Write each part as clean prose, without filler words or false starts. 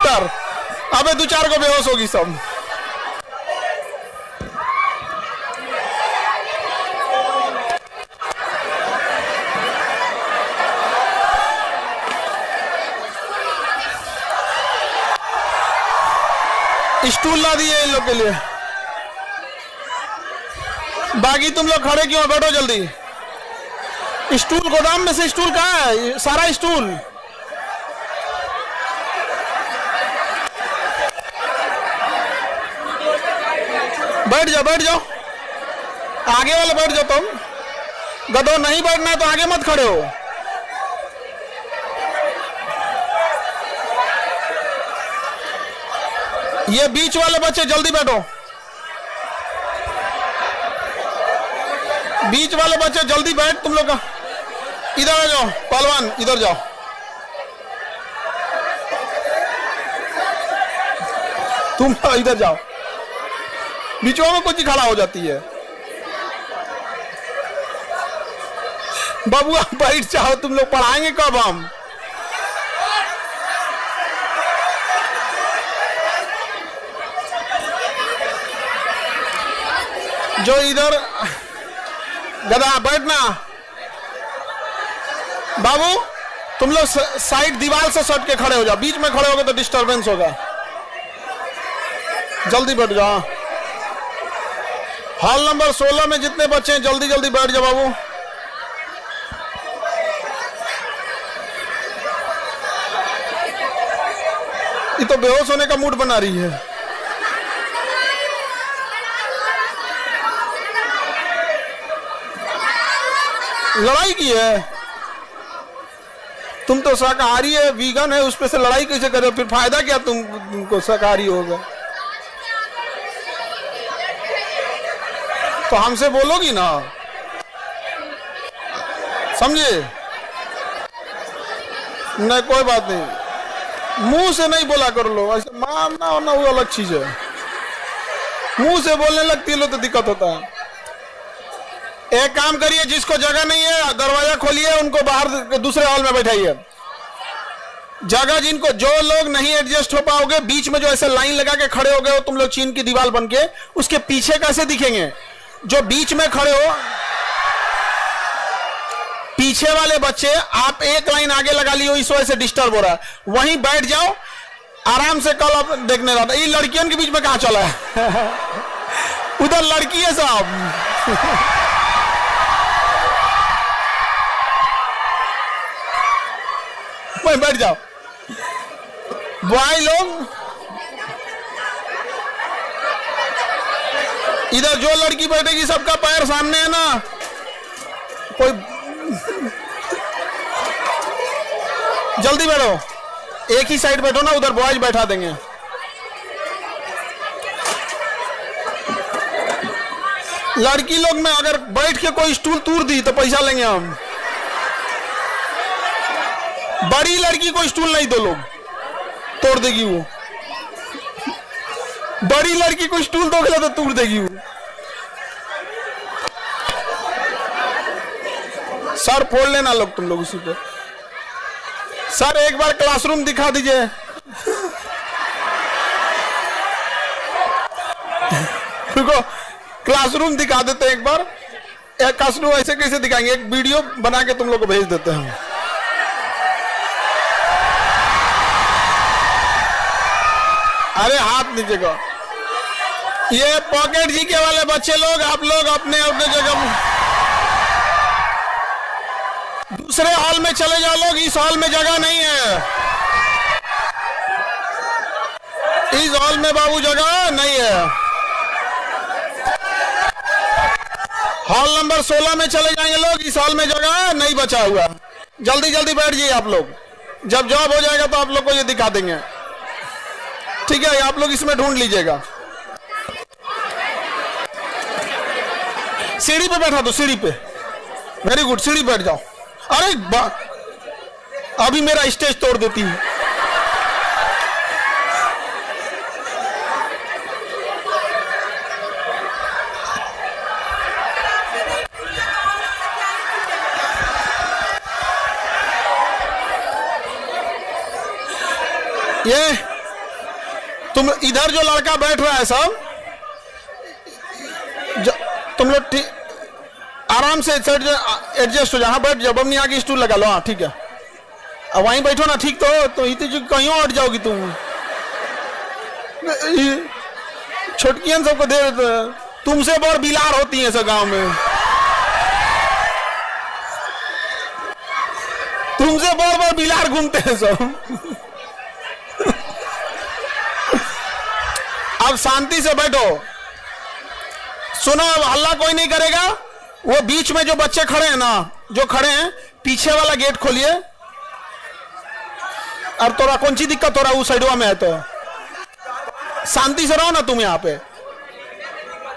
उधर। अबे 2-4 को बेहोश होगी सब। स्टूल ला दिए इन लोग के लिए। बाकी तुम लोग खड़े क्यों? बैठो जल्दी। स्टूल गोदाम में से स्टूल कहाँ है? सारा स्टूल। बैठ जाओ, बैठ जाओ। आगे वाले बैठ जाओ तुम। गधो नहीं बैठना है तो आगे मत खड़े हो। ये बीच वाले बच्चे जल्दी बैठो। बीच वाले बच्चे जल्दी बैठ। तुम लोग का इधर आ जाओ। पहलवान इधर जाओ। तुम इधर जाओ। बीचों में कुछ खड़ा हो जाती है। बाबू आप बैठ जाओ। तुम लोग पढ़ाएंगे कब हम? जो इधर गधा बैठना। बाबू तुम लोग साइड दीवार से सट के खड़े हो जाओ। बीच में खड़े होगे तो डिस्टरबेंस होगा। जल्दी बैठ जाओ। हॉल नंबर 16 में जितने बच्चे हैं जल्दी जल्दी बैठ जाओ बाबू। ये तो बेहोश होने का मूड बना रही है। लड़ाई की है। तुम तो शाकाहारी है, वीगन है, उस पे से लड़ाई कैसे करे? फिर फायदा क्या तुमको शाकाहारी होगा? तो हमसे बोलोगी ना, समझे? नहीं कोई बात नहीं, मुंह से नहीं बोला कर लो। ऐसे मारना होना वो अलग चीज है। मुंह से बोलने लगती है लो तो दिक्कत होता है। एक काम करिए, जिसको जगह नहीं है दरवाजा खोलिए, उनको बाहर दूसरे हॉल में बैठाइए। जगह जिनको, जो लोग नहीं एडजस्ट हो पाओगे, बीच में जो ऐसे लाइन लगा के खड़े हो गए हो तुम लोग चीन की दीवार बन के, उसके पीछे कैसे दिखेंगे? जो बीच में खड़े हो, पीछे वाले बच्चे आप एक लाइन आगे लगा लियो, इस वजह से डिस्टर्ब हो रहा है। वहीं बैठ जाओ आराम से। कल आप देखने रहा था, ये लड़कियों के बीच में कहां चला है? उधर लड़की है साहब। बैठ जाओ बॉय लोग। इधर जो लड़की बैठेगी सबका पैर सामने है ना। कोई जल्दी बैठो, एक ही साइड बैठो ना, उधर बॉयज बैठा देंगे। लड़की लोग में अगर बैठ के कोई स्टूल तोड़ दी तो पैसा लेंगे हम। बड़ी लड़की को स्टूल नहीं, दो लोग तोड़ देगी वो। बड़ी लड़की को स्टूल दोगे तो तोड़ देगी वो। सर फोड़ लेना लोग तुम लोग उसी पे। सर एक बार क्लासरूम दिखा दीजिए। रुको क्लासरूम दिखा देते हैं एक बार। एक क्लासरूम ऐसे कैसे दिखाएंगे, एक वीडियो बना के तुम लोग को भेज देते हैं। अरे हाथ नीचे को। ये पॉकेट जी के वाले बच्चे लोग, आप लोग अपने अपने जगह दूसरे हॉल में चले जाओ। लोग इस हॉल में जगह नहीं है। इस हॉल में बाबू जगह नहीं है। हॉल नंबर 16 में चले जाएंगे लोग। इस हॉल में जगह नहीं बचा हुआ। जल्दी जल्दी बैठ जाइए आप लोग। जब जॉब हो जाएगा तो आप लोग को ये दिखा देंगे, ठीक है? आप लोग इसमें ढूंढ लीजिएगा। सीढ़ी पे बैठा दो, सीढ़ी पे। वेरी गुड, सीढ़ी बैठ जाओ। अरे अभी मेरा स्टेज तोड़ देती है। ये तुम इधर जो लड़का बैठ रहा है सब, तुम लोग आराम से एडजस्ट हो जाओ। हाँ बैठ जाओ, बमनी आगे स्टूल लगा लो। हाँ ठीक है, अब वहीं बैठो ना। ठीक तो इतनी कहीं हट जाओगी तुम। छोटकियन सबको दे, तुमसे बड़ बिलार होती है सब गांव में, तुमसे बड़ बड़ बिलार घूमते हैं सब। अब शांति से बैठो, सुनो। अब हल्ला कोई नहीं करेगा। वो बीच में जो बच्चे खड़े हैं ना, जो खड़े हैं, पीछे वाला गेट खोलिए। अब तोरा कौन सी दिक्कत हो रहा है? उस साइडवा में है तो शांति से रहो ना तुम। यहाँ पे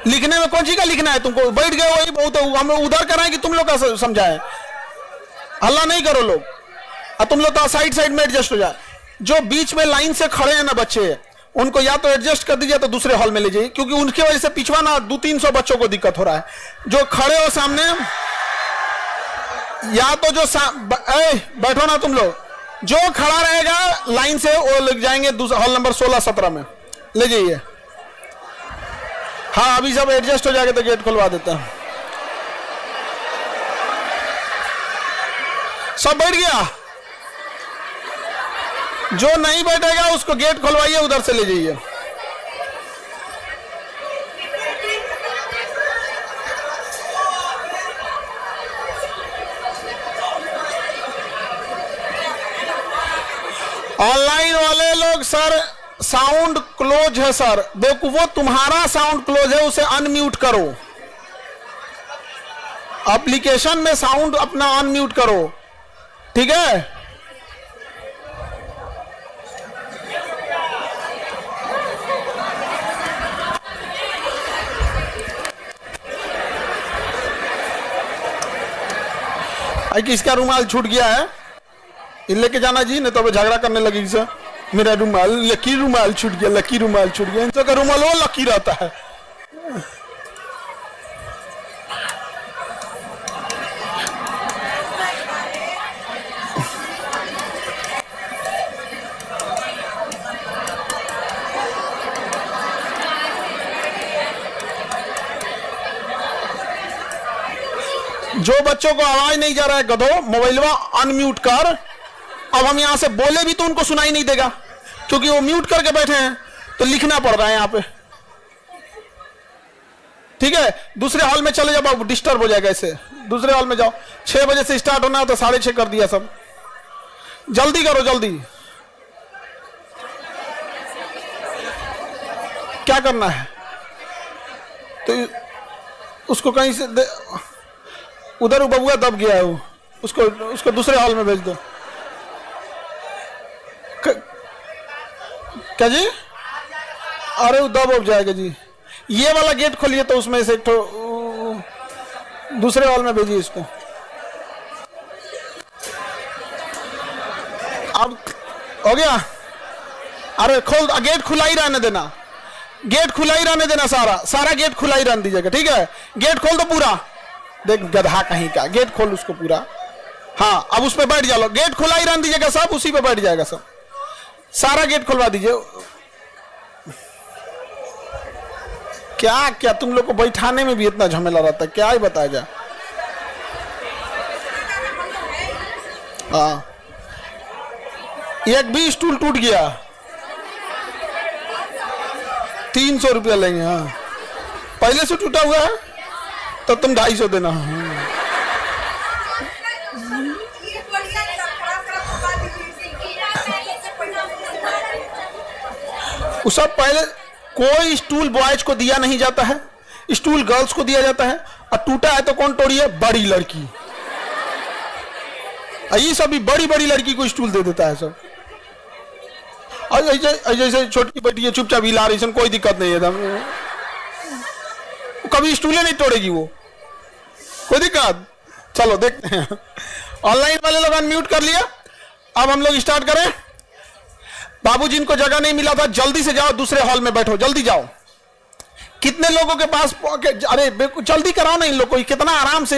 लिखने में कौन सी का लिखना है तुमको? बैठ गए वही बहुत, हम उधर कराएं कि तुम लोग का समझाएं? हल्ला नहीं करो लोग, और तुम लोग तो साइड साइड में एडजस्ट हो जाए। जो बीच में लाइन से खड़े हैं ना बच्चे, उनको या तो एडजस्ट कर दीजिए तो दूसरे हॉल में ले जाइए, क्योंकि उनकी वजह से पिछवा ना 200-300 बच्चों को दिक्कत हो रहा है। जो खड़े हो सामने, या तो जो बैठो ना तुम लोग, जो खड़ा रहेगा लाइन से वो लग जाएंगे हॉल नंबर 16-17 में ले जाइए। हाँ अभी सब एडजस्ट हो जाएगा तो गेट खुलवा देता हूं। सब बैठ गया? जो नहीं बैठेगा उसको गेट खुलवाइए, उधर से ले जाइए। ऑनलाइन वाले लोग सर साउंड क्लोज है सर। देखो वो तुम्हारा साउंड क्लोज है, उसे अनम्यूट करो। एप्लीकेशन में साउंड अपना अनम्यूट करो, ठीक है? आई किसका रुमाल छूट गया है? इन लेके जाना जी, नहीं तो झगड़ा करने लगी इनसे। मेरा रुमाल, लकी रुमाल छूट गया, लकी रुमाल छूट गया। इनसे का रुमाल वो लकी रहता है। जो बच्चों को आवाज नहीं जा रहा है, गधो मोबाइलवा अनम्यूट कर। अब हम यहां से बोले भी तो उनको सुनाई नहीं देगा, क्योंकि वो म्यूट करके बैठे हैं, तो लिखना पड़ रहा है यहां पे, ठीक है? दूसरे हॉल में चले जाओ, बाबू डिस्टर्ब हो जाएगा इससे। दूसरे हॉल में जाओ। 6 बजे से स्टार्ट होना है तो 6:30 कर दिया सब। जल्दी करो जल्दी। क्या करना है? तो उसको कहीं से उधर बबुआ दब गया है, वो उसको दूसरे हॉल में भेज दो। क्या जी? अरे वो दब जाएगा जी। ये वाला गेट खोलिए तो उसमें से एक तो दूसरे हॉल में भेजिए इसको। अब हो गया? अरे खोल, गेट खुला ही रहने देना, गेट खुला ही रहने देना। सारा गेट खुला ही रहने दीजिएगा, ठीक है? गेट खोल दो पूरा। देख गधा कहीं का, गेट खोल उसको पूरा। हाँ अब उस पर बैठ जाओ। गेट खुला ही रहने दीजिएगा, सब उसी पे बैठ जाएगा सब। सारा गेट खुलवा दीजिए। क्या क्या तुम लोग को बैठाने में भी इतना झमेला रहता है, क्या ही बताया जाए। हाँ एक भी स्टूल टूट गया 300 रुपया लेंगे। हाँ पहले से टूटा हुआ है तो तुम 250 देना। उस सब पहले कोई स्टूल बॉयज को दिया नहीं जाता है, स्टूल गर्ल्स को दिया जाता है। और टूटा है तो कौन तोड़ी है? बड़ी लड़की। ये सब भी बड़ी बड़ी लड़की को स्टूल दे देता है सब। और जैसे छोटी बेटी है चुपचाप हिला रही, कोई दिक्कत नहीं है, कभी स्टूले नहीं तोड़ेगी वो, कोई दिक्कत। चलो देखते हैं। ऑनलाइन वाले लोग अनम्यूट कर लिया। अब हम लोग स्टार्ट करें। बाबू जिनको जगह नहीं मिला था जल्दी से जाओ, दूसरे हॉल में बैठो, जल्दी जाओ। कितने लोगों के पास? अरे जल्दी कराओ ना इन लोग को, कितना आराम से।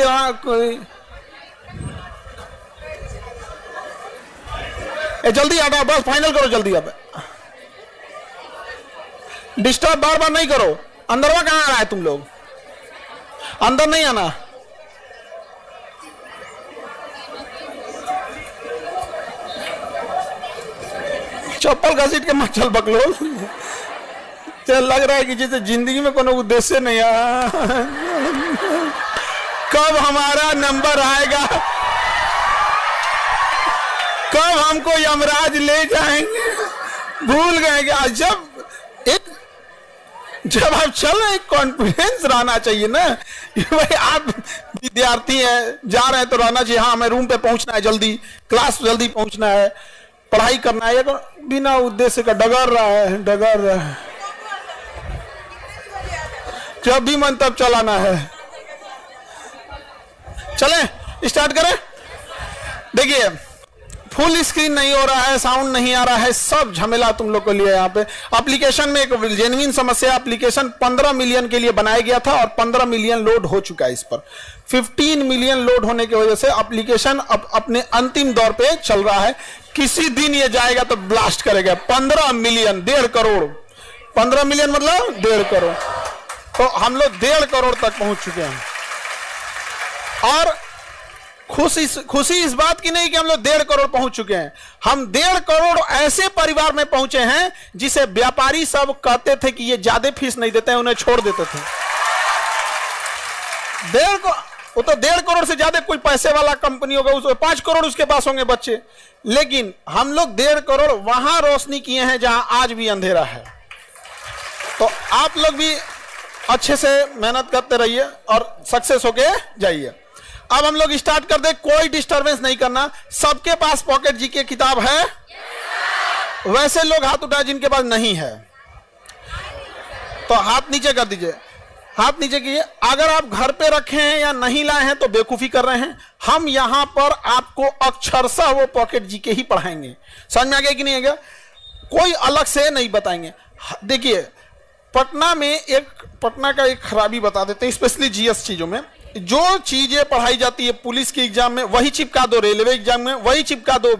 जल्दी हटाओ, बस फाइनल करो जल्दी। अब डिस्टर्ब बार बार नहीं करो। अंदरवा कहाँ आ रहा है तुम लोग? अंदर नहीं आना। चप्पल घसीट के मत चल बकलोल। चल लग रहा है कि जैसे जिंदगी में कोनो उद्देश्य नहीं आया। कब हमारा नंबर आएगा, कब हमको यमराज ले जाएंगे, भूल गए क्या? जब आप चल रहे हैं कॉन्फिडेंस रहना चाहिए ना कि भाई आप विद्यार्थी हैं, जा रहे हैं तो रहना चाहिए हाँ हमें रूम पे पहुंचना है, जल्दी क्लास जल्दी पहुंचना है, पढ़ाई करना है। बिना उद्देश्य का डगर रहा है। जब भी मन तब चलाना है। चलें स्टार्ट करें। देखिए फुल स्क्रीन नहीं हो रहा है, साउंड नहीं आ रहा है, सब झमेला तुम लोग को लिए। यहाँ पे एप्लीकेशन में एक जेन्युइन समस्या, एप्लीकेशन 15 मिलियन के लिए बनाया गया था और 15 मिलियन लोड हो चुका है। इस पर 15 मिलियन लोड होने की वजह से एप्लीकेशन अब अपने अंतिम दौर पे चल रहा है। किसी दिन ये जाएगा तो ब्लास्ट करेगा। 15 मिलियन, 1.5 करोड़। 15 मिलियन मतलब 1.5 करोड़। तो हम लोग 1.5 करोड़ तक पहुंच चुके हैं। और खुशी इस बात की नहीं कि हम लोग 1.5 करोड़ पहुंच चुके हैं, हम 1.5 करोड़ ऐसे परिवार में पहुंचे हैं जिसे व्यापारी सब कहते थे कि ये ज्यादा फीस नहीं देते हैं, उन्हें छोड़ देते थे। वो तो 1.5 करोड़ से ज्यादा कोई पैसे वाला कंपनी होगा, उसको 5 करोड़ उसके पास होंगे बच्चे। लेकिन हम लोग 1.5 करोड़ वहां रोशनी किए हैं जहां आज भी अंधेरा है। तो आप लोग भी अच्छे से मेहनत करते रहिए और सक्सेस होके जाइए। अब हम लोग स्टार्ट कर दे, कोई डिस्टरबेंस नहीं करना। सबके पास पॉकेट जी की किताब है? वैसे लोग हाथ उठाए जिनके पास नहीं है तो हाथ नीचे कर दीजिए, हाथ नीचे कीजिए। अगर आप घर पे रखे हैं या नहीं लाए हैं तो बेवकूफी कर रहे हैं। हम यहां पर आपको अक्षरशः वो पॉकेट जी के ही पढ़ाएंगे। समझ में आ गया कि नहीं आ गया? कोई अलग से नहीं बताएंगे। देखिए पटना का एक खराबी बता देते हैं, स्पेशली जीएस चीजों में। जो चीजें पढ़ाई जाती है पुलिस के एग्जाम में वही चिपका दो, रेलवे एग्जाम में वही चिपका दो,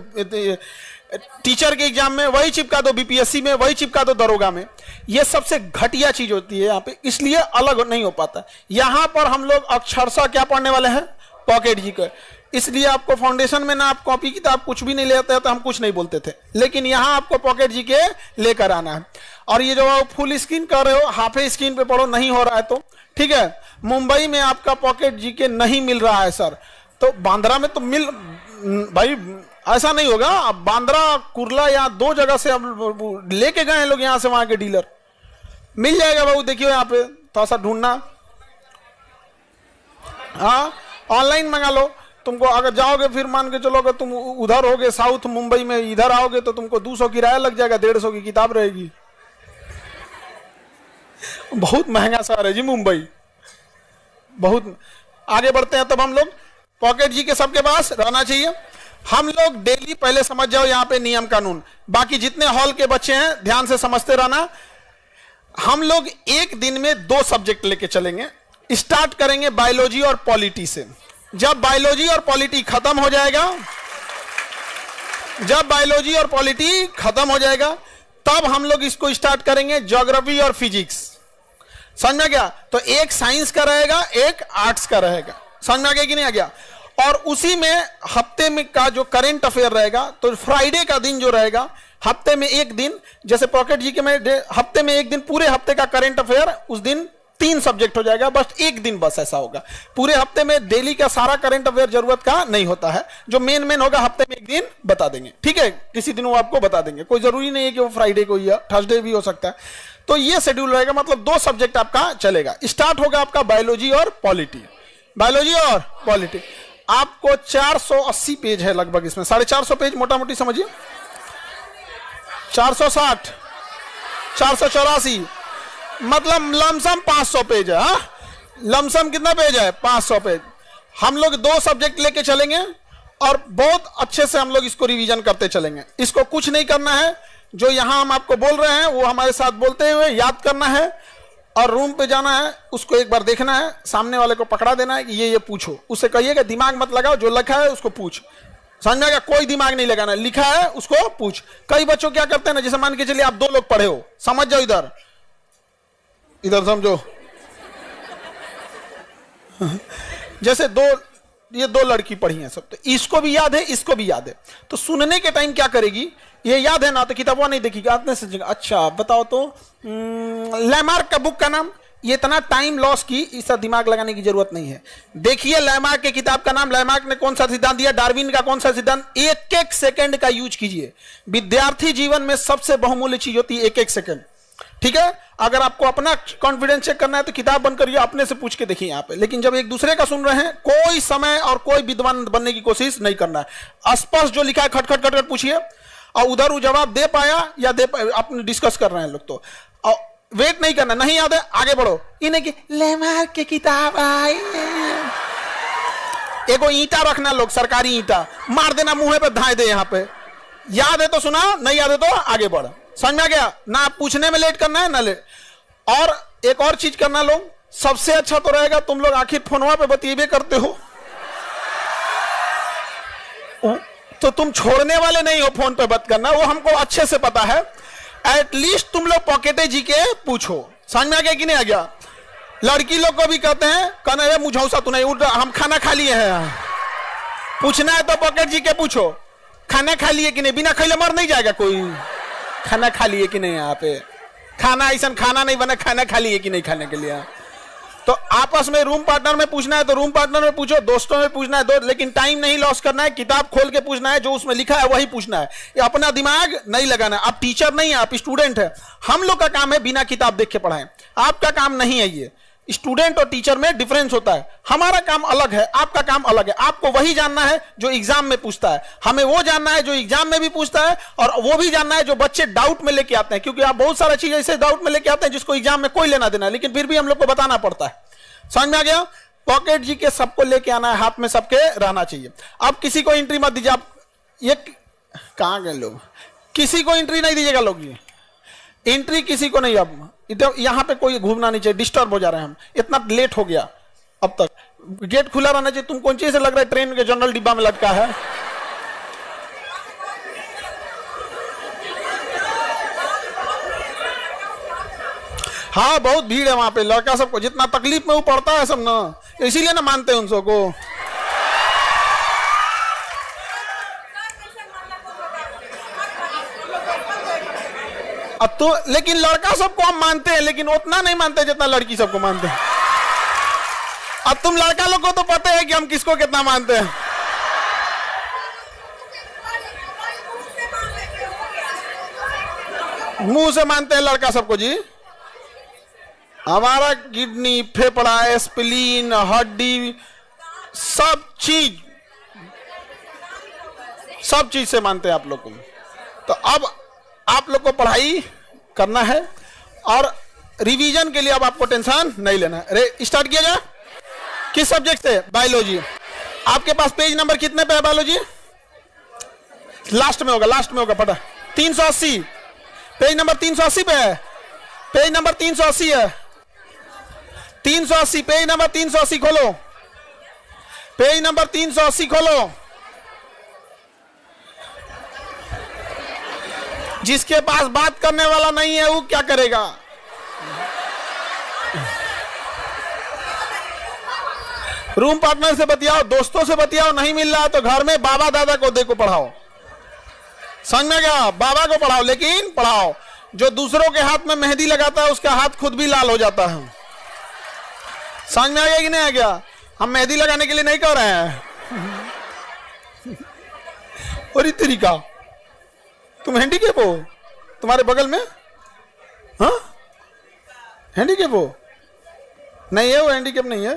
टीचर के एग्जाम में वही चिपका दो, बीपीएससी में वही चिपका दो, दरोगा में। ये सबसे घटिया चीज होती है यहाँ पे, इसलिए अलग नहीं हो पाता। यहाँ पर हम लोग अक्षरशः क्या पढ़ने वाले हैं? पॉकेट जी का। इसलिए आपको फाउंडेशन में ना आप कॉपी किताब कुछ भी नहीं लेते तो हम कुछ नहीं बोलते थे, लेकिन यहाँ आपको पॉकेट जी के लेकर आना है। और ये जो फुल स्क्रीन कर रहे हो, हाफ स्क्रीन पे पढ़ो, नहीं हो रहा है तो ठीक है। मुंबई में आपका पॉकेट जी के नहीं मिल रहा है सर, तो बांद्रा में तो मिल, भाई ऐसा नहीं होगा। अब बांद्रा कुर्ला या 2 जगह से अब लेके गए हैं लोग, यहाँ से वहां के डीलर। मिल जाएगा बाबू, देखियो यहाँ पे थोड़ा सा ढूंढना। हाँ ऑनलाइन मंगा लो। तुमको अगर जाओगे फिर मान के चलो, अगर तुम उधर होगे साउथ मुंबई में, इधर आओगे तो तुमको 200 किराया लग जाएगा, 150 की किताब रहेगी। बहुत महंगा शहर है जी मुंबई, बहुत। आगे बढ़ते हैं। तब हम लोग पॉकेट जी के सबके पास रहना चाहिए। हम लोग डेली पहले समझ जाओ यहाँ पे नियम कानून, बाकी जितने हॉल के बच्चे हैं ध्यान से समझते रहना। हम लोग एक दिन में 2 सब्जेक्ट लेके चलेंगे। स्टार्ट करेंगे बायोलॉजी और पॉलिटी से। जब बायोलॉजी और पॉलिटी खत्म हो जाएगा, तब हम लोग इसको स्टार्ट करेंगे ज्योग्राफी और फिजिक्स। समझ में गया? तो एक साइंस का रहेगा, एक आर्ट्स का रहेगा। समझ में आ गया कि नहीं आ गया? और उसी में हफ्ते में का जो करंट अफेयर रहेगा, तो फ्राइडे का दिन जो रहेगा, हफ्ते में एक दिन, जैसे पॉकेट जी के में हफ्ते में एक दिन, पूरे हफ्ते का करंट अफेयर, उस दिन 3 सब्जेक्ट हो जाएगा। बस एक दिन बस ऐसा होगा। पूरे हफ्ते में डेली का सारा करंट अफेयर जरूरत का नहीं होता है। जो मेन होगा हफ्ते में एक दिन बता देंगे, ठीक है? किसी दिन वो आपको बता देंगे, कोई जरूरी नहीं है कि वो फ्राइडे को या थर्सडे भी हो सकता है। तो ये शेड्यूल रहेगा, मतलब 2 सब्जेक्ट आपका चलेगा। स्टार्ट होगा आपका बायोलॉजी और पॉलिटी। बायोलॉजी और पॉलिटी आपको 480 पेज है लगभग, इसमें 450 पेज मोटा मोटी समझिए, 460, 484, मतलब लमसम 500 पेज है। हाँ लमसम कितना पेज है? 500 पेज। हम लोग 2 सब्जेक्ट लेके चलेंगे और बहुत अच्छे से हम लोग इसको रिवीजन करते चलेंगे। इसको कुछ नहीं करना है, जो यहां हम आपको बोल रहे हैं वो हमारे साथ बोलते हुए याद करना है, और रूम पे जाना है, उसको एक बार देखना है, सामने वाले को पकड़ा देना है कि ये पूछो। उससे कहिएगा दिमाग मत लगाओ, जो लिखा है उसको पूछ। समझ में आएगा? कोई दिमाग नहीं लगाना, लिखा है उसको पूछ। कई बच्चों क्या करते हैं ना, जैसे मान के चलिए आप 2 लोग पढ़े हो, समझ जाओ इधर, इधर समझो। जैसे ये दो लड़की पढ़ी हैं सब, तो इसको भी याद है, इसको भी याद है, तो सुनने के टाइम क्या करेगी, ये याद है ना, तो किताबवा नहीं देखी, आते से अच्छा बताओ तो लैमार्क का बुक का नाम, ये इतना टाइम लॉस की, इसका दिमाग लगाने की जरूरत नहीं है। देखिए लैमार्क के किताब का नाम, लैमार्क ने कौन सा सिद्धांत दिया, डार्विन का कौन सा सिद्धांत, एक एक सेकंड का यूज कीजिए। विद्यार्थी जीवन में सबसे बहुमूल्य चीज होती है एक एक सेकंड, ठीक है। अगर आपको अपना कॉन्फिडेंस चेक करना है तो किताब बंद करिए, अपने से पूछ के देखिए यहाँ पे, लेकिन जब एक दूसरे का सुन रहे हैं, कोई समय और कोई विद्वान बनने की कोशिश नहीं करना है। स्पष्ट जो लिखा है खट खट खट खट पूछिए, और उधर वो जवाब दे पाया या दे पाया, अपने डिस्कस कर रहे हैं लोग, तो वेट नहीं करना, नहीं याद है आगे बढ़ो। इन्हें की लैमार्क की किताब आई, एगो ईंटा रखना लोग, सरकारी ईंटा मार देना मुंह पे, धाए दे यहाँ पे, याद है तो सुना, नहीं याद है तो आगे बढ़। समझ में आ गया ना, पूछने में लेट करना है ना लेट। और एक और चीज करना लोग, सबसे अच्छा तो रहेगा तुम लोग आखिर फोनवा पे बतिएबे करते हो, तो तुम छोड़ने वाले नहीं हो फोन पे बात करना, वो हमको अच्छे से पता है। एटलीस्ट तुम लोग पॉकेटे जी के पूछो। समझ में आ गया कि नहीं आ गया। लड़की लोग को भी कहते हैं, कहना है मुझौसा तू नहीं उठ, हम खाना खा लिए हैं, पूछना है तो पॉकेट जी के पूछो, खाना खा लिए कि नहीं, बिना खैले मर नहीं जाएगा कोई, खाना खा लिए कि नहीं, यहाँ पे खाना ऐसा खाना नहीं बना, खाना खा लिए कि नहीं खाने के लिए। तो आपस में रूम पार्टनर में पूछना है तो रूम पार्टनर में पूछो, दोस्तों में पूछना है लेकिन टाइम नहीं लॉस करना है, किताब खोल के पूछना है, जो उसमें लिखा है वही पूछना है, ये अपना दिमाग नहीं लगाना है। आप टीचर नहीं है, आप स्टूडेंट है। हम लोग का काम है बिना किताब देख के पढ़ाएं, आपका काम नहीं है ये। स्टूडेंट और टीचर में डिफरेंस होता है, हमारा काम अलग है, आपका काम अलग है। आपको वही जानना है जो एग्जाम में पूछता है, हमें वो जानना है जो एग्जाम में भी पूछता है, और वो भी जानना है जो बच्चे डाउट में लेके आते हैं, क्योंकि आप बहुत सारा चीज ऐसे डाउट में लेके आते हैं जिसको एग्जाम में कोई लेना देना है, लेकिन फिर भी हम लोग को बताना पड़ता है। समझ में आ गया। पॉकेट जी के सबको लेके आना है, हाथ में सबके रहना चाहिए। अब किसी को एंट्री मत दीजिए, आप ये कहां गए लोग, किसी को एंट्री नहीं दीजिएगा लोग, ये एंट्री किसी को नहीं। अब इधर यहाँ पे कोई घूमना नहीं चाहिए, डिस्टर्ब हो जा रहे हैं हम, इतना लेट हो गया, अब तक गेट खुला रहना चाहिए। तुम कौन चीज से लग रहा है ट्रेन के जनरल डिब्बा में लटका है। हाँ बहुत भीड़ है वहां पे, लड़का सबको जितना तकलीफ में वो पड़ता है सब ना, इसीलिए ना मानते हैं उन सबको। अब तो लेकिन लड़का सबको हम मानते हैं, लेकिन उतना नहीं मानते जितना लड़की सबको मानते हैं। अब तुम लड़का लोग को तो पता है कि हम किसको कितना मानते हैं। मुंह से मानते हैं लड़का सबको जी। हमारा किडनी, फेफड़ा, स्प्लीन, हड्डी, सब चीज से मानते हैं आप लोग को। तो अब आप लोग को पढ़ाई करना है, और रिवीजन के लिए अब आपको टेंशन नहीं लेना है। स्टार्ट किया जाए। किस सब्जेक्ट से? बायोलॉजी। आपके पास पेज नंबर कितने पे है बायोलॉजी? लास्ट में होगा, लास्ट में होगा, पता 380, पेज नंबर 380 पे है, पेज नंबर 380 है, 380, पेज नंबर 380 खोलो, पेज नंबर 380 खोलो। जिसके पास बात करने वाला नहीं है वो क्या करेगा? रूम पार्टनर से बतियाओ, दोस्तों से बतियाओ, नहीं मिल रहा तो घर में बाबा दादा को देखो पढ़ाओ। समझ में गया? बाबा को पढ़ाओ, लेकिन पढ़ाओ। जो दूसरों के हाथ में मेहंदी लगाता है उसका हाथ खुद भी लाल हो जाता है। समझ में आ गया कि नहीं आ गया? हम मेहंदी लगाने के लिए नहीं कर रहे हैं। और इस तरीका तुम हैंडीकैप हो, तुम्हारे बगल में हाँ हैंडीकैप हो? नहीं है वो, हैंडीकैप नहीं है।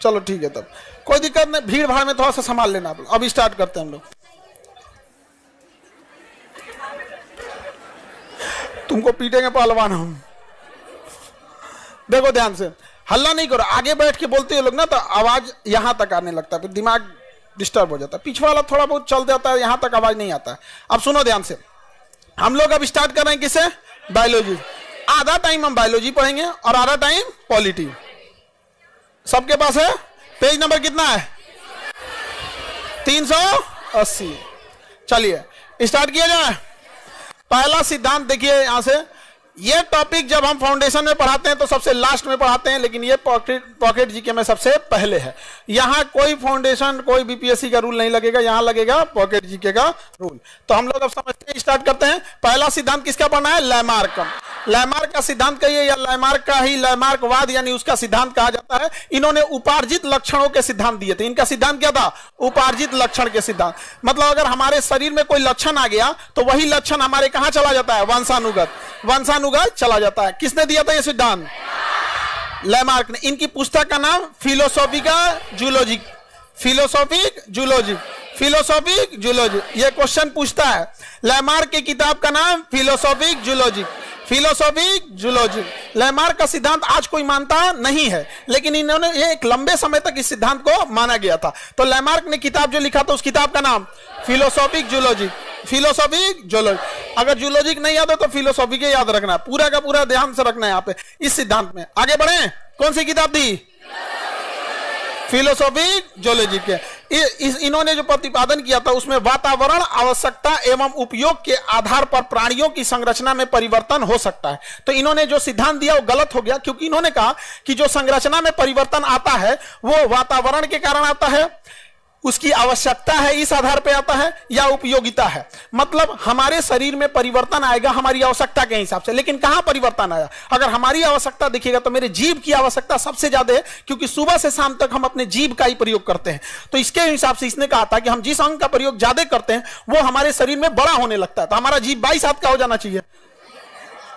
चलो ठीक है, तब कोई दिक्कत नहीं, भीड़ भाड़ में थोड़ा सा संभाल लेना। अब स्टार्ट करते हैं हम लोग। तुमको पीटेंगे पहलवान हम। देखो ध्यान से, हल्ला नहीं करो। आगे बैठ के बोलते हैं लोग ना तो आवाज यहां तक आने लगता है, फिर दिमाग डिस्टर्ब हो जाता है। पीछे वाला थोड़ा बहुत चल जाता है, यहां तक आवाज नहीं आता है। अब सुनो ध्यान से, हम लोग अब स्टार्ट कर रहे हैं किससे? बायोलॉजी। आधा टाइम हम बायोलॉजी पढ़ेंगे और आधा टाइम पॉलिटी। सबके पास है? पेज नंबर कितना है? 380। चलिए स्टार्ट किया जाए। पहला सिद्धांत देखिए यहां से, ये टॉपिक जब हम फाउंडेशन में पढ़ाते हैं तो सबसे लास्ट में पढ़ाते हैं, लेकिन ये पॉकेट जीके में सबसे पहले है। यहां कोई फाउंडेशन, कोई बीपीएससी का रूल नहीं लगेगा, यहां लगेगा पॉकेट जीके का रूल। तो हम लोग अब समझते हैं, स्टार्ट करते हैं। पहला सिद्धांत किसका पढ़ना है? लैमार्क का। लैमार्क का सिद्धांत कहिए या लैमार्क का ही लैमार्कवाद यानी उसका सिद्धांत कहा जाता है। इन्होंने उपार्जित लक्षणों के सिद्धांत दिए थे। इनका सिद्धांत क्या था? उपार्जित लक्षण के सिद्धांत। मतलब अगर हमारे शरीर में कोई लक्षण आ गया तो वही लक्षण हमारे कहां चला जाता है? वंशानुगत चला जाता है। किसने दिया था यह सिद्धांत? लैमार्क ने। इनकी पुस्तक का नाम फिलोसॉफिक जूलॉजी। ये क्वेश्चन पूछता है। लैमार्क की किताब का नाम फिलोसॉफिक जूलॉजी। लैमार्क का सिद्धांत आज कोई मानता नहीं है, लेकिन इन्होंने एक लंबे समय तक इस सिद्धांत को माना गया था। तो लैमार्क ने किताब जो लिखा था उस किताब का नाम फिलोसॉफिक जूलॉजी। अगर जूलॉजिक नहीं याद हो तो फिलोसॉफी के याद रखना है, पूरा का पूरा ध्यान से रखना है यहाँ पे इस सिद्धांत में। आगे बढ़े। कौन सी किताब थी? फिलोसॉफी जूलॉजी के। इन्होंने जो प्रतिपादन किया था उसमें वातावरण, आवश्यकता एवं उपयोग के आधार पर प्राणियों की संरचना में परिवर्तन हो सकता है। तो इन्होंने जो सिद्धांत दिया वो गलत हो गया, क्योंकि इन्होंने कहा कि जो संरचना में परिवर्तन आता है वो वातावरण के कारण आता है, उसकी आवश्यकता है इस आधार पे आता है, या उपयोगिता है। मतलब हमारे शरीर में परिवर्तन आएगा हमारी आवश्यकता के हिसाब से। लेकिन कहां परिवर्तन आया? अगर हमारी आवश्यकता देखिएगा तो मेरे जीभ की आवश्यकता सबसे ज्यादा है, क्योंकि सुबह से शाम तक हम अपने जीभ का ही प्रयोग करते हैं। तो इसके हिसाब से इसने कहा था कि हम जिस अंग का प्रयोग ज्यादा करते हैं वो हमारे शरीर में बड़ा होने लगता है। तो हमारा जीभ 22 हाथ का हो जाना चाहिए।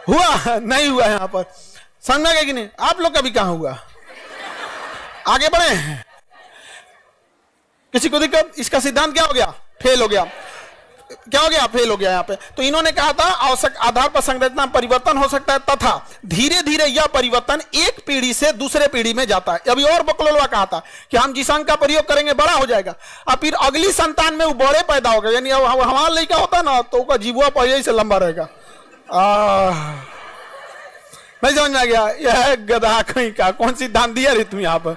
हुआ? नहीं हुआ। यहां पर समझ में कि नहीं? आप लोग का भी कहां हुआ? आगे बढ़े। किसी को दिक्कत? इसका सिद्धांत क्या हो गया? फेल हो गया। क्या हो गया? फेल हो गया यहाँ पे। तो इन्होंने कहा था आवश्यक आधार पर संरचना परिवर्तन हो सकता है तथा धीरे धीरे यह परिवर्तन एक पीढ़ी से दूसरे पीढ़ी में जाता है। अभी और बकलोलवा कहा था कि हम जिस अंग का प्रयोग करेंगे बड़ा हो जाएगा, और फिर अगली संतान में वो बड़े पैदा हो गए। यानी हमारा लड़का होता ना तो उसका जीवा पहले से लंबा रहेगा। नहीं समझ में आ गया? यह गधा कहीं का कौन सिद्धांत दिया रे तुम यहाँ पर?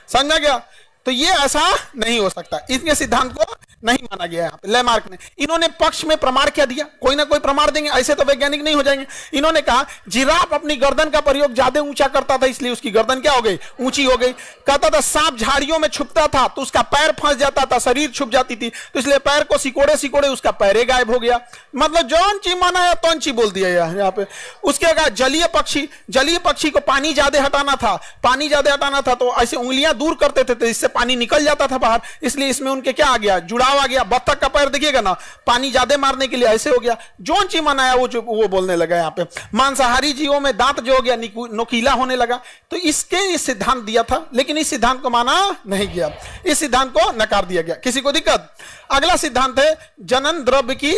समझ में गया? तो ये ऐसा नहीं हो सकता। इसके सिद्धांत को नहीं माना गया यहाँ पे लैमार्क ने। इन्होंने पक्ष में प्रमाण क्या दिया? कोई ना कोई प्रमाण देंगे, ऐसे तो वैज्ञानिक नहीं हो जाएंगे। इन्होंने कहा जिराफ अपनी गर्दन का प्रयोग ज्यादा ऊंचा करता था इसलिए उसकी गर्दन क्या हो गई? ऊंची हो गई। कहता था सांप झाड़ियों में छुपता था तो उसका पैर फंस जाता था, शरीर छुप जाती थी, तो इसलिए पैर को सिकोड़े उसका पैरे गायब हो गया। मतलब जौन ची माना है तौन ची बोल दिया यहाँ पे। उसके बाद जलीय पक्षी को पानी ज्यादा हटाना था तो ऐसे उंगलियां दूर करते थे तो इससे पानी निकल जाता था बाहर, इसलिए इसमें उनके क्या आ गया? जुड़ाव आ गया। बत्तख का पैर देखिएगा ना, पानी ज्यादा मारने के लिए ऐसे हो गया। जोन ची मनाया वो बोलने लगा यहाँ पे। मांसाहारी जीवों में दांत जो हो गया नोकीला होने लगा। तो इसके सिद्धांत दिया था, लेकिन इस सिद्धांत को माना नहीं गया, इस सिद्धांत को नकार दिया गया। किसी को दिक्कत? अगला सिद्धांत है जनन द्रव्य की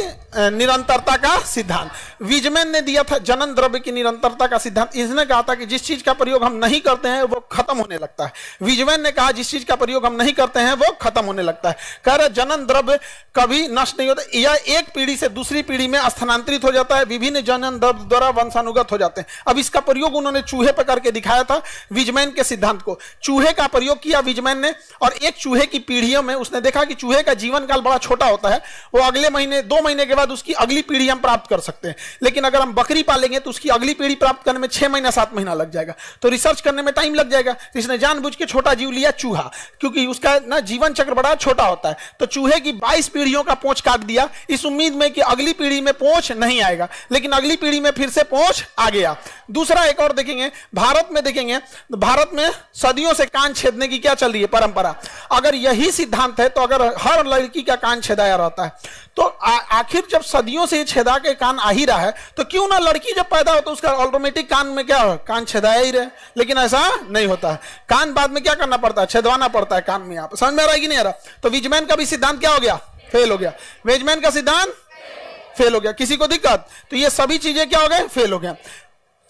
निरंतरता का सिद्धांत। विजमैन ने दिया था जनन द्रव्य की निरंतरता का सिद्धांत। इसने कहा था कि जिस चीज का प्रयोग हम नहीं करते हैं वो खत्म होने लगता है। विजमैन ने कहा जिस चीज का प्रयोग हम नहीं करते हैं वो खत्म होने लगता है। कह रहे जनन द्रव्य कभी नष्ट नहीं होता, यह एक पीढ़ी से दूसरी पीढ़ी में स्थानांतरित हो जाता है, विभिन्न जनन द्रव्य द्वारा वंशानुगत हो जाते हैं। अब इसका प्रयोग उन्होंने चूहे पर करके दिखाया था विजमैन के सिद्धांत को। चूहे का प्रयोग किया विजमैन ने, और एक चूहे की पीढ़ियों में उसने देखा कि चूहे का जीवन काल बड़ा छोटा होता है, वो अगले महीने 2 महीने के बाद उसकी अगली पीढ़ी हम प्राप्त कर सकते हैं। लेकिन अगर हम बकरी पालेंगे तो उसकी अगली पीढ़ी प्राप्त करने में 6 महीना 7 महीना लग जाएगा, तो रिसर्च करने में टाइम लग जाएगा। इसने जानबूझ के छोटा जीव लिया चूहा, क्योंकि उसका ना जीवन चक्र बड़ा छोटा होता है। तो चूहे की 22 पीढ़ियों का पूंछ काट दिया इस उम्मीद में कि अगली पीढ़ी में पूंछ नहीं आएगा, लेकिन अगली पीढ़ी में फिर से पूंछ आ गया। दूसरा एक और देखेंगे, भारत में सदियों से कान छेदने की क्या चल रही है परंपरा। अगर यही सिद्धांत है तो अगर हर लड़की का कान छेदाया रहता है तो आखिर जब सदियों से छेदा के कान आ ही रहा है तो क्यों ना लड़की जब पैदा हो तो उसका ऑटोमेटिक कान में क्या हो? कान छेदाया ही रहे। लेकिन ऐसा नहीं होता है, कान बाद में क्या करना पड़ता है? छेदवाना पड़ता है कान में। यहाँ समझ में आ रहा है कि नहीं आ रहा? तो विजमैन का भी सिद्धांत क्या हो गया? फेल हो गया। विजमैन का सिद्धांत फेल हो गया। किसी को दिक्कत? तो ये सभी चीजें क्या हो गए? फेल हो गया।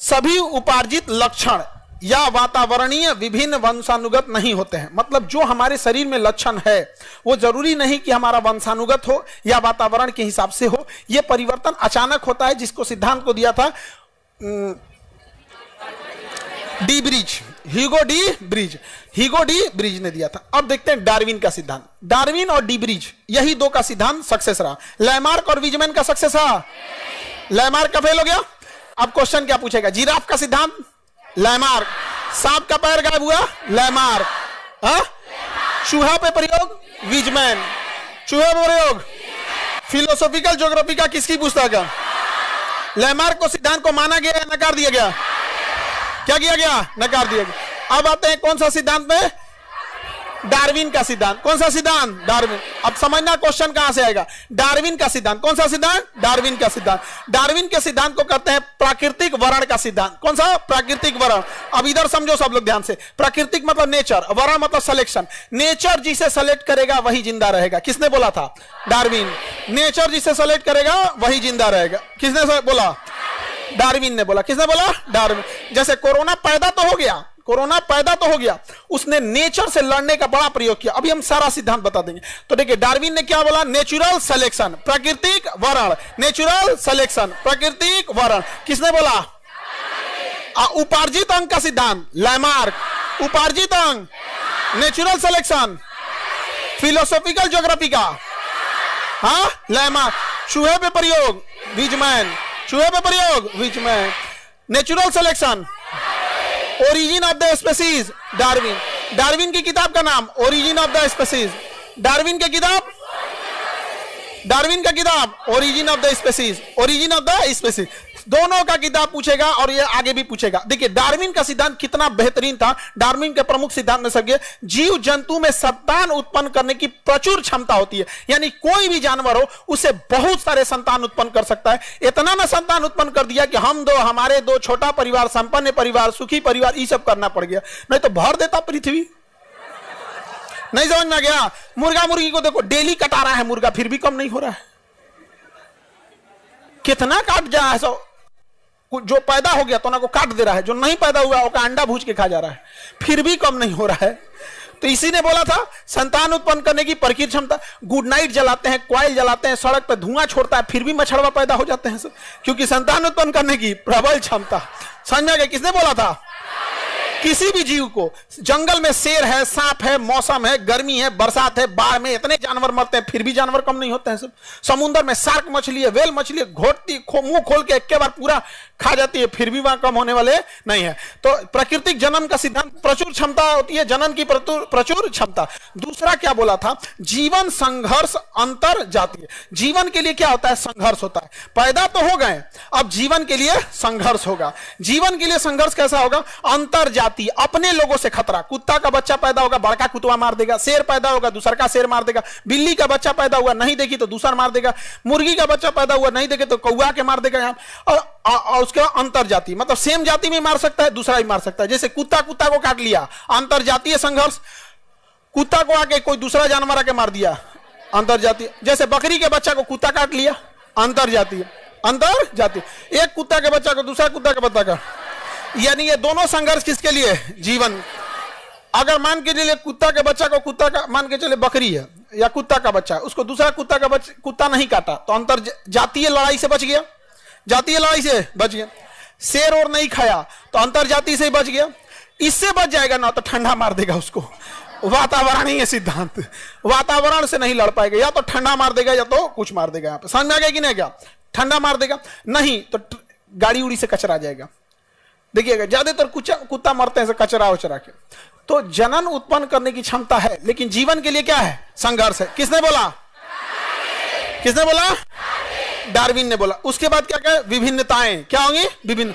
सभी उपार्जित लक्षण या वातावरणीय विभिन्न वंशानुगत नहीं होते हैं। मतलब जो हमारे शरीर में लक्षण है वो जरूरी नहीं कि हमारा वंशानुगत हो या वातावरण के हिसाब से हो। यह परिवर्तन अचानक होता है, जिसको सिद्धांत को दिया था ह्यूगो डी ब्रिज ने दिया था। अब देखते हैं डार्विन का सिद्धांत। डार्विन और डी ब्रिज यही दो का सिद्धांत सक्सेस रहा। लैमार्क और विजमैन का सक्सेस रहा, लैमार्क का फेल हो गया। अब क्वेश्चन क्या पूछेगा? जिराफ का सिद्धांत लैमार्क, सांप का पैर गायब हुआ लैमार्क, चूहा पे प्रयोग वीजमैन, चूहे पे प्रयोग फिलोसॉफिकल ज्योग्राफी का किसकी पुस्तक है? लैमार्क को सिद्धांत को माना गया, नकार दिया गया, क्या किया गया? नकार दिया गया। अब आते हैं कौन सा सिद्धांत में? डार्विन का सिद्धांत। कौन सा सिद्धांत? डार्विन। अब समझना क्वेश्चन कहां से आएगा। डार्विन का सिद्धांत। कौन सा सिद्धांत? डार्विन का सिद्धांत। डार्विन के सिद्धांत को कहते हैं प्राकृतिक वर्ण का सिद्धांत। कौन सा? प्राकृतिक वर्ण। अब इधर समझो सब लोग ध्यान से, प्राकृतिक मतलब नेचर, वर्ण मतलब सिलेक्शन। नेचर जिसे सेलेक्ट करेगा वही जिंदा रहेगा। किसने बोला था? डार्विन। नेचर जिसे सेलेक्ट करेगा वही जिंदा रहेगा। किसने बोला? डार्विन ने बोला। किसने बोला? डार्विन। जैसे कोरोना पैदा तो हो गया, कोरोना पैदा तो हो गया, उसने नेचर से लड़ने का बड़ा प्रयोग किया। अभी हम सारा सिद्धांत बता देंगे। तो देखिए डार्विन ने क्या बोला? नेचुरल सिलेक्शन, प्राकृतिक वर्ण, नेचुरल सिलेक्शन, प्राकृतिक वर्ण। किसने बोला? उपार्जित अंग का सिद्धांत लैमार्क। उपार्जित अंग, नेचुरल सिलेक्शन, फिलोसॉफिकल ज्योग्राफी का लैमार्क। चूहे पे प्रयोग वीजमैन, चूहे पे प्रयोग Weissman. Natural selection, origin of the species Darwin. Darwin की किताब का नाम origin of the species. Darwin की किताब, डार्विन का किताब origin of the species, origin of the species. दोनों का किताब पूछेगा और ये आगे भी पूछेगा। देखिए डार्विन का सिद्धांत कितना बेहतरीन था। डार्विन के प्रमुख सिद्धांत में से जीव जंतु में संतान उत्पन्न करने की प्रचुर क्षमता होती है, यानी कोई भी जानवर हो उससे बहुत सारे संतान उत्पन्न कर सकता है। इतना ना संतान उत्पन्न कर दिया कि हम दो, हमारे दो, छोटा परिवार, संपन्न परिवार, सुखी परिवार, ये सब करना पड़ गया, नहीं तो भर देता पृथ्वी। नहीं समझ में गया? मुर्गा मुर्गी को देखो, डेली कटा रहा है मुर्गा, फिर भी कम नहीं हो रहा है। कितना काट जा रहा है, जो पैदा हो गया तो ना को काट दे रहा है, जो नहीं पैदा हुआ उसका अंडा भूज के खा जा रहा है, फिर भी कम नहीं हो रहा है। तो इसी ने बोला था संतान उत्पन्न करने की प्रकृति क्षमता। गुड नाइट जलाते हैं, कॉइल जलाते हैं, सड़क पर धुआं छोड़ता है, फिर भी मच्छरवा पैदा हो जाते हैं सब, क्योंकि संतान उत्पन्न करने की प्रबल क्षमता। समझ में आ गया? किसने बोला था? किसी भी जीव को, जंगल में शेर है, सांप है, मौसम है, गर्मी है, बरसात है, बाढ़ में इतने जानवर मरते हैं, फिर भी जानवर कम नहीं होते हैं सब। समुद्र में शार्क मछली है, वेल मछली है, घोटती मुंह खोल के एक बार पूरा खा जाती है, फिर भी वहां कम होने वाले नहीं है। तो प्राकृतिक जन्म का सिद्धांत, प्रचुर क्षमता होती है जन्म की, प्रचुर क्षमता। दूसरा क्या बोला था? जीवन संघर्ष अंतर जातीय। जीवन के लिए क्या होता है? संघर्ष होता है। पैदा तो हो गए, अब जीवन के लिए संघर्ष होगा। जीवन के लिए संघर्ष कैसा होगा? अंतर जातीय, अपने लोगों से खतरा। कुत्ता का बच्चा पैदा होगा, बड़का कुत्ता मार देगा। शेर पैदा होगा, दूसरा का शेर मार देगा। बिल्ली का बच्चा पैदा हुआ, नहीं देखी तो दूसरा मार देगा। मुर्गी का बच्चा पैदा हुआ, नहीं देखे तो कौआ के मार देगा। यहाँ और उसका अंतर जाति, मतलब सेम जाति में मार सकता है, दूसरा भी मार सकता है। जैसे कुत्ता को काट लिया, अंतर जातीय संघर्ष। कुत्ता को आके कोई दूसरा जानवर आके मार दिया, अंतर जातीय। जैसे बकरी के बच्चा को कुत्ता काट लिया, अंतर जातीय। अंतर जातीय, एक कुत्ता के बच्चा को दूसरा कुत्ता के बच्चा का, यानी ये दोनों संघर्ष किसके लिए? जीवन। अगर मान के चलिए कुत्ता के बच्चा को, कुत्ता का मान के चले बकरी है या कुत्ता का बच्चा है, उसको दूसरा कुत्ता का बच्चा कुत्ता नहीं काटा तो अंतर जातीय लड़ाई से बच गया, जातीय लड़ाई से बच गया। शेर और नहीं खाया तो अंतर जाति से बच गया। इससे बच जाएगा ना तो ठंडा मार देगा उसको। वातावरण ही है सिद्धांत, वातावरण से नहीं लड़ पाएगा, या तो ठंडा मार देगा या तो कुछ मार देगा। यहाँ पे समझ में आ गया कि नहीं? क्या ठंडा मार देगा? नहीं तो गाड़ी उड़ी से कचरा जाएगा। देखिएगा ज्यादातर कुत्ता मरते हैं कचरा उचरा के। तो जनन उत्पन्न करने की क्षमता है, लेकिन जीवन के लिए क्या है? संघर्ष है। किसने बोला? किसने बोला? डार्विन ने बोला। उसके बाद क्या कहे? विभिन्नताएं क्या होंगी? विभिन्न।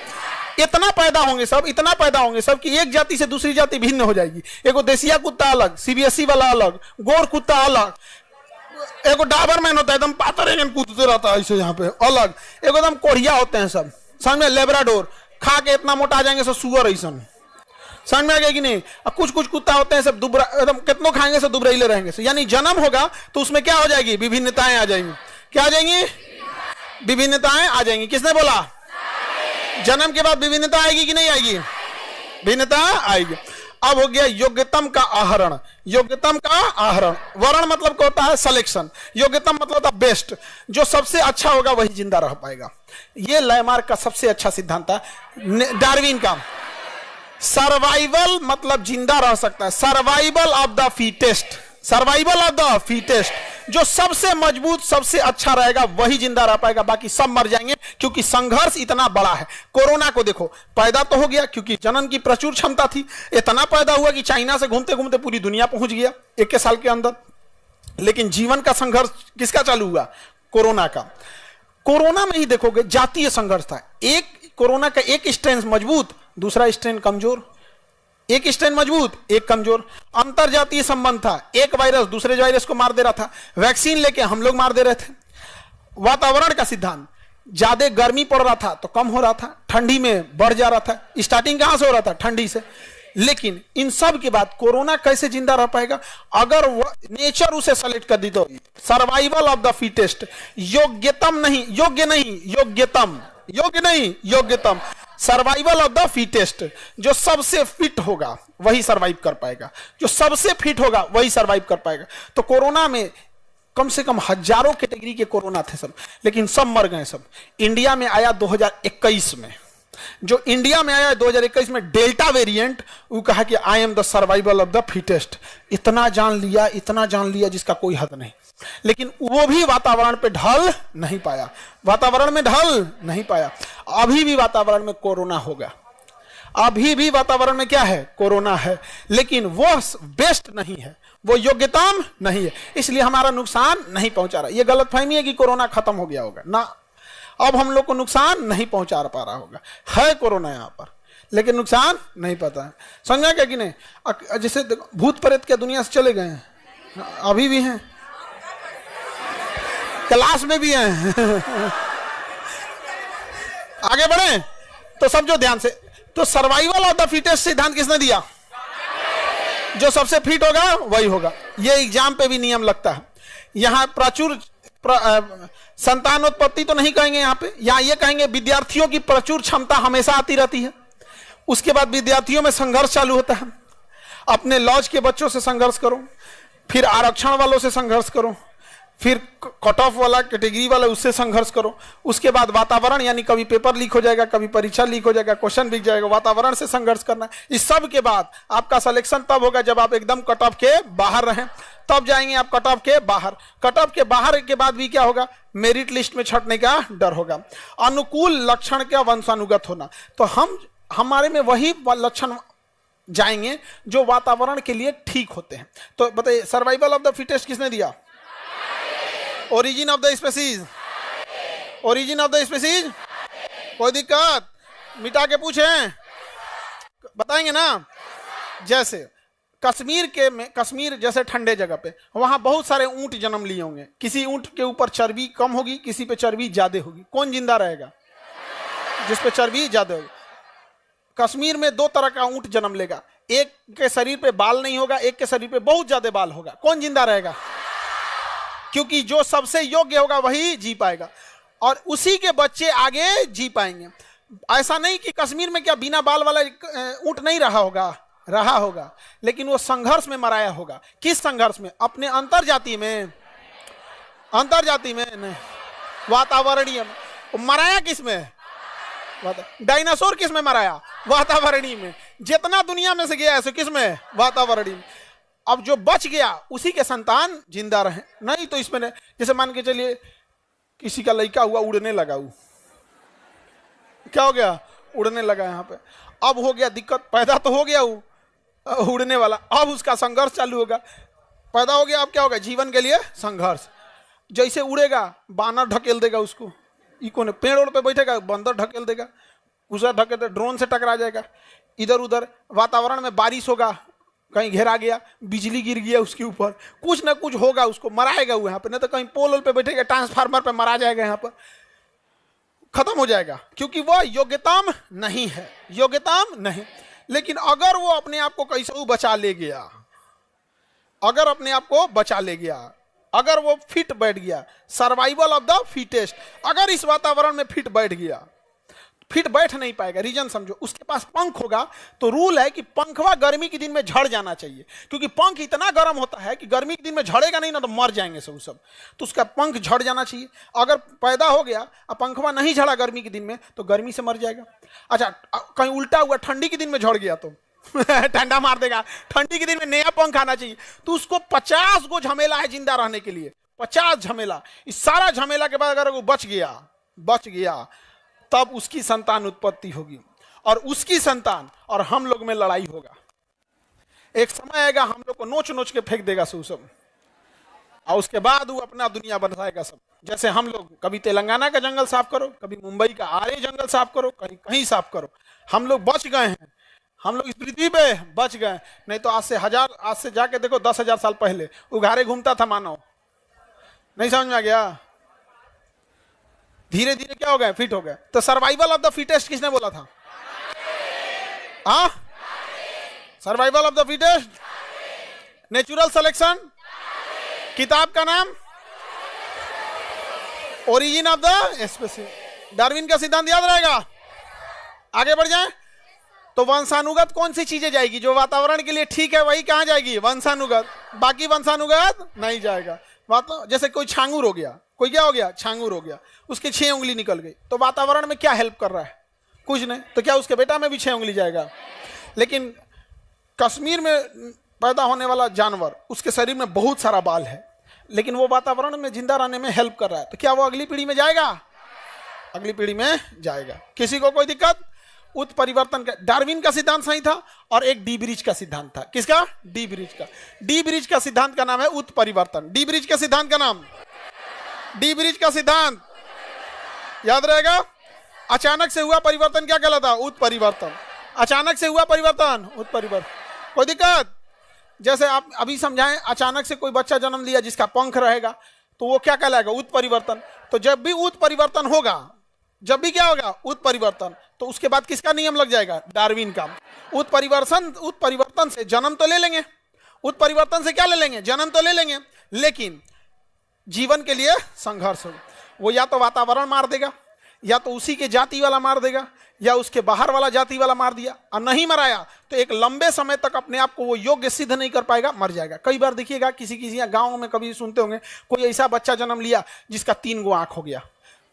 इतना पैदा होंगे सब, इतना पैदा होंगे सब कि एक जाति से दूसरी जाति भिन्न हो जाएगी। एगो देसिया कुत्ता अलग, सीबीएसई वाला अलग, गोर कुत्ता अलग, एगो डाबरमैन होता है एकदम पातर कूदते रहता है ऐसे यहाँ पे अलग, एगो एकदम कोढ़िया होते हैं सब। समझ में? लेब्राडोर खा के इतना मोटा आ जाएंगे सब सुअर ऐसा। समझ में आ गया कि नहीं? अब कुछ कुछ कुत्ता होते हैं सब दुबरा, एकदम कितनों खाएंगे सब दुबराइले रहेंगे। यानी जन्म होगा तो उसमें क्या हो जाएगी? विभिन्नताएं आ जाएंगी। क्या आ जाएंगी? विभिन्नताएं आ जाएंगी। किसने बोला? जन्म के बाद विभिन्नता आएगी कि नहीं आएगी? भिन्नता आएगी। अब हो गया योग्यतम का आहरण। योग्यतम का आहरण, वर्ण मतलब क्या होता है? सिलेक्शन। योग्यतम मतलब होता है बेस्ट, जो सबसे अच्छा होगा वही जिंदा रह पाएगा। ये लैमार्क का सबसे अच्छा सिद्धांत था। डार्विन का सर्वाइवल मतलब जिंदा रह सकता है, survival of the fittest, survival of the fittest. जो सबसे मजबूत सबसे अच्छा रहेगा वही जिंदा रह पाएगा, बाकी सब मर जाएंगे, क्योंकि संघर्ष इतना बड़ा है। कोरोना को देखो, पैदा तो हो गया क्योंकि जनन की प्रचुर क्षमता थी, इतना पैदा हुआ कि चाइना से घूमते घूमते पूरी दुनिया पहुंच गया 1 साल के अंदर। लेकिन जीवन का संघर्ष किसका चालू हुआ? कोरोना का। कोरोना में ही देखोगे जातीय संघर्ष था। एक कोरोना का एक स्ट्रेन मजबूत, दूसरा स्ट्रेन कमजोर, एक स्ट्रेन मजबूत एक कमजोर। अंतरजातीय संबंध था, एक वायरस दूसरे वायरस को मार दे रहा था, वैक्सीन लेके हम लोग मार दे रहे थे। वातावरण का सिद्धांत, ज्यादा गर्मी पड़ रहा था तो कम हो रहा था, ठंडी में बढ़ जा रहा था। स्टार्टिंग कहां से हो रहा था? ठंडी से। लेकिन इन सब के बाद कोरोना कैसे जिंदा रह पाएगा? अगर नेचर उसे सेलेक्ट कर दी तो सर्वाइवल ऑफ द फिटेस्ट, योग्यतम नहीं, योग्य नहीं, योग्यतम, योग्य नहीं, योग्यतम, सर्वाइवल ऑफ द फिटेस्ट। जो सबसे फिट होगा वही सर्वाइव कर पाएगा, जो सबसे फिट होगा वही सर्वाइव कर पाएगा। तो कोरोना में कम से कम हजारों कैटेगरी के कोरोना थे सब, लेकिन सब मर गए सब। इंडिया में आया 2021 में, जो इंडिया में आया 2021 में डेल्टा वेरिएंट, वो कहा कि I am the survival of the fittest. इतना जान लिया, इतना जान लिया जिसका कोई हद नहीं। लेकिन वो भी वातावरण पे ढल नहीं पाया, वातावरण में ढल नहीं पाया। अभी भी वातावरण में कोरोना होगा, अभी भी वातावरण में क्या है? कोरोना है, लेकिन वो बेस्ट नहीं है, वो योग्यतम नहीं है, इसलिए हमारा नुकसान नहीं पहुंचा रहा। ये गलतफहमी है कि कोरोना खत्म हो गया होगा ना, अब हम लोग को नुकसान नहीं पहुंचा पा रहा होगा। है कोरोना यहां पर, लेकिन नुकसान नहीं पता है। समझा क्या कि नहीं? जैसे भूत प्रेत के दुनिया से चले गए हैं, अभी भी हैं, क्लास में भी हैं आगे बढ़े तो समझो ध्यान से। तो सर्वाइवल ऑफ द फिटेस्ट सिद्धांत किसने दिया? जो सबसे फिट होगा वही होगा। ये एग्जाम पे भी नियम लगता है। यहां प्रचुर संतानोत्पत्ति तो नहीं कहेंगे यहाँ पे, यहाँ ये कहेंगे विद्यार्थियों की प्रचुर क्षमता हमेशा आती रहती है। उसके बाद विद्यार्थियों में संघर्ष चालू होता है। अपने लॉज के बच्चों से संघर्ष करो, फिर आरक्षण वालों से संघर्ष करो, फिर कट ऑफ वाला कैटेगरी वाला उससे संघर्ष करो। उसके बाद वातावरण, यानी कभी पेपर लीक हो जाएगा, कभी परीक्षा लीक हो जाएगा, क्वेश्चन बिक जाएगा, वातावरण से संघर्ष करना। इस सब के बाद आपका सिलेक्शन तब होगा जब आप एकदम कट ऑफ के बाहर रहें, तब जाएंगे आप कट ऑफ के बाहर। कट ऑफ के बाहर के बाद भी क्या होगा? मेरिट लिस्ट में छटने का डर होगा। अनुकूल लक्षण का वंशानुगत होना, तो हमारे में वही लक्षण जाएंगे जो वातावरण के लिए ठीक होते हैं। तो बताइए, सर्वाइवल ऑफ द फिटेस्ट किसने दिया? Origin of the species, origin of the species. कोई दिक्कत? मिटा के पूछें, बताएंगे ना। जैसे कश्मीर जैसे ठंडे जगह पे, वहां बहुत सारे ऊंट जन्म लिए होंगे। किसी ऊंट के ऊपर चर्बी कम होगी, किसी पे चर्बी ज्यादा होगी। कौन जिंदा रहेगा? जिस पे चर्बी ज्यादा होगी। कश्मीर में 2 तरह का ऊंट जन्म लेगा, एक के शरीर पे बाल नहीं होगा, एक के शरीर पे बहुत ज्यादा बाल होगा। कौन जिंदा रहेगा? क्योंकि जो सबसे योग्य होगा वही जी पाएगा, और उसी के बच्चे आगे जी पाएंगे। ऐसा नहीं कि कश्मीर में क्या बिना बाल वाला ऊंट नहीं रहा होगा, रहा होगा, लेकिन वो संघर्ष में मराया होगा। किस संघर्ष में? अपने अंतरजाति में, अंतरजाति में नहीं, वातावरणीय में। मराया किस में? डायनासोर किस में मराया? वातावरणीय में। जितना दुनिया में से गया है किस में? वातावरणीय में। अब जो बच गया उसी के संतान जिंदा रहे, नहीं तो इसमें नहीं। जैसे मान के चलिए किसी का लड़का हुआ, उड़ने लगा, वो क्या हो गया? उड़ने लगा। यहाँ पे अब हो गया दिक्कत, पैदा तो हो गया वो उड़ने वाला, अब उसका संघर्ष चालू होगा। पैदा हो गया, अब क्या होगा? जीवन के लिए संघर्ष। जैसे उड़ेगा, बानर ढकेल देगा उसको, इको पेड़ पे बैठेगा, बंदर ढकेल देगा, उसे ढकेल, ड्रोन से टकरा जाएगा, इधर उधर। वातावरण में बारिश होगा, कहीं घेरा गया, बिजली गिर गया उसके ऊपर, कुछ ना कुछ होगा, उसको मराएगा वो यहाँ पे। नहीं तो कहीं पोल पे बैठेगा, ट्रांसफार्मर पे मरा जाएगा, यहाँ पर खत्म हो जाएगा, क्योंकि वो योग्यतम नहीं है, योग्यतम नहीं। लेकिन अगर वो अपने आप को कैसे बचा ले गया, अगर अपने आप को बचा ले गया, अगर वो फिट बैठ गया, सर्वाइवल ऑफ द फिटेस्ट, अगर इस वातावरण में फिट बैठ गया, फिट बैठ नहीं पाएगा। रीजन समझो, उसके पास पंख होगा तो रूल है कि पंखवा गर्मी के दिन में झड़ जाना चाहिए, क्योंकि पंख इतना गर्म होता है कि गर्मी के दिन में झड़ेगा नहीं ना तो मर जाएंगे सब। तो उसका पंख झड़ जाना चाहिए। अगर पैदा हो गया और पंखवा नहीं झड़ा गर्मी के दिन में तो गर्मी से मर जाएगा। अच्छा, कहीं उल्टा हुआ, ठंडी के दिन में झड़ गया तो ठंडा मार देगा। ठंडी के दिन में नया पंख आना चाहिए। तो उसको 50 गो झमेला है जिंदा रहने के लिए। 50 झमेला, इस सारा झमेला के बाद अगर वो बच गया तब उसकी संतान उत्पत्ति होगी और उसकी संतान और हम लोग में लड़ाई होगा। एक समय आएगा हम लोग को नोच नोच के फेंक देगा सब, और उसके बाद वो अपना दुनिया बनाएगा सब। जैसे हम लोग कभी तेलंगाना का जंगल साफ करो, कभी मुंबई का आर्य जंगल साफ करो, कहीं कहीं साफ करो। हम लोग बच गए हैं, हम लोग इस पृथ्वी पे बच गए। नहीं तो आज से जाके देखो 10,000 साल पहले उघारे घूमता था मानव। नहीं समझ में आ गया? धीरे धीरे क्या हो गए? फिट हो गए। तो सर्वाइवल ऑफ द फिटेस्ट किसने बोला था? हाँ, survival of the fittest, natural selection, किताब का नाम origin of the species, Darwin का सिद्धांत याद रहेगा। आगे बढ़ जाए तो वंशानुगत कौन सी चीजें जाएगी? जो वातावरण के लिए ठीक है वही कहां जाएगी? वंशानुगत। बाकी वंशानुगत नहीं जाएगा। जैसे कोई छांगूर हो गया, कोई क्या हो गया? छांगूर हो गया, उसकी 6 उंगली निकल गई, तो वातावरण में क्या हेल्प कर रहा है? कुछ नहीं। तो क्या उसके बेटा में भी 6 उंगली जाएगा? लेकिन कश्मीर में पैदा होने वाला जानवर, उसके शरीर में बहुत सारा बाल है, लेकिन वो वातावरण में जिंदा रहने में हेल्प कर रहा है। तो क्या वो अगली पीढ़ी में जाएगा? अगली पीढ़ी में जाएगा। किसी को कोई दिक्कत? उत्परिवर्तन का डार्विन का सिद्धांत सही था और एक डी ब्रिज का सिद्धांत था। किसका? डी ब्रिज का। डी ब्रिज का सिद्धांत का नाम है उत्परिवर्तन। डी ब्रिज के सिद्धांत का नाम, डी ब्रिज का सिद्धांत याद रहेगा। अचानक से हुआ परिवर्तन क्या कहलाता? उत्परिवर्तन। अचानक से हुआ परिवर्तन, उत्परिवर्तन। कोई दिक्कत? जैसे आप अभी समझाएं, अचानक से कोई बच्चा जन्म लिया जिसका पंख रहेगा, तो वो क्या कहलाएगा? उत्परिवर्तन। तो जब भी उत्परिवर्तन होगा, जब भी क्या होगा? उत्परिवर्तन, तो उसके बाद किसका नियम लग जाएगा? डार्विन का। उत्परिवर्तन से जन्म तो ले लेंगे, उत्परिवर्तन से क्या ले लेंगे? जन्म तो ले लेंगे, लेकिन जीवन के लिए संघर्ष होगा। वो या तो वातावरण मार देगा, या तो उसी के जाति वाला मार देगा, या उसके बाहर वाला जाति वाला मार दिया, और नहीं मराया तो एक लंबे समय तक अपने आप को वो योग्य सिद्ध नहीं कर पाएगा, मर जाएगा। कई बार देखिएगा किसी गांव में कभी सुनते होंगे, कोई ऐसा बच्चा जन्म लिया जिसका 3 गो आंख हो गया।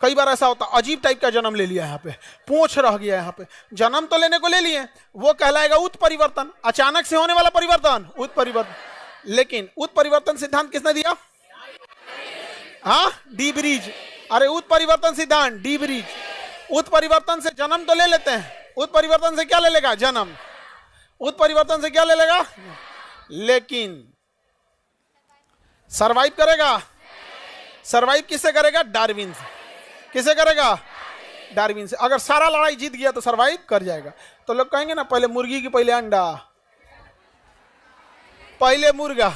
कई बार ऐसा होता, अजीब टाइप का जन्म ले लिया, यहाँ पे पूंछ रह गया, यहाँ पे जन्म तो लेने को ले लिए, वो कहलाएगा उत्परिवर्तन। अचानक से होने वाला परिवर्तन, उत्परिवर्तन। लेकिन उत्परिवर्तन सिद्धांत किसने दिया? हाँ, डी ब्रिज। अरे उत्परिवर्तन सिद्धांत, डी ब्रिज। उत्परिवर्तन से जन्म तो ले लेते हैं, उत्परिवर्तन से क्या ले लेगा? जन्म। उत्परिवर्तन से क्या ले लेगा? लेकिन सरवाइव करेगा? सरवाइव किससे करेगा? डार्विन से। किसे करेगा? डार्विन से। अगर सारा लड़ाई जीत गया तो सरवाइव कर जाएगा। तो लोग कहेंगे ना, पहले मुर्गी की पहले अंडा, पहले मुर्गा।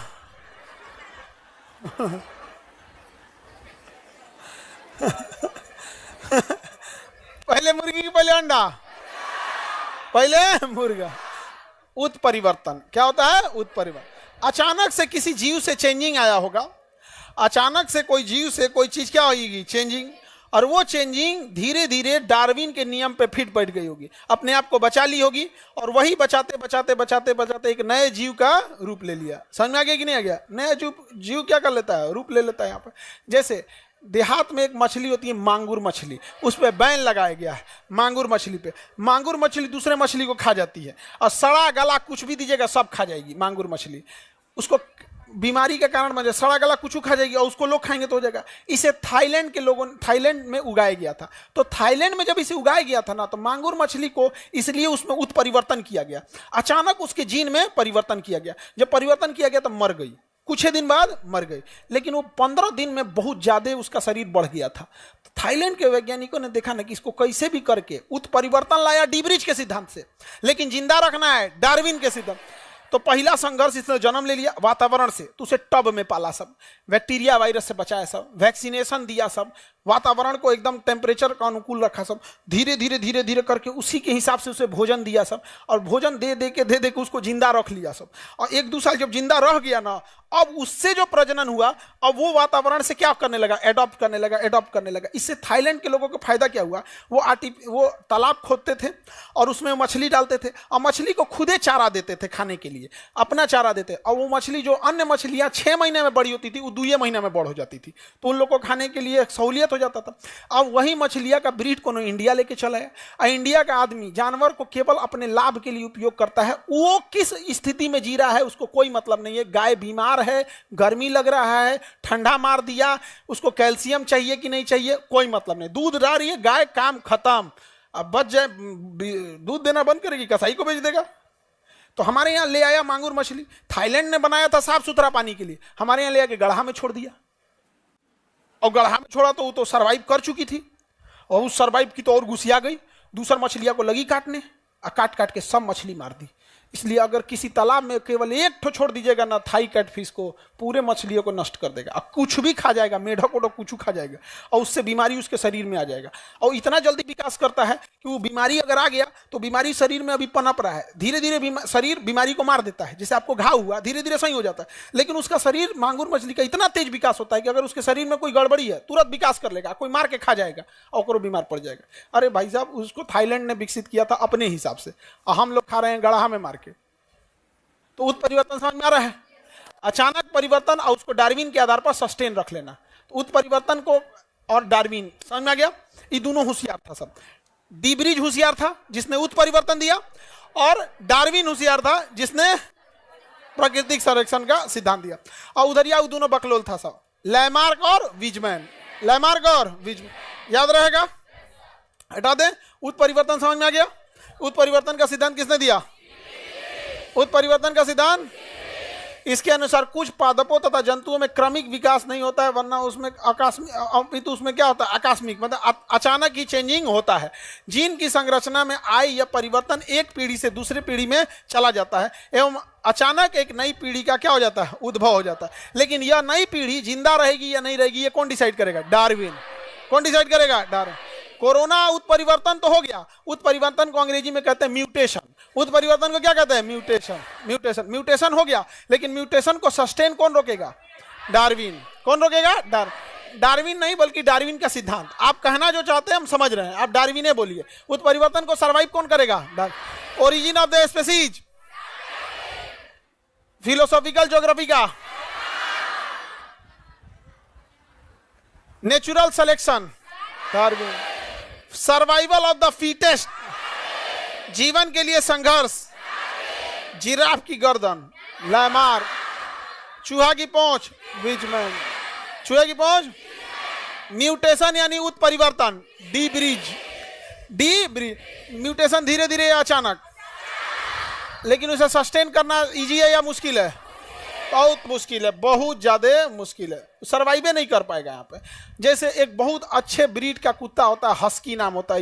पहले मुर्गी की पहले अंडा, पहले मुर्गा। उत्परिवर्तन क्या होता है? उत्परिवर्तन। अचानक से किसी जीव से चेंजिंग आया होगा, अचानक से कोई जीव से कोई चीज क्या होगी? चेंजिंग। और वो चेंजिंग धीरे धीरे डार्विन के नियम पे फिट बैठ गई होगी, अपने आप को बचा ली होगी, और वही बचाते बचाते बचाते बचाते एक नए जीव का रूप ले लिया। समझ में आ गया कि नहीं आ गया? नया जीव क्या कर लेता है? रूप ले लेता है। यहाँ पर जैसे देहात में एक मछली होती है मांगुर मछली, उस पर बैन लगाया गया है मांगुर मछली पे। मांगुर मछली दूसरे मछली को खा जाती है, और सड़ा गला कुछ भी दीजिएगा सब खा जाएगी मांगुर मछली। उसको बीमारी के कारण मतलब सड़ा गला कुछ खा जाएगी, और उसको लोग खाएंगे तो हो जाएगा। इसे थाईलैंड के लोगों, थाईलैंड में उगाया गया था। तो थाईलैंड में जब इसे उगाया गया था ना, तो मांगुर मछली को इसलिए उसमें उत्परिवर्तन किया गया। अचानक उसके जीन में परिवर्तन किया गया। जब परिवर्तन किया गया तो मर गई, कुछ ही दिन बाद मर गई। लेकिन वो 15 दिन में बहुत ज्यादा उसका शरीर बढ़ गया था। तो थाईलैंड के वैज्ञानिकों ने देखा ना कि इसको कैसे भी करके उत्परिवर्तन लाया डी ब्रिज के सिद्धांत से, लेकिन जिंदा रखना है डार्विन के सिद्धांत। तो पहला संघर्ष इसने जन्म ले लिया वातावरण से, तो उसे टब में पाला, सब बैक्टीरिया वायरस से बचाया, सब वैक्सीनेशन दिया, सब वातावरण को एकदम टेम्परेचर का अनुकूल रखा, सब धीरे धीरे धीरे धीरे करके उसी के हिसाब से उसे भोजन दिया, सब और भोजन दे दे के उसको जिंदा रख लिया, सब। और 1-2 साल जब जिंदा रह गया ना, अब उससे जो प्रजनन हुआ, अब वो वातावरण से क्या करने लगा? एडॉप्ट करने लगा। इससे थाईलैंड के लोगों को फायदा क्या हुआ? वो तालाब खोदते थे और उसमें मछली डालते थे, और मछली को खुदे चारा देते थे खाने के लिए, अपना चारा देते। और वो मछली जो अन्य मछलियां 6 महीने में बड़ी होती थी, वो 2 महीने में बड़ हो जाती थी। तो उन लोगों को खाने के लिए सहूलियत हो हो जाता था। अब वही मछलियाँ का ब्रीड को इंडिया लेके चला है, और इंडिया का आदमी जानवर को केवल अपने लाभ के लिए उपयोग करता है। वो किस स्थिति में जी रहा है उसको कोई मतलब नहीं है। गाय बीमार है, गर्मी लग रहा है, ठंडा मार दिया, उसको कैल्शियम चाहिए कि नहीं चाहिए, कोई मतलब नहीं। दूध ला रही है गाय, काम खत्म। अब बच जाए, दूध देना बंद करेगी, कसाई को बेच देगा। तो हमारे यहाँ ले आया मांगुर मछली, थाईलैंड ने बनाया था साफ सुथरा पानी के लिए, हमारे यहाँ ले आके गढ़ा में छोड़ दिया। और गढ़ा में छोड़ा तो वो तो सरवाइव कर चुकी थी, और उस सरवाइव की तो और घुसिया गई, दूसर मछलियां को लगी काटने, और काट काट के सब मछली मार दी। इसलिए अगर किसी तालाब में केवल एक ठो छोड़ दीजिएगा ना थाई कैटफिश को, पूरे मछलियों को नष्ट कर देगा। और कुछ भी खा जाएगा, मेढक ओढक कुछ खा जाएगा, और उससे बीमारी उसके शरीर में आ जाएगा। और इतना जल्दी विकास करता है कि वो बीमारी अगर आ गया तो बीमारी शरीर में अभी पनप रहा है, धीरे धीरे शरीर बीमारी को मार देता है। जैसे आपको घाव हुआ, धीरे धीरे सही हो जाता है, लेकिन उसका शरीर मांगुर मछली का इतना तेज विकास होता है कि अगर उसके शरीर में कोई गड़बड़ी है तुरंत विकास कर लेगा, कोई मार के खा जाएगा और बीमार पड़ जाएगा। अरे भाई साहब, उसको थाईलैंड ने विकसित किया था अपने हिसाब से, और हम लोग खा रहे हैं गड़हा में मार के। तो उत्परिवर्तन समझ में आ रहा है? अचानक परिवर्तन और उसको डार्विन के आधार पर सस्टेन रख लेना। तो उत्परिवर्तन को और डार्विन समझ में आ गया? ये दोनों होशियार था सब। डी ब्रिज होशियार था जिसने उत्परिवर्तन दिया, और डार्विन होशियार था जिसने प्राकृतिक संरक्षण का सिद्धांत दिया। और उधर या दोनों बकलोल था सब, लैमार्क और विजमैन। लैमार्क और विजमैन याद रहेगा, हटा दे। उत्परिवर्तन समझ में आ गया? उत्परिवर्तन का सिद्धांत किसने दिया? उत्परिवर्तन का सिद्धांत। इसके अनुसार कुछ पादपों तथा जंतुओं में क्रमिक विकास नहीं होता है, वरना उसमें आकस्मिक, तो उसमें क्या होता है? आकस्मिक, मतलब अचानक ही चेंजिंग होता है। जीन की संरचना में आय या परिवर्तन एक पीढ़ी से दूसरी पीढ़ी में चला जाता है, एवं अचानक एक नई पीढ़ी का क्या हो जाता है? उद्भव हो जाता है। लेकिन यह नई पीढ़ी जिंदा रहेगी या नहीं रहेगी, ये कौन डिसाइड करेगा? डार्विन। कौन डिसाइड करेगा? डार्विन। कोरोना उत्परिवर्तन तो हो गया, उत्परिवर्तन को अंग्रेजी में कहते हैं म्यूटेशन। उत्परिवर्तन को क्या कहते हैं? म्यूटेशन। म्यूटेशन म्यूटेशन हो गया, लेकिन म्यूटेशन को सस्टेन कौन रोकेगा? डार्विन। कौन रोकेगा? डार्विन नहीं, बल्कि डार्विन का सिद्धांत। आप कहना जो चाहते हैं हम समझ रहे हैं, आप डार्विन बोलिए। उत्परिवर्तन को सर्वाइव कौन करेगा? Origin of the species, philosophical geography का, natural selection, Darwin. Survival of the fittest, जीवन के लिए संघर्ष, जिराफ की गर्दन, लैमार्क। चूहा की पहुंच, विजमैन। चूहे की पहुंच, म्यूटेशन यानी उत्परिवर्तन, डी ब्रिज। म्यूटेशन धीरे धीरे या अचानक, लेकिन उसे सस्टेन करना इजी है या मुश्किल है? बहुत मुश्किल है, बहुत ज्यादा मुश्किल है। सर्वाइव नहीं कर पाएगा यहाँ पे। जैसे एक बहुत अच्छे ब्रीड का कुत्ता होता है, हस्की नाम होता है,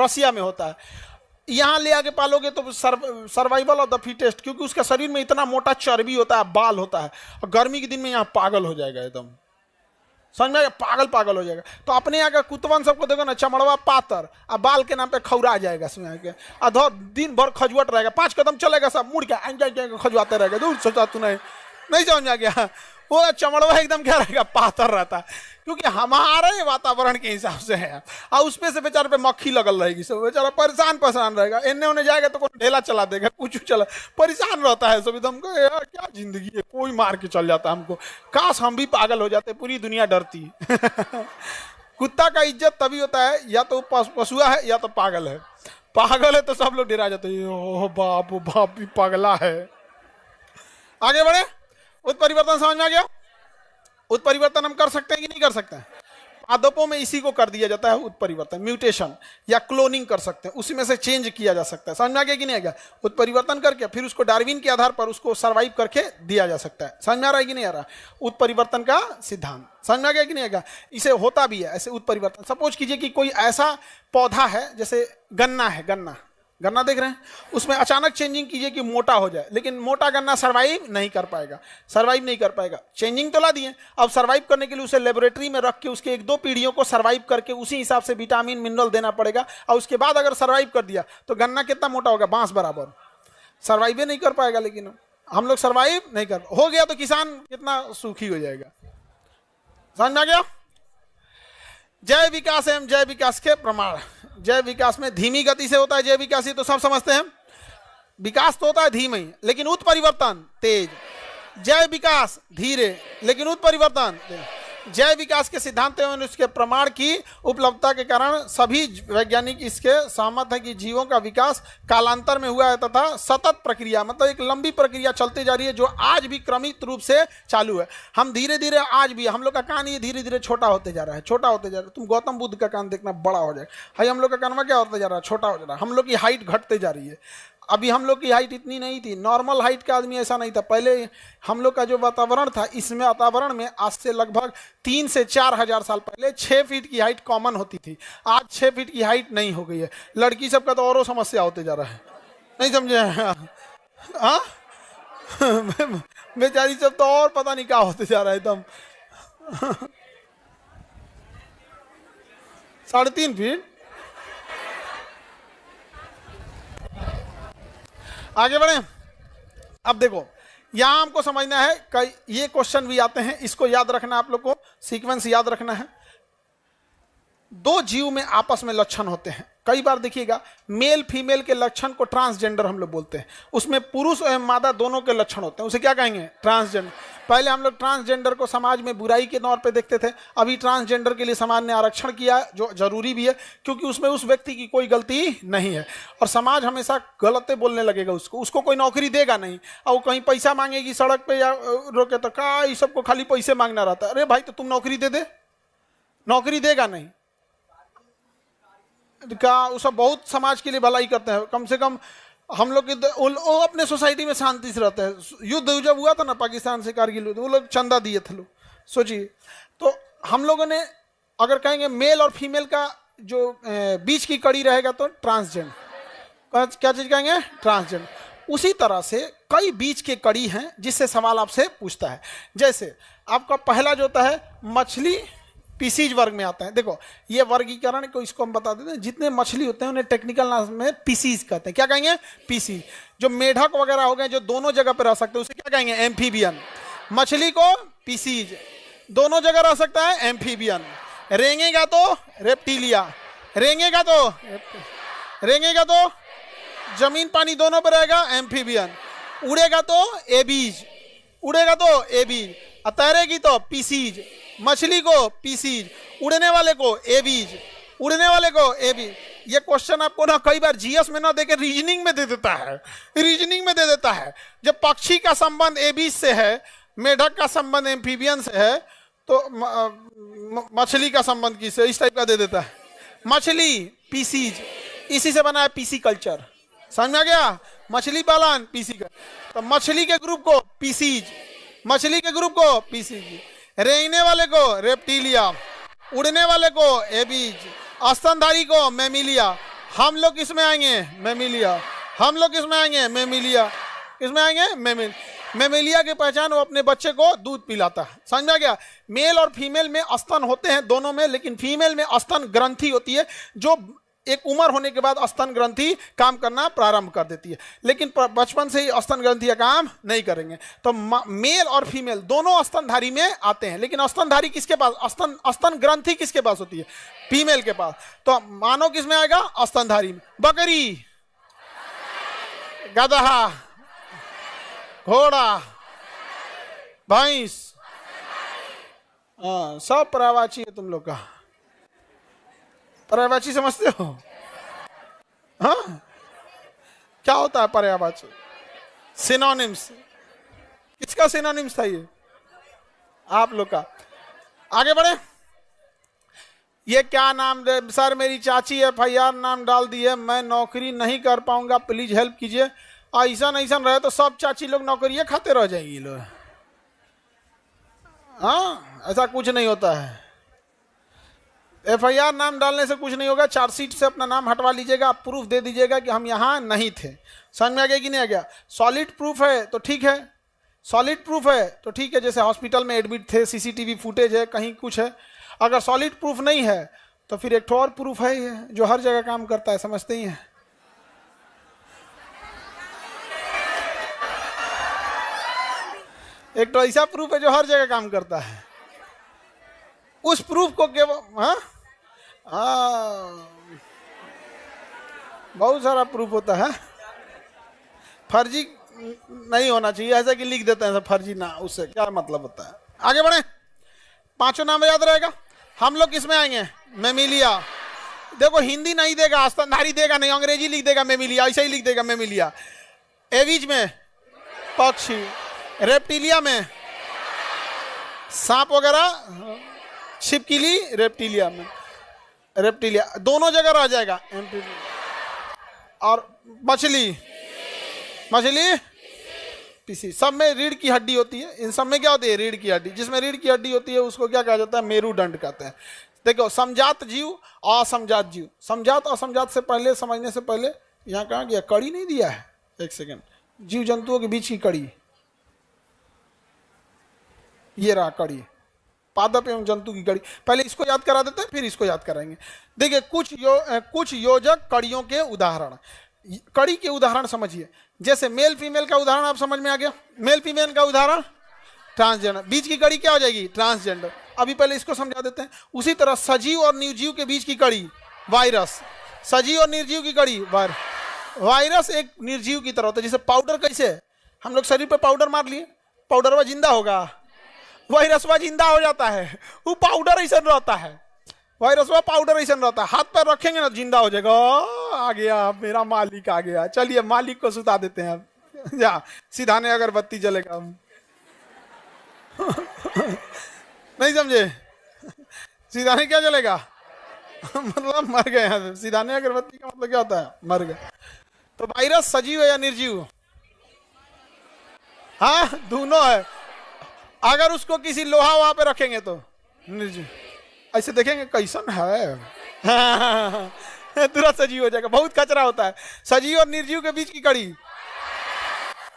रसिया में होता है। यहाँ ले आके पालोगे तो सर्वाइवल ऑफ द फिटेस्ट, क्योंकि उसका शरीर में इतना मोटा चर्बी होता है, बाल होता है, और गर्मी के दिन में यहाँ पागल हो जाएगा एकदम। समझ में? पागल हो जाएगा। तो अपने यहाँ का कुतवन सबको देखो ना, चमड़वा पातर, और बाल के नाम पे खौरा जाएगा, समझ के अधो दिन भर खजुआट रहेगा, 5 कदम चलेगा सब मुड़ के खजुआते रहेगा। दूर सोचा तू नहीं समझ में आ गया? वो चमड़वा एकदम क्या रहेगा? पातर रहता है, क्योंकि हमारे वातावरण के हिसाब से है। और उस पे से बेचारे पे मक्खी लगल रहेगी, सब बेचारा परेशान रहेगा। इन्ने उन्हें जाएगा तो कोई ढेला चला देगा, कुछ चला, परेशान रहता है सब एकदम। यार क्या जिंदगी है, कोई मार के चल जाता है हमको। काश हम भी पागल हो जाते, पूरी दुनिया डरती। कुत्ता का इज्जत तभी होता है या तो पशुआ है या तो पागल है। पागल है तो सब लोग डरा जाते हैं, ओ बाप भी पागला है। आगे बढ़े। उत्परिवर्तन समझ में आ गया? उत्परिवर्तन हम कर सकते हैं कि नहीं कर सकते हैं? पादपों में इसी को कर दिया जाता है उत्परिवर्तन, म्यूटेशन या क्लोनिंग कर सकते हैं, उसी में से चेंज किया जा सकता है। समझ में आ गया कि नहीं आ गया? उत्परिवर्तन करके फिर उसको डार्विन के आधार पर उसको सर्वाइव करके दिया जा सकता है। समझ में आ रहा है कि नहीं आ रहा? उत्परिवर्तन का सिद्धांत समझ में आ गया कि नहीं आ गया? इसे होता भी है ऐसे उत्परिवर्तन। सपोज कीजिए कि कोई ऐसा पौधा है, जैसे गन्ना है, गन्ना देख रहे हैं, उसमें अचानक चेंजिंग कीजिए कि मोटा हो जाए, लेकिन मोटा गन्ना सर्वाइव नहीं कर पाएगा। चेंजिंग तो ला दिए, अब सर्वाइव करने के लिए उसे लेबोरेटरी में रख के उसके 1-2 पीढ़ियों को सर्वाइव करके उसी हिसाब से विटामिन मिनरल देना पड़ेगा, और उसके बाद अगर सर्वाइव कर दिया तो गन्ना कितना मोटा होगा? बांस बराबर। सर्वाइव नहीं कर पाएगा, लेकिन हम लोग सर्वाइव नहीं कर हो गया तो किसान कितना सुखी हो जाएगा। समझ में आ गया? जय विकास एवं जय विकास के प्रमाण। जय विकास में धीमी गति से होता है जय विकास, ये तो सब समझते हैं। विकास तो होता है धीमे, लेकिन उत्परिवर्तन तेज। जय विकास धीरे, लेकिन उत्परिवर्तन तेज। जय विकास के सिद्धांत एवं उसके प्रमाण की उपलब्धता के कारण सभी वैज्ञानिक इसके सहमत है कि जीवों का विकास कालांतर में हुआ है तथा सतत प्रक्रिया, मतलब एक लंबी प्रक्रिया चलती जा रही है जो आज भी क्रमिक रूप से चालू है। हम धीरे धीरे आज भी हम लोग का कान ये धीरे धीरे छोटा होते जा रहा है, छोटा होते जा रहा है। तुम गौतम बुद्ध का कान देखना बड़ा हो जाए, भाई हम लोग का कान क्या होता जा रहा है, छोटा हो जा रहा है। हम लोग की हाइट घटते जा रही है। अभी हम लोग की हाइट इतनी नहीं थी, नॉर्मल हाइट का आदमी ऐसा नहीं था। पहले हम लोग का जो वातावरण था, इसमें वातावरण में आज से लगभग 3 से 4 हजार साल पहले 6 फीट की हाइट कॉमन होती थी। आज 6 फीट की हाइट नहीं हो गई है। लड़की सबका तो और समस्या होते जा रहा है, नहीं समझे? हाँ बेचारी सब तो और पता नहीं क्या होते जा रहा है एकदम। 3.5 फीट। आगे बढ़े। अब देखो यहां हमको समझना है, कई ये क्वेश्चन भी आते हैं, इसको याद रखना, आप लोग को सीक्वेंस याद रखना है। 2 जीव में आपस में लक्षण होते हैं। कई बार देखिएगा मेल फीमेल के लक्षण को ट्रांसजेंडर हम लोग बोलते हैं। उसमें पुरुष एवं मादा दोनों के लक्षण होते हैं, उसे क्या कहेंगे? ट्रांसजेंडर। पहले हम लोग ट्रांसजेंडर को समाज में बुराई के तौर पे देखते थे। अभी ट्रांसजेंडर के लिए समाज ने आरक्षण किया, जो जरूरी भी है, क्योंकि उसमें उस व्यक्ति की कोई गलती नहीं है। और समाज हमेशा गलत बोलने लगेगा उसको कोई नौकरी देगा नहीं। और वो कहीं पैसा मांगेगी सड़क पे या रोके तो का ये सबको खाली पैसे मांगना रहता है। अरे भाई तो तुम नौकरी दे दे, नौकरी देगा नहीं का। वो सब बहुत समाज के लिए भलाई करते हैं। कम से कम हम लोग वो अपने सोसाइटी में शांति से रहते हैं। युद्ध जब हुआ था ना पाकिस्तान से, कारगिल, वो लोग चंदा दिए थे लोग, सोचिए। तो हम लोगों ने अगर कहेंगे मेल और फीमेल का जो बीच की कड़ी रहेगा तो ट्रांसजेंडर, क्या चीज कहेंगे? ट्रांसजेंडर। उसी तरह से कई बीच के कड़ी हैं जिससे सवाल आपसे पूछता है। जैसे आपका पहला जो होता है मछली, पीसीज वर्ग में आता है। देखो ये वर्गीकरण को इसको हम बता देते हैं, जितने मछली होते हैं उन्हें टेक्निकल नाम में पीसीज कहते हैं। क्या कहेंगे? पीसीज। जो मेढक वगैरह हो गए जो दोनों जगह पर रह सकते हैं उसे क्या कहेंगे? एम्फीबियन। मछली को पीसीज, दोनों जगह रह सकता है एम्फीबियन। रेंगेगा तो रेप्टिलिया, रेंगेगा तो जमीन पानी दोनों पर रहेगा एम्फीबियन। उड़ेगा तो एबीज, तैरेगी तो पीसीज। मछली को पीसीज, उड़ने वाले को एबीज। ये क्वेश्चन आपको ना कई बार जीएस में ना देके रीजनिंग में दे देता है। जब पक्षी का संबंध एबीज से है, मेढक का संबंध एम्फीबियन से है, तो मछली का संबंध किससे, इस टाइप का दे देता है। मछली पीसीज, इसी से बना है पीसी कल्चर। समझ में आ गया? मछली पालन पीसी का, तो मछली के ग्रुप को पीसीज, रेंगने वाले को रेप्टिलिया, उड़ने वाले को एबीज, स्तनधारी को मैमिलिया। हम लोग किसमें आएंगे? मैमिलिया की पहचान वो अपने बच्चे को दूध पिलाता है। समझ में आ गया? मेल और फीमेल में स्तन होते हैं दोनों में, लेकिन फीमेल में स्तन ग्रंथि होती है, जो एक उम्र होने के बाद स्तन ग्रंथि काम करना प्रारंभ कर देती है, लेकिन बचपन से ही स्तन ग्रंथि काम नहीं करेंगे। तो मेल और फीमेल दोनों स्तनधारी में आते हैं, लेकिन स्तनधारी किसके पास, स्तन ग्रंथि किसके पास होती है? फीमेल के पास। तो मानव किसमें आएगा? स्तनधारी में। बकरी, गधा, घोड़ा, भैंस, सब पर्यायवाची है तुम लोग का। पर्यायवाची समझते हो? हाँ, क्या होता है पर्यायवाची? सिनोनिम्स। किसका सिनोनिम्स था ये? आप लोग का। आगे बढ़े। ये क्या नाम दे सर? मेरी चाची FIR नाम डाल दी है, मैं नौकरी नहीं कर पाऊंगा, प्लीज हेल्प कीजिए। ऐसा रहे तो सब चाची लोग नौकरियां खाते रह जाएंगी लोग। हाँ, ऐसा कुछ नहीं होता है। FIR नाम डालने से कुछ नहीं होगा। चार्जशीट से अपना नाम हटवा लीजिएगा, आप प्रूफ दे दीजिएगा कि हम यहाँ नहीं थे। समझ में आ गया कि नहीं आ गया? सॉलिड प्रूफ है तो ठीक है, जैसे हॉस्पिटल में एडमिट थे, CCTV फुटेज है, कहीं कुछ है। अगर सॉलिड प्रूफ नहीं है तो फिर एक और प्रूफ है जो हर जगह काम करता है, समझते ही हैं? एक तो ऐसा प्रूफ है जो हर जगह काम करता है। उस प्रूफ को केवल बहुत सारा प्रूफ होता है, फर्जी नहीं होना चाहिए। ऐसा कि लिख देते हैं फर्जी ना, उससे क्या मतलब होता है? आगे बढ़े। पांचों नाम याद रहेगा। हम लोग किसमें आएंगे? मेमिलिया। देखो हिंदी नहीं देगा, स्तनधारी देगा नहीं, अंग्रेजी लिख देगा मेमिलिया, ऐसा ही लिख देगा मेमिलिया। एविज में पक्षी, रेप्टिलिया में सांप वगैरह, छिपकली रेप्टिलिया में, रेप्टिलिया दोनों जगह रह जाएगा। और मछली, मछली पीसी, सब में रीढ़ की हड्डी होती है। इन सब में क्या होती है? रीढ़ की हड्डी। जिसमें रीढ़ की हड्डी होती है उसको क्या कहा जाता है? मेरुदंड कहते हैं। देखो समजात जीव, असमजात जीव। समजात असमजात से पहले समझने से पहले यहाँ कहा गया, कड़ी नहीं दिया है, एक सेकेंड, जीव जंतुओं के बीच की कड़ी, ये रहा कड़ी, पादप एवं जंतु की कड़ी। पहले इसको याद करा देते हैं, फिर इसको याद कराएंगे। देखिए कुछ योजक कड़ियों के उदाहरण, कड़ी के उदाहरण समझिए। जैसे मेल फीमेल का उदाहरण आप समझ में आ गया। मेल फीमेल का उदाहरण ट्रांसजेंडर, बीच की कड़ी क्या हो जाएगी? ट्रांसजेंडर। अभी पहले इसको समझा देते हैं। उसी तरह सजीव और निर्जीव के बीच की कड़ी वायरस, सजीव और निर्जीव की कड़ी वायरस एक निर्जीव की तरह होता है। जैसे पाउडर, कैसे हम लोग शरीर पे पाउडर मार लिए, पाउडर वह जिंदा होगा, वायरस वह जिंदा हो जाता है, वो पाउडर ऐसा रहता है, वायरस वह पाउडर ऐसा रहता है। हाथ पर रखेंगे ना जिंदा हो जाएगा। आ गया मेरा मालिक आ गया, चलिए मालिक को सुता देते हैं अब। या सीधाने अगरबत्ती जलेगा। नहीं समझे? सीधाने क्या जलेगा? मतलब मर गए। सीधाने अगरबत्ती का मतलब क्या होता है? मर गए। तो वायरस सजीव है या निर्जीव? हाँ दोनों है। अगर उसको किसी लोहा वहां पे रखेंगे तो निर्जीव, ऐसे देखेंगे कैसन है, तुरंत सजीव हो जाएगा। बहुत कचरा होता है सजीव और निर्जीव के बीच की कड़ी।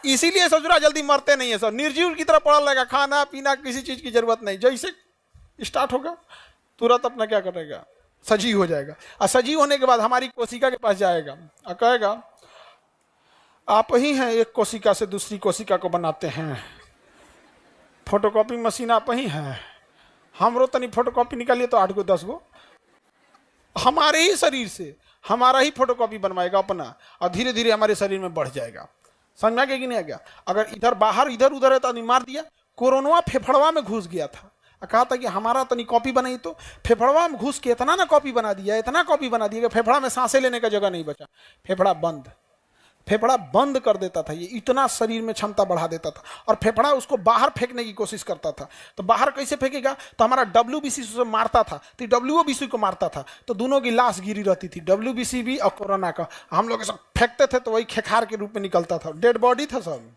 इसीलिए ससुरा जल्दी मरते नहीं है सब, निर्जीव की तरह पड़ा रहेगा। खाना पीना किसी चीज की जरूरत नहीं, जैसे स्टार्ट होगा तुरंत अपना क्या करेगा? सजीव हो जाएगा। और सजीव होने के बाद हमारी कोशिका के पास जाएगा और कहेगा आप ही हैं एक कोशिका से दूसरी कोशिका को बनाते हैं, फोटोकॉपी मशीन आप ही हैं, हमरो तनी फोटोकॉपी निकालिए तो 8 गो 10 गो हमारे ही शरीर से हमारा ही फोटोकॉपी बनवाएगा अपना, और धीरे धीरे हमारे शरीर में बढ़ जाएगा। समझ में आ गया कि नहीं आ गया? अगर इधर बाहर इधर उधर है तो मार दिया। कोरोना फेफड़वा में घुस गया था, कहा था कि हमारा तनी कॉपी बनाई, तो फेफड़वा में घुस के इतना ना कॉपी बना दिया, इतना कॉपी बना दिया कि फेफड़ा में सांसें लेने का जगह नहीं बचा। फेफड़ा बंद कर देता था। ये इतना शरीर में क्षमता बढ़ा देता था। और फेफड़ा उसको बाहर फेंकने की कोशिश करता था। तो बाहर कैसे फेंकेगा? तो हमारा WBC उसे मारता था, तो WBC को मारता था, तो दोनों की लाश गिरी रहती थी, WBC भी और कोरोना का। हम लोग सब फेंकते थे तो वही खेखार के रूप में निकलता था, डेड बॉडी था सब।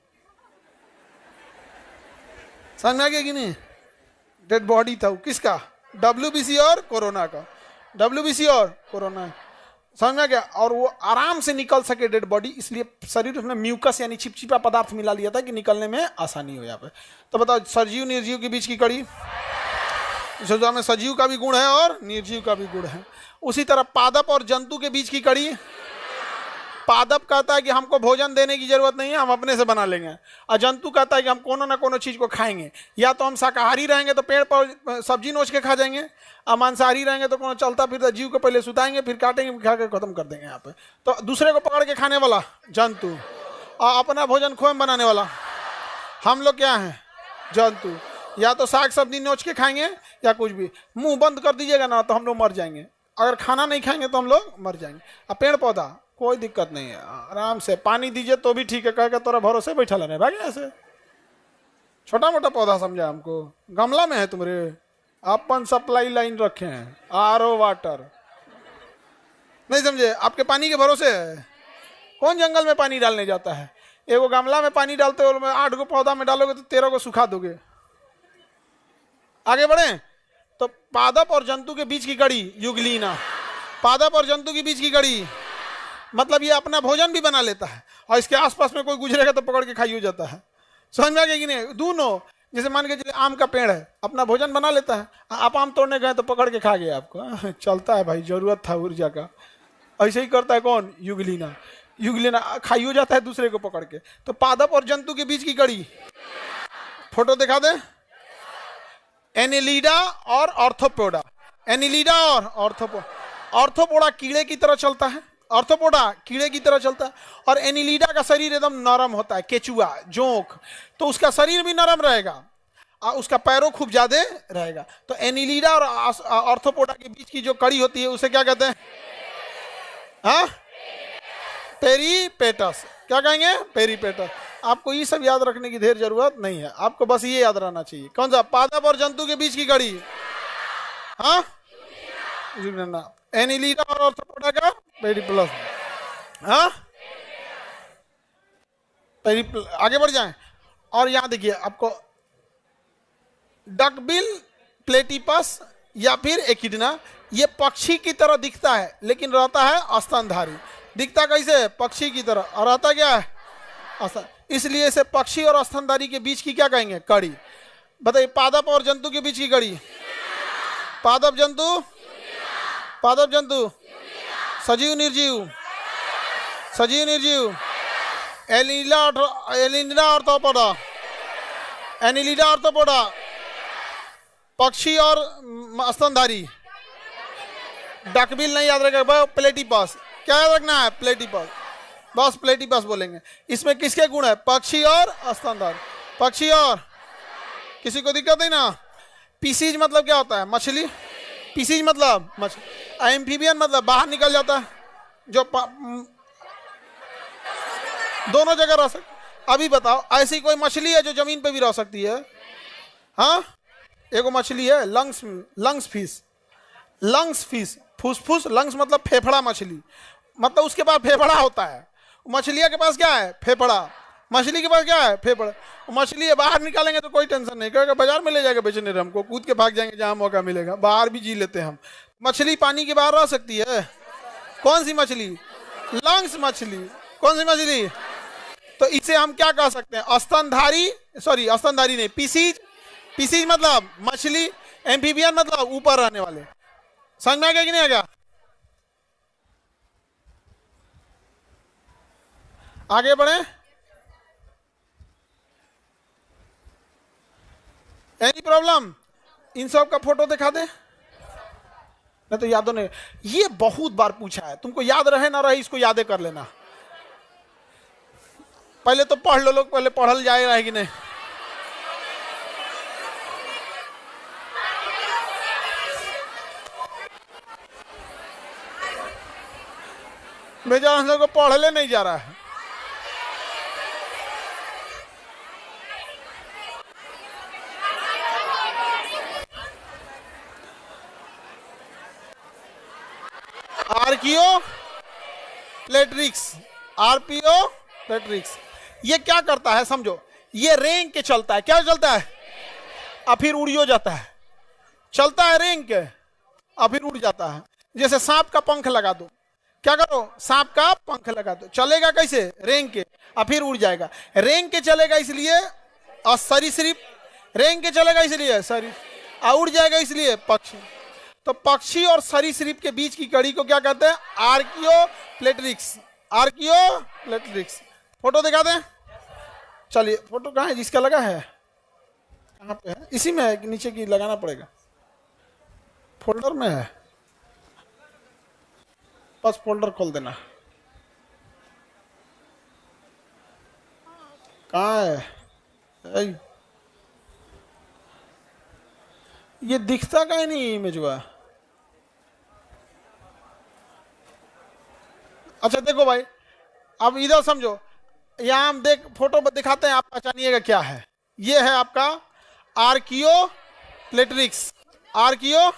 समझ में आ गया कि नहीं? डेड बॉडी था। किसका? WBC और कोरोना का, WBC और कोरोना। समझ में आ गया? और वो आराम से निकल सके डेड बॉडी, इसलिए शरीर में म्यूकस यानी चिपचिपा पदार्थ मिला लिया था कि निकलने में आसानी हो। यहाँ पे तो बताओ सजीव निर्जीव के बीच की कड़ी, में सजीव का भी गुण है और निर्जीव का भी गुण है। उसी तरह पादप और जंतु के बीच की कड़ी, पादप कहता है कि हमको भोजन देने की जरूरत नहीं है, हम अपने से बना लेंगे। और जंतु कहता है कि हम कोनो ना कोनो चीज को खाएंगे, या तो हम शाकाहारी रहेंगे तो पेड़ पर सब्जी नोच के खा जाएंगे, और मांसाहारी रहेंगे तो कोनो चलता फिरता जीव को पहले सुताएंगे, फिर काटेंगे, खा के खत्म कर देंगे। यहाँ पे तो दूसरे को पकड़ के खाने वाला जंतु, और अपना भोजन खुद बनाने वाला हम लोग क्या हैं? जंतु। या तो साग सब्जी नोच के खाएंगे या कुछ भी। मुंह बंद कर दीजिएगा ना तो हम लोग मर जाएंगे। अगर खाना नहीं खाएंगे तो हम लोग मर जाएंगे। और पेड़ पौधा कोई दिक्कत नहीं है, आराम से पानी दीजिए तो भी ठीक है, कहेगा तोरा भरोसे बैठा लेने भाई। ऐसे छोटा मोटा पौधा समझा हमको, गमला में है तुम्हारे, अपन सप्लाई लाइन रखे हैं, RO वाटर नहीं समझे? आपके पानी के भरोसे है। कौन जंगल में पानी डालने जाता है? एगो गमला में पानी डालते हो, 8 गो पौधा में डालोगे तो 13 को सुखा दोगे। आगे बढ़े तो पादप और जंतु के बीच की कड़ी युगलीना, पादप और जंतु के बीच की कड़ी मतलब ये अपना भोजन भी बना लेता है, और इसके आसपास में कोई गुजरेगा तो पकड़ के खाई हो जाता है। समझ में आ गया कि नहीं? दोनों, जैसे मान के चलिए आम का पेड़ है, अपना भोजन बना लेता है, आप आम तोड़ने गए तो पकड़ के खा गया आपको, चलता है भाई, जरूरत था ऊर्जा का। ऐसे ही करता है कौन? युगलीना। युगलीना खाई हो जाता है दूसरे को पकड़ के। तो पादप और जंतु के बीच की कड़ी, फोटो दिखा दे, एनिलीडा और ऑर्थोपोडा। एनिलीडा और ऑर्थोपोडा कीड़े की तरह चलता है, ऑर्थोपोडा कीड़े की तरह चलता है, और एनिलीडा का शरीर एकदम नरम होता है, केचुआ जोंक, तो उसका शरीर भी नरम रहेगा। उसका पैरों खूब ज्यादा रहेगा। तो एनिलीडा और ऑर्थोपोडा के बीच की जो कड़ी होती है उसे क्या कहते हैं? हाँ, पेरीपेटस। क्या कहेंगे? पेरीपेटस। आपको ये सब याद रखने की ढेर जरूरत नहीं है, आपको बस ये याद रहना चाहिए। कौन सा? पादप और जंतु के बीच की कड़ी। हाँ, एनिलीडा और ऑर्थोपोडा का पेरीप्लस। हाँ, आगे बढ़ जाएं। और यहां देखिए आपको डकबिल प्लेटिपस या फिर एकिडना, ये पक्षी की तरह दिखता है लेकिन रहता है स्तनधारी। दिखता कैसे? पक्षी की तरह, और रहता क्या है? इसलिए इसे पक्षी और स्तनधारी के बीच की क्या कहेंगे? कड़ी। बताइए, पादप और जंतु के बीच की कड़ी। पादप जंतु, पादप जंतु, सजीव निर्जीव, सजीव निर्जीव, एनिलीडा ऑर्थोपोडा, एनिलीडा ऑर्थोपोडा, पक्षी और स्तनधारी। डकबिल नहीं याद रखेगा, प्लेटिपस। क्या याद रखना है? प्लेटिपस, बस प्लेटिपस बोलेंगे। इसमें किसके गुण है? पक्षी और स्तनधारी। पक्षी और, किसी को दिक्कत नहीं ना? पीसीज मतलब क्या होता है? मछली। पीसीज मतलब मछली। एम्फीबियन मतलब बाहर निकल जाता है, जो दोनों जगह रह सकती। अभी बताओ, ऐसी कोई मछली है जो जमीन पे भी रह सकती है? हाँ, एगो मछली है लंग्स फिश। लंग्स फिश, फुसफुस, लंग्स मतलब फेफड़ा मछली, मतलब उसके पास फेफड़ा होता है। मछलिया के पास क्या है? फेफड़ा। मछली के पास क्या है? फेफड़ा। मछली है, बाहर निकालेंगे तो कोई टेंशन नहीं, कहेगा बाजार में ले जाएगा बेचने, हमको कूद के भाग जाएंगे जहां मौका मिलेगा। बाहर भी जी लेते हैं हम। मछली पानी के बाहर रह सकती है। कौन सी मछली? लंग्स मछली। कौन सी मछली? तो इसे हम क्या कह सकते हैं? स्तनधारी, सॉरी स्तनधारी नहीं, पीसीज। पीसीज मतलब मछली, एम्फीबियन मतलब ऊपर रहने वाले। समझ में आ गया कि नहीं आ गया? आगे बढ़े। Any problem? इन सब का फोटो दिखा दे, नहीं तो यादों नहीं। ये बहुत बार पूछा है, तुमको याद रहे ना रहे इसको यादे कर लेना। पहले तो पढ़ लो लोग, पहले पढ़ल जाए रहेगी नहीं। बेचारा हम लोग को पढ़ले नहीं जा रहा है। Archaeopteryx, Archaeopteryx. ये क्या करता है समझो, ये रेंग के चलता है। क्या चलता है? और फिर उड़ियो जाता है। चलता है रेंग के और फिर उड़ जाता है। जैसे सांप का पंख लगा दो, क्या करो? सांप का पंख लगा दो, चलेगा कैसे? रेंग के, और फिर उड़ जाएगा। रेंग के चलेगा इसलिए और सरीसृप, रेंग के चलेगा इसलिए सरीसृप, और उड़ जाएगा इसलिए पक्षी। तो पक्षी और सरीसृप के बीच की कड़ी को क्या कहते हैं? आर्कियो प्लेट्रिक्स। आर्कियो प्लेट्रिक्स। फोटो दिखा दें। चलिए, फोटो कहाँ है? जिसका लगा है कहाँ पे है? इसी में है, नीचे की लगाना पड़ेगा। फोल्डर में है, बस फोल्डर खोल देना। कहाँ है? ये दिखता कहीं नहीं इमेज हुआ। अच्छा देखो भाई, अब इधर समझो, यहां हम देख फोटो दिखाते हैं, आप पहचानिएगा क्या है। ये है आपका आर्कियो प्लेट्रिक्स। आर्कियो,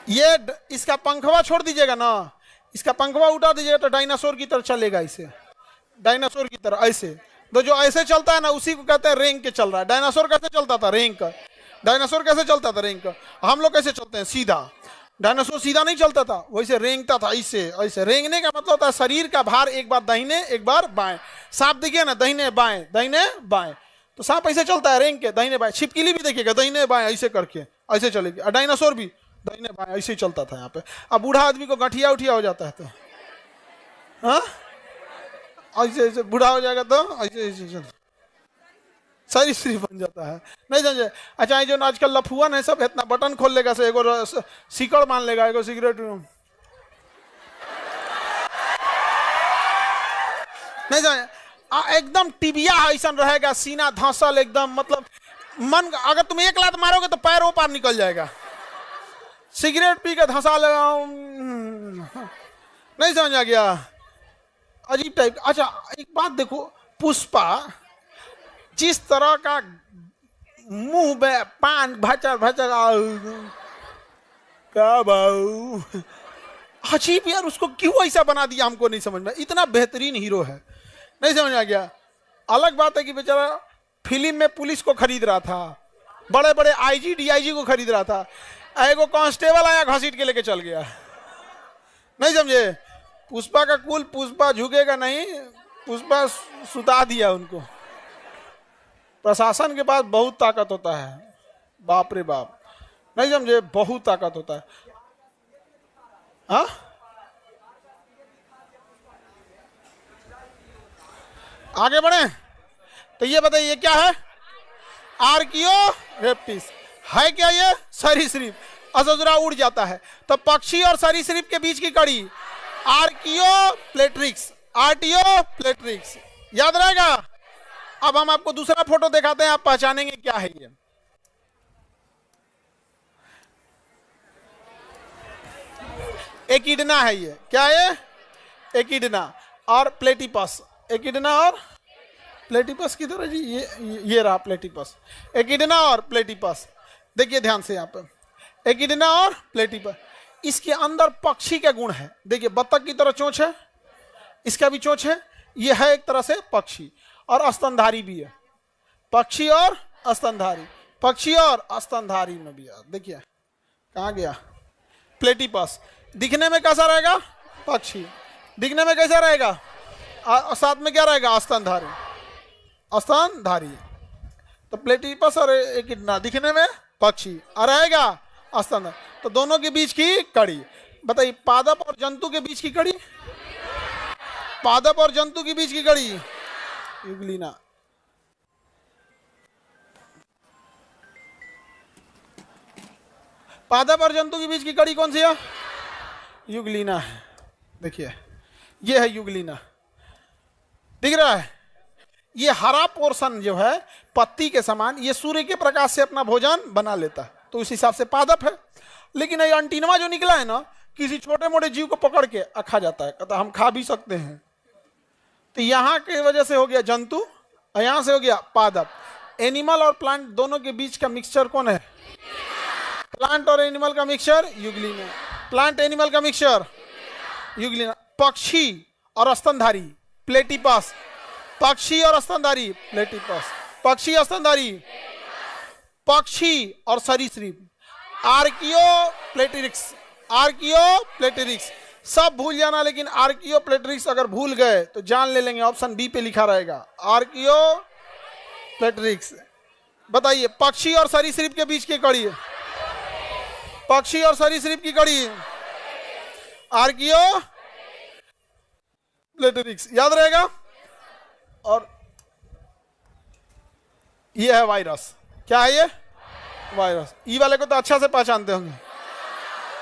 ये इसका पंखवा छोड़ दीजिएगा ना, इसका पंखवा उठा दीजिएगा तो डायनासोर की तरह चलेगा। इसे डायनासोर की तरह ऐसे, तो जो ऐसे चलता है ना उसी को कहते हैं रेंग के चल रहा है। डायनासोर कैसे चलता था? रेंग का। डायनासोर कैसे चलता था? रेंग का। हम लोग कैसे चलते हैं? सीधा। डायनासोर सीधा नहीं चलता था, वैसे रेंगता था ऐसे ऐसे। रेंगने का मतलब होता है शरीर का भार एक बार दाहिने एक बार बाएं। सांप देखिए ना, दाहिने बाएं, तो सांप ऐसे चलता है रेंग के, दाहिने बाएं। छिपकली भी देखिएगा, दाहिने बाएं ऐसे करके ऐसे चलेगी। और डायनासोर भी दाहिने बाएं ऐसे ही चलता था यहाँ पे। अब बूढ़ा आदमी को गठिया उठिया हो जाता है तो हाँ ऐसे ऐसे बूढ़ा हो जाएगा तो ऐसे ऐसे सारी स्त्री बन जाता है। नहीं समझे? अच्छा, जो आजकल लफुअन है सब इतना बटन खोल लेगा से, एगो सीकड़ मान लेगा, एगो सिगरेट। नहीं समझ, एकदम टिबिया ऐसा रहेगा, सीना धंसल एकदम, मतलब मन, अगर तुम एक लात मारोगे तो पैर वो पार निकल जाएगा। सिगरेट पी के धंसा लगा, नहीं समझ आ गया, अजीब टाइप। अच्छा एक बात देखो, पुष्पा जिस तरह का मुंह में पान भचर भचर, क्या भाऊ, अजीब यार, उसको क्यों ऐसा बना दिया हमको नहीं समझ में। इतना बेहतरीन हीरो है, नहीं समझ आ गया। अलग बात है कि बेचारा फिल्म में पुलिस को खरीद रहा था, बड़े बड़े आईजी डीआईजी को खरीद रहा था, एगो कांस्टेबल आया घसीट के लेके चल गया, नहीं समझे। पुष्पा का कुल, पुष्पा झुकेगा नहीं, पुष्पा सुता दिया उनको। प्रशासन के पास बहुत ताकत होता है, बाप रे बाप, नहीं समझे, बहुत ताकत होता है। हाँ आगे बढ़े तो ये बताइए क्या है, आर्कियोरेप्टिस है क्या, ये सरीसृप, असुरा उड़ जाता है। तो पक्षी और सरीसृप के बीच की कड़ी आर्कियोप्लेट्रिक्स, आर्टियोप्लेट्रिक्स, याद रहेगा। अब हम आपको दूसरा फोटो दिखाते हैं, आप पहचानेंगे क्या है ये। एकिडना है ये, क्या है, एकिडना और प्लेटिपस, एकिडना और प्लेटिपस की तरह जी, ये रहा प्लेटिपस, एकिडना और प्लेटिपस। देखिए ध्यान से यहाँ पे, एकिडना और प्लेटिपस, इसके अंदर पक्षी का गुण है। देखिए बत्तख की तरह चोंच है, इसका भी चोंच है, ये है एक तरह से पक्षी, और स्तनधारी भी है, पक्षी और स्तनधारी, पक्षी और स्तनधारी में भी है। देखिए कहाँ गया प्लेटिपस, दिखने में कैसा रहेगा, पक्षी, दिखने में कैसा रहेगा, साथ में क्या रहेगा, स्तनधारी, स्तनधारी। तो प्लेटिपस और एकिडना दिखने में पक्षी और रहेगा स्तनधारी, तो दोनों के बीच की कड़ी। बताइए पादप और जंतु के बीच की कड़ी, पादप और जंतु के बीच की कड़ी युगलीना। पादप और जंतु के बीच की कड़ी कौन सी है, युगलीना है। देखिए ये है युगलीना, दिख रहा है। ये हरा पोर्शन जो है पत्ती के समान, ये सूर्य के प्रकाश से अपना भोजन बना लेता है, तो उस हिसाब से पादप है। लेकिन ये अंटीनवा जो निकला है ना, किसी छोटे मोटे जीव को पकड़ के खा जाता है, कहता हम खा भी सकते हैं। तो यहाँ की वजह से हो गया जंतु, और यहाँ से हो गया पादप। एनिमल और प्लांट दोनों के बीच का मिक्सचर कौन है, प्लांट और एनिमल का मिक्सचर युगलीना, प्लांट एनिमल का मिक्सचर युगलीना। पक्षी और स्तनधारी प्लेटिपस, पक्षी और स्तनधारी प्लेटिपस, पक्षी स्तनधारी, पक्षी और सरीसृप आर्कियोप्लेटिरिक्स, आर्कियोप्लेटिरिक्स। सब भूल जाना, लेकिन आर्कियोप्लेटिरिक्स अगर भूल गए तो जान ले लेंगे, ऑप्शन बी पे लिखा रहेगा आर्कियोप्लेटिरिक्स। बताइए पक्षी और सरीसृप के बीच की कड़ी, पक्षी और सरीसृप की कड़ी आर्कियोप्लेटिरिक्स, याद रहेगा। और ये है वायरस, क्या है ये, वायरस। ई वाले को तो अच्छा से पहचानते होंगे,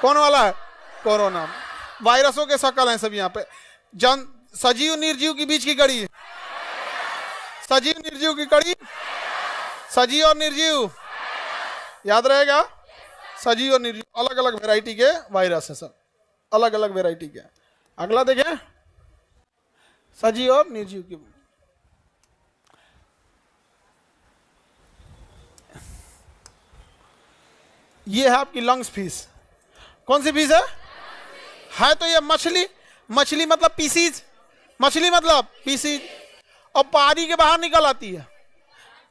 कौन वाला है, कोरोना। वायरसों के शकल हैं सब यहाँ पे। सजीव निर्जीव के बीच की कड़ी, सजीव निर्जीव की कड़ी, सजीव और निर्जीव, याद रहेगा। सजीव और निर्जीव अलग अलग वैरायटी के वायरस है, सब अलग अलग वैरायटी के। अगला देखें, सजीव और निर्जीव की। ये है आपकी लंग्स फिश। कौन सी फिश है तो ये मछली, मछली मतलब पीसीज, मछली मतलब पीसीज, और पानी के बाहर निकल आती है,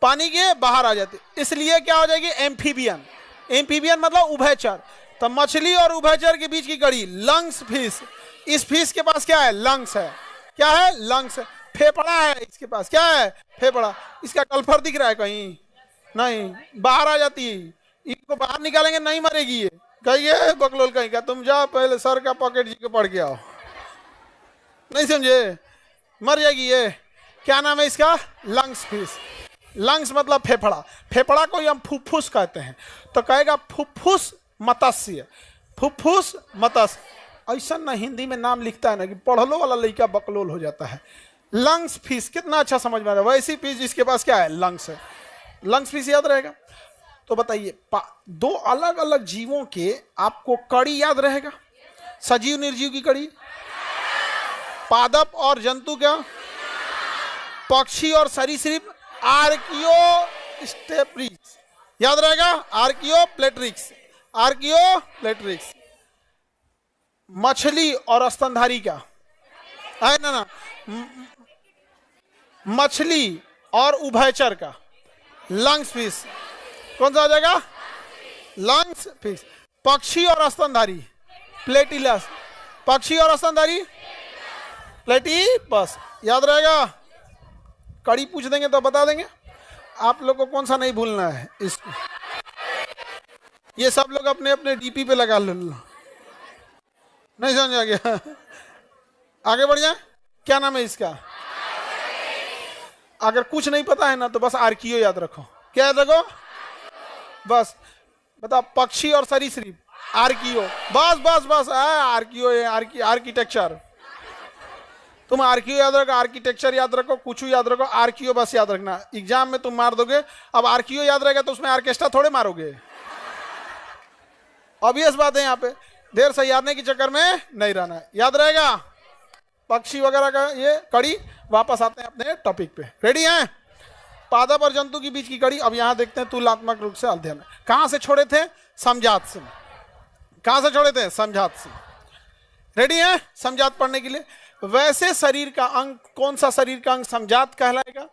पानी के बाहर आ जाती है, इसलिए क्या हो जाएगी, एम्फीबियन। एम्फीबियन मतलब उभयचर। तो मछली और उभयचर के बीच की कड़ी लंग्स फिश। इस फिश के पास क्या है, लंग्स है, क्या है, लंग्स है। फेफड़ा है इसके पास, क्या है, फेफड़ा। इसका कल्फर दिख रहा है कहीं, नहीं, बाहर आ जाती है। इसको बाहर निकालेंगे नहीं मरेगी ये, कहिए बकलोल कहीं का, तुम जाओ पहले सर का पॉकेट जी के पढ़ के आओ, नहीं समझे, मर जाएगी ये। क्या नाम है इसका, लंग्स फिश। लंग्स मतलब फेफड़ा, फेफड़ा को ही हम फुफ्फुस कहते हैं, तो कहेगा फुफ्फुस मत्स्य, फुफ्फुस मत्स्य। ऐसा ना हिंदी में नाम लिखता है ना कि पढ़लो वाला लड़का बकलोल हो जाता है। लंग्स फिश, कितना अच्छा समझ में आ रहा है। वैसी फिश जिसके पास क्या है, लंग्स है, लंग्स फिश याद रहेगा। तो बताइए, दो अलग अलग जीवों के आपको कड़ी याद रहेगा, सजीव निर्जीव की कड़ी, पादप और जंतु क्या, पक्षी और सरीसृप, आर्कियोस्टेप्रिक्स याद रहेगा, आर्कियोप्लेट्रिक्स, आर्कियोप्लेट्रिक्स। मछली और स्तनधारी क्या है ना, मछली और उभयचर का, लंग्स फिश, कौन सा आ जाएगा, लंग्स फिश। पक्षी और स्तनधारी, प्लेटिलस, पक्षी और स्तनधारी प्लेटिपस, याद रहेगा। कड़ी पूछ देंगे तो बता देंगे आप लोग को, कौन सा नहीं भूलना है इसको। ये सब लोग अपने अपने डीपी पे लगा लो, नहीं समझ आ गया, आगे बढ़ जाए। क्या नाम है इसका, अगर कुछ नहीं पता है ना तो बस आर्कियो याद रखो। क्या याद रखो, बस बताओ, पक्षी और सरीसृप, आर्कियो, बस बस बस, आर्कियो, आर्किटेक्चर। तुम आर्कियो याद रखो, आर्किटेक्चर याद रखो, कुछ याद रखो, आर्कियो बस याद रखना। एग्जाम में तुम मार दोगे। अब आर्कियो याद रहेगा तो उसमें ऑर्केस्ट्रा थोड़े मारोगे, ऑब्वियस बात है। यहाँ पे देर से यादने के चक्कर में नहीं रहना, याद रहेगा। पक्षी वगैरह का ये कड़ी। वापस आते हैं अपने टॉपिक पे, रेडी हैं। पादप और जंतु के बीच की कड़ी। अब यहां देखते हैं तुलनात्मक रूप से अध्ययन। कहां से छोड़े थे, समझात से। कहां से छोड़े थे, समझात से। रेडी हैं समझात पढ़ने के लिए। वैसे शरीर का अंग, कौन सा शरीर का अंग समझात कहलाएगा,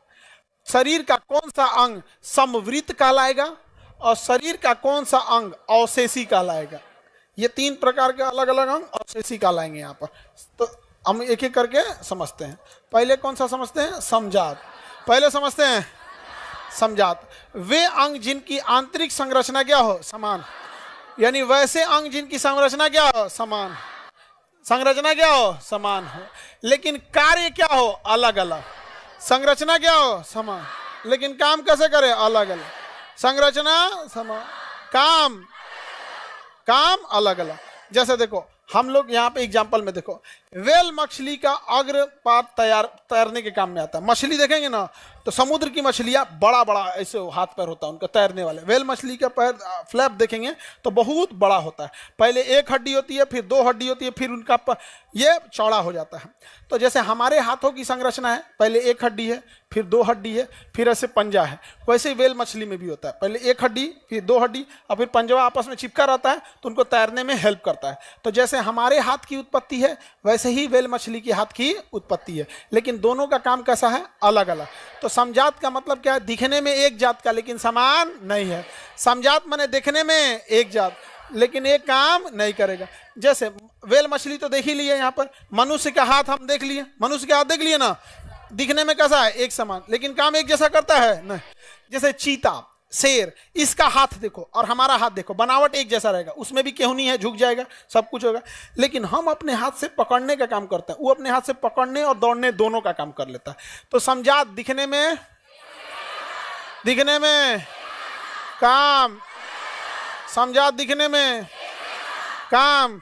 शरीर का कौन सा अंग समवृत्त कहलाएगा, और शरीर का कौन सा अंग अवशेषी कहलाएगा। ये तीन प्रकार के अलग अलग अंग अवशेषी कहलाएंगे यहाँ पर। तो हम एक एक करके समझते हैं। पहले कौन सा समझते हैं, समझात। पहले समझते हैं समझात। वे अंग जिनकी आंतरिक संरचना क्या हो, समान, यानी वैसे अंग जिनकी संरचना क्या हो, समान, संरचना क्या हो, समान हो, लेकिन कार्य क्या हो, अलग अलग। संरचना क्या हो, समान, लेकिन काम कैसे करे, अलग अलग। संरचना समान, काम अलग अलग। जैसे देखो हम लोग यहाँ पे एग्जांपल में देखो, वेल मछली का अग्रपाद तैरने के काम में आता है। मछली देखेंगे ना तो समुद्र की मछलियाँ बड़ा बड़ा ऐसे हाथ पैर होता है उनका तैरने वाले। वेल मछली का पैर फ्लैप देखेंगे तो बहुत बड़ा होता है। पहले एक हड्डी होती है, फिर दो हड्डी होती है, फिर उनका ये चौड़ा हो जाता है। तो जैसे हमारे हाथों की संरचना है, पहले एक हड्डी है, फिर दो हड्डी है, फिर ऐसे पंजा है, वैसे ही वेल मछली में भी होता है। पहले एक हड्डी, फिर दो हड्डी, और फिर पंजवा आपस में चिपका रहता है तो उनको तैरने में हेल्प करता है। तो जैसे हमारे हाथ की उत्पत्ति है वैसे ही वेल मछली की हाथ की उत्पत्ति है, लेकिन दोनों का काम कैसा है, अलग अलग। तो समझात का मतलब क्या है, दिखने में एक जात का लेकिन समान नहीं है। समझात माने देखने में एक जात लेकिन एक काम नहीं करेगा। जैसे वेल मछली तो देख ही लिए, यहाँ पर मनुष्य का हाथ हम देख लिए, मनुष्य का हाथ देख लिए ना, दिखने में कैसा है, एक समान, लेकिन काम एक जैसा करता है नहीं। जैसे चीता, शेर, इसका हाथ देखो और हमारा हाथ देखो, बनावट एक जैसा रहेगा, उसमें भी केहूनी है, झुक जाएगा, सब कुछ होगा, लेकिन हम अपने हाथ से पकड़ने का काम करते हैं, वो अपने हाथ से पकड़ने और दौड़ने दोनों का काम कर लेता है। तो समझात दिखने में काम, समझात दिखने में काम।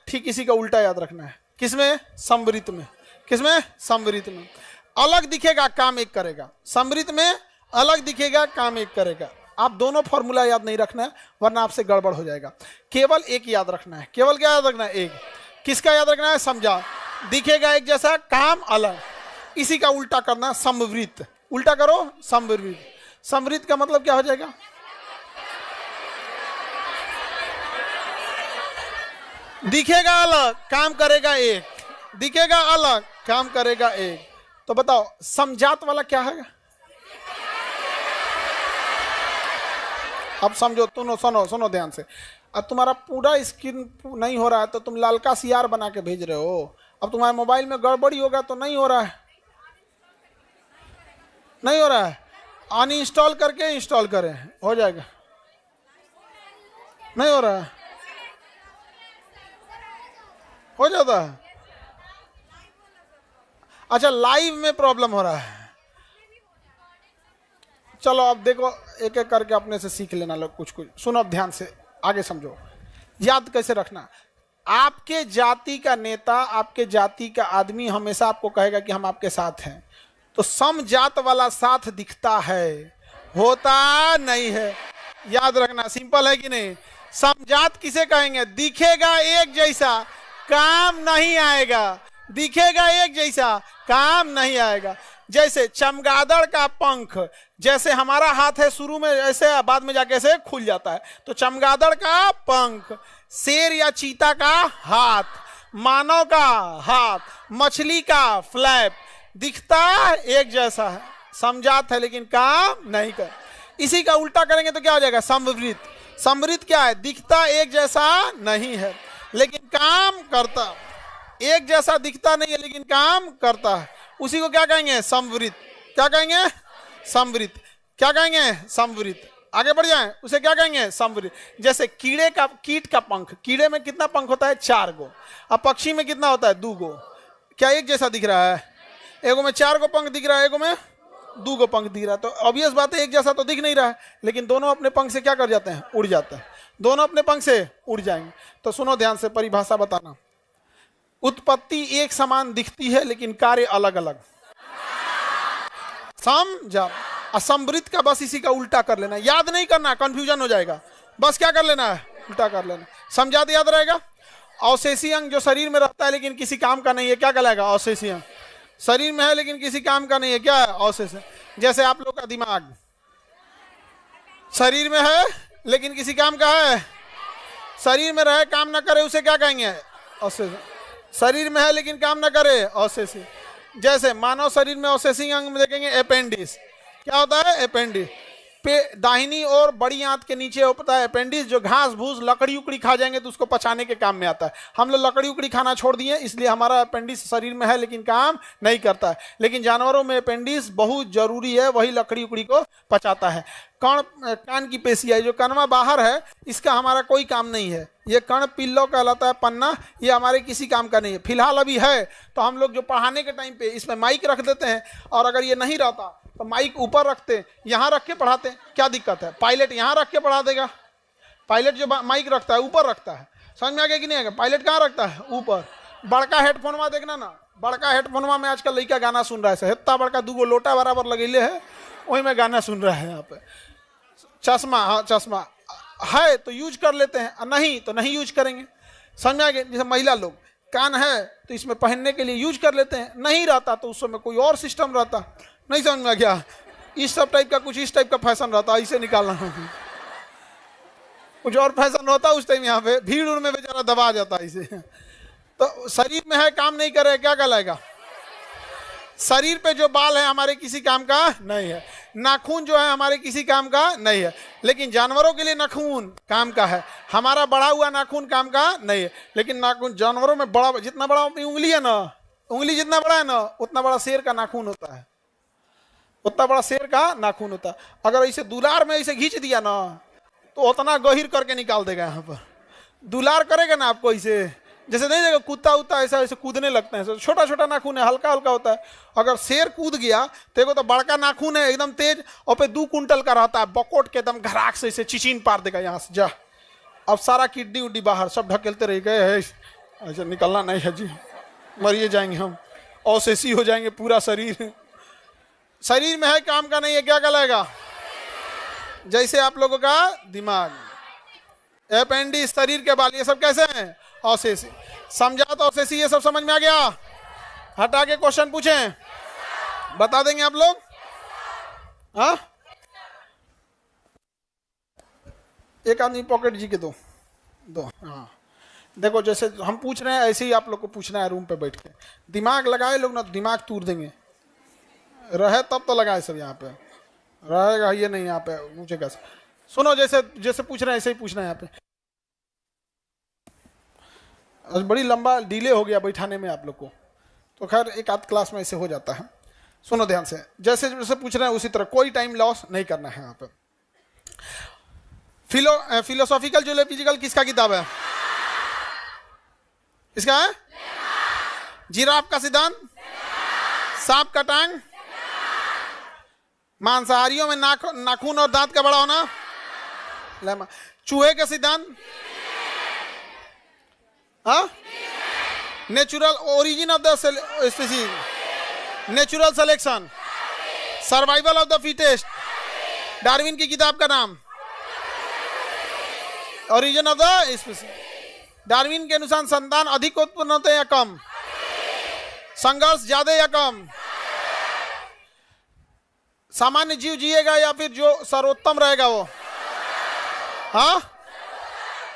ठीक इसी का उल्टा याद रखना है, किसमें, समवृत्त में। किसमें, समवृत्त में। अलग दिखेगा, काम एक करेगा। समवृत्त में अलग दिखेगा, काम एक करेगा। आप दोनों फॉर्मूला याद नहीं रखना है वरना आपसे गड़बड़ हो जाएगा। केवल एक याद रखना है। केवल क्या याद रखना है, एक। किसका याद रखना है, समझा। दिखेगा एक जैसा, काम अलग। इसी का उल्टा करना, समवृत्त। उल्टा करो, समवृत्त। समवृत्त का मतलब क्या हो जाएगा, दिखेगा अलग, काम करेगा एक। दिखेगा अलग, काम करेगा एक। तो बताओ समझात वाला क्या है। अब समझो, तुम सुनो ध्यान से। अब तुम्हारा पूरा स्क्रीन नहीं हो रहा है तो तुम लालका सियार बना के भेज रहे हो। अब तुम्हारे मोबाइल में गड़बड़ी होगा तो नहीं हो रहा है, नहीं हो रहा है, अनइंस्टॉल करके इंस्टॉल करें, हो जाएगा। नहीं हो रहा है, हो जाता है। अच्छा, लाइव में प्रॉब्लम हो रहा है। चलो अब देखो, एक एक करके अपने से सीख लेना लोग कुछ कुछ। सुनो अब ध्यान से, आगे समझो, याद कैसे रखना। आपके जाति का नेता, आपके जाति का आदमी हमेशा आपको कहेगा कि हम आपके साथ हैं, तो समजात वाला साथ दिखता है, होता नहीं है। याद रखना, सिंपल है कि नहीं। समजात किसे कहेंगे? दिखेगा एक जैसा, काम नहीं आएगा। दिखेगा एक जैसा, काम नहीं आएगा। जैसे चमगादड़ का पंख, जैसे हमारा हाथ है शुरू में ऐसे, बाद में जाके ऐसे खुल जाता है, तो चमगादड़ का पंख, शेर या चीता का हाथ, मानव का हाथ, मछली का फ्लैप, दिखता एक जैसा है, समझात है लेकिन काम नहीं कर। इसी का उल्टा करेंगे तो क्या हो जाएगा? समवृत्त। समवृत्त क्या है? दिखता एक जैसा नहीं है लेकिन काम करता, एक जैसा दिखता नहीं है लेकिन काम करता है, उसी को क्या कहेंगे? समवृत्त। क्या कहेंगे? समवृत्त। क्या कहेंगे? समवृत्त। आगे बढ़ जाएं, उसे क्या कहेंगे? समवृत्त। जैसे कीट का पंख, कीड़े में कितना पंख होता है? 4 गो। अब पक्षी में कितना होता है? 2 गो। क्या एक जैसा दिख रहा है? एगो में 4 गो पंख दिख रहा है, एगो में 2 गो पंख दिख रहा है, तो ऑब्वियस बात है एक जैसा तो दिख नहीं रहा है, लेकिन दोनों अपने पंख से क्या कर जाते हैं? उड़ जाते हैं। दोनों अपने पंख से उड़ जाएंगे। तो सुनो ध्यान से, परिभाषा बताना। उत्पत्ति एक समान दिखती है लेकिन कार्य अलग अलग। समझा? असमवृत्त का बस इसी का उल्टा कर लेना, याद नहीं करना, कंफ्यूजन हो जाएगा, बस क्या कर लेना है? उल्टा कर लेना। समझा तो याद रहेगा। अवशेषी अंग जो शरीर में रहता है लेकिन किसी काम का नहीं है, क्या कहलाएगा? अवशेषी अंग। शरीर में है लेकिन किसी काम का नहीं है, क्या है? अवशेष। जैसे आप लोग का दिमाग शरीर में है लेकिन किसी काम का है, शरीर में रहे काम ना करे, उसे क्या कहेंगे? अवशेष। शरीर में है लेकिन काम ना करे, अवशेषी। जैसे मानव शरीर में अवशेषी अंग में देखेंगे अपेंडिस। क्या होता है? अपेंडिस। दाहिनी और बड़ी आंत के नीचे होता है अपेंडिस, जो घास भूस लकड़ी उकड़ी खा जाएंगे तो उसको पचाने के काम में आता है। हम लोग लकड़ी उकड़ी खाना छोड़ दिए, इसलिए हमारा अपेंडिस शरीर में है लेकिन काम नहीं करता है। लेकिन जानवरों में अपेंडिस बहुत जरूरी है, वही लकड़ी उकड़ी को पचाता है। कान की पेशी है, जो कनवा बाहर है, इसका हमारा कोई काम नहीं है। ये कर्ण पिल्लो कहलाता है, पन्ना, ये हमारे किसी काम का नहीं है। फिलहाल अभी है तो हम लोग जो पढ़ाने के टाइम पे इसमें माइक रख देते हैं, और अगर ये नहीं रहता तो माइक ऊपर रखते, यहाँ रख के पढ़ाते, क्या दिक्कत है? पायलट यहाँ रख के पढ़ा देगा। पायलट जो माइक रखता है ऊपर रखता है, समझ में आ गया कि नहीं आएगा? पायलट कहाँ रखता है? ऊपर। बड़का हेडफोनवा देखना ना, बड़का हेडफोनवा में आजकल लड़का गाना सुन रहा है, इतना बड़का 2 गो लोटा बराबर लगेले है, वही में गाना सुन रहा है। यहाँ पे चश्मा, हाँ चश्मा है तो यूज कर लेते हैं, नहीं तो नहीं यूज करेंगे। समझ में आ गया? जैसे महिला लोग, कान है तो इसमें पहनने के लिए यूज कर लेते हैं, नहीं रहता तो उस समय कोई और सिस्टम रहता। नहीं समझ में आ गया? इस सब टाइप का, कुछ इस टाइप का फैशन रहता, इसे निकालना कुछ और फैशन होता उस टाइम। यहाँ पे भीड़ उड़ में बेचारा दबा जाता इसे। तो शरीर में है, काम नहीं करे, क्या कहलाएगा? शरीर पे जो बाल है हमारे किसी काम का नहीं है, नाखून जो है हमारे किसी काम का नहीं है, लेकिन जानवरों के लिए नाखून काम का है। हमारा बड़ा हुआ नाखून काम का नहीं है, लेकिन नाखून जानवरों में बड़ा, जितना बड़ा उंगली है ना, उंगली जितना बड़ा है ना, उतना बड़ा शेर का नाखून होता है, उतना बड़ा शेर का नाखून होता है। अगर इसे दुलार में इसे खींच दिया ना तो उतना गहीर करके निकाल देगा। यहाँ पर दुलार करेगा ना आपको, इसे जैसे नहीं देगा कुत्ता उत्ता ऐसा ऐसे कूदने लगते हैं, छोटा छोटा नाखून है, हल्का हल्का होता है। अगर शेर कूद गया तो एगो तो बड़का नाखून है एकदम तेज, और पे 2 कुंटल का रहता है, बकोट के एकदम घराक से इसे चिचिन पार देगा यहाँ से। जा, अब सारा किड्नी उड्डी बाहर सब ढकेलते रह गए है, ऐसा निकलना नहीं है जी, मरिए जाएंगे हम, अवशेषी हो जाएंगे पूरा शरीर। शरीर में है, काम का नहीं है, क्या कहलाएगा? जैसे आप लोगों का दिमाग, अपेंडिक्स, शरीर के बाल, ये सब कैसे हैं? अवशेषी। समझा तो अवशेषी, ये सब समझ में आ गया? हटा के क्वेश्चन पूछें, बता देंगे आप लोग? हाँ, एक आदमी पॉकेट जी के दो। हाँ देखो, जैसे हम पूछ रहे हैं ऐसे ही आप लोग को पूछना है रूम पे बैठ के। दिमाग लगाए लोग ना, दिमाग तूर देंगे। रहे तब तो लगाए सब, यहाँ पे रहेगा ये नहीं, यहाँ पे पूछेगा। सुनो, जैसे जैसे पूछ रहे हैं ऐसे ही पूछना है यहाँ पे। बड़ी लंबा डिले हो गया बैठाने में आप लोग को, तो खैर एक आध क्लास में ऐसे हो जाता है। सुनो ध्यान से, जैसे जैसे पूछ रहे हैं उसी तरह, कोई टाइम लॉस नहीं करना है यहाँ पे। फिलोसॉफिकल जूलॉजिकल किसका किताब है? इसका है? जिराफ का सिद्धांत, सांप का टांग, मांसाहारियों में नाखून और दांत का बड़ा होना, चूहे का सिद्धांत, हाँ, natural origin of the species, natural selection, survival of the fittest, Darwin की किताब का नाम, origin of the species. Darwin के अनुसार संतान अधिक उत्पन्न होते हैं या कम, संघर्ष ज्यादा या कम, सामान्य जीव जिएगा या फिर जो सर्वोत्तम रहेगा वो, हाँ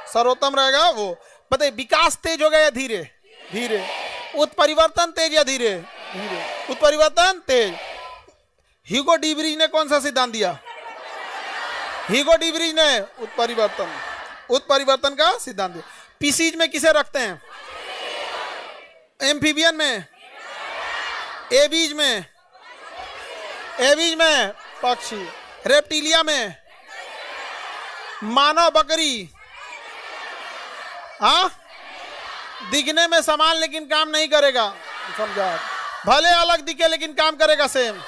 सर्वोत्तम रहेगा वो। बताइए विकास तेज होगा या धीरे, धीरे। उत्परिवर्तन तेज या धीरे, धीरे। उत्परिवर्तन तेज। ह्यूगो डी ब्रिज ने कौन सा सिद्धांत दिया, ह्यूगो डी ब्रिज ने उत्परिवर्तन, उत्परिवर्तन का सिद्धांत दिया। पीसीज में किसे रखते हैं, एम्फीबियन में, एबीज में, एबीज में पक्षी, रेप्टिलिया में, मानव बकरी, हाँ दिखने में समान लेकिन काम नहीं करेगा, समझा, भले अलग दिखे लेकिन काम करेगा सेम।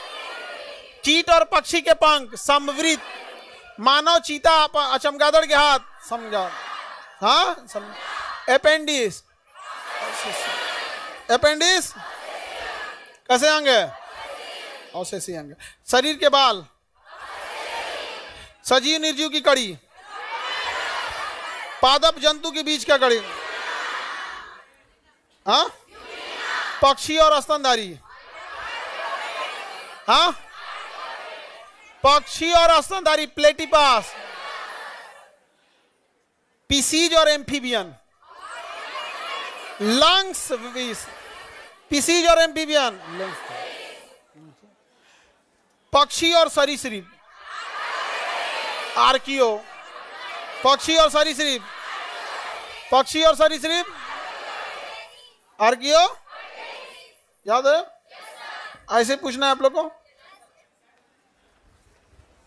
कीट और पक्षी के पंख समवृत, मानव चीता चमगादड़ के हाथ, समझा, हाँ अपेंडिस, अपेंडिस कैसे अंग है, अवशेषी अंग। शरीर के बाल, सजीव निर्जीव की कड़ी, पादप जंतु के बीच का कड़ी, हाँ पक्षी और स्तनधारी, हाँ पक्षी और स्तनधारी, प्लेटिपास, पीसीज और एम्फीबियन, लंग्स, पीसीज और एम्फीबियन, पक्षी और सरीसृप, आर्कियो, पक्षी और सरीसृप, पक्षी और सरीसृप, आर्कियो याद है, ऐसे पूछना है आप लोग को।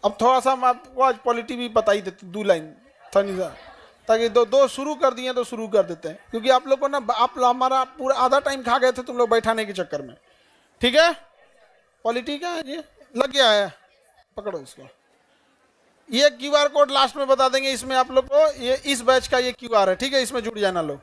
अब थोड़ा सा हम आपको आज पॉलिटी भी बता ही देते, 2 लाइन ताकि दो शुरू कर दिए तो शुरू कर देते हैं, क्योंकि आप लोग को ना, आप हमारा पूरा आधा टाइम खा गए थे तुम लोग बैठाने के चक्कर में। ठीक है, पॉलिटी क्या है ये लग गया है, पकड़ो इसको। ये क्यूआर कोड लास्ट में बता देंगे, इसमें आप लोग को ये इस बैच का ये क्यूआर है, ठीक है, इसमें जुड़ जाना लोग।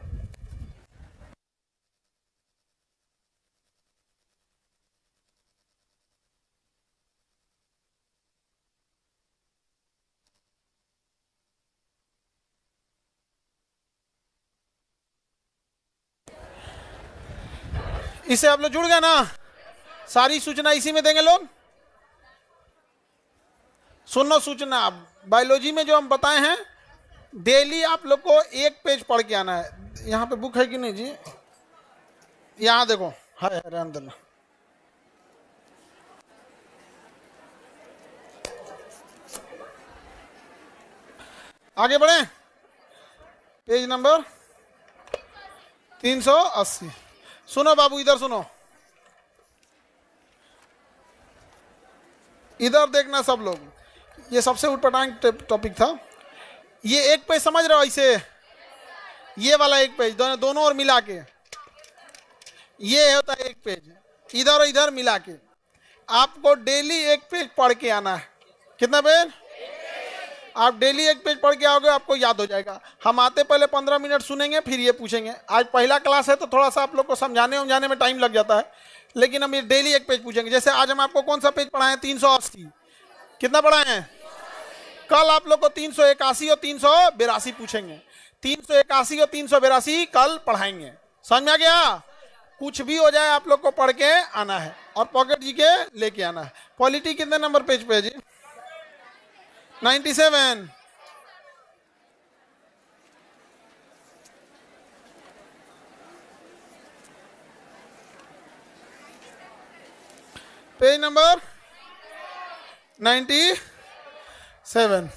इससे आप लोग जुड़ गए ना, सारी सूचना इसी में देंगे लोग। सुनो सूचना, बायोलॉजी में जो हम बताए हैं, डेली आप लोग को 1 पेज पढ़ के आना है। यहाँ पे बुक है कि नहीं जी, यहाँ देखो है अंदर। आगे बढ़े, पेज नंबर 380। सुनो बाबू, इधर सुनो, इधर देखना सब लोग। ये सबसे उटपटांग टॉपिक था। ये 1 पेज समझ रहे हो, ऐसे ये वाला 1 पेज दोनों और मिला के, ये होता है 1 पेज, इधर और इधर मिला के। आपको डेली 1 पेज पढ़ के आना है। कितना पेज? आप डेली 1 पेज पढ़ के आओगे, आपको याद हो जाएगा। हम आते पहले 15 मिनट सुनेंगे, फिर ये पूछेंगे। आज पहला क्लास है तो थोड़ा सा आप लोग को समझाने में टाइम लग जाता है, लेकिन हम ये डेली 1 पेज पूछेंगे। जैसे आज हम आपको कौन सा पेज पढ़ाए हैं? 380। कितना पढ़ाए हैं? कल आप लोग को 381 और 382 पूछेंगे। 381 और 382 कल पढ़ाएंगे। समझ में आ गया? कुछ भी हो जाए आप लोग को पढ़ के आना है और पॉकेट जी के लेके आना है। पॉलिटी कितने नंबर पेज पे जी? 97। Page number 97।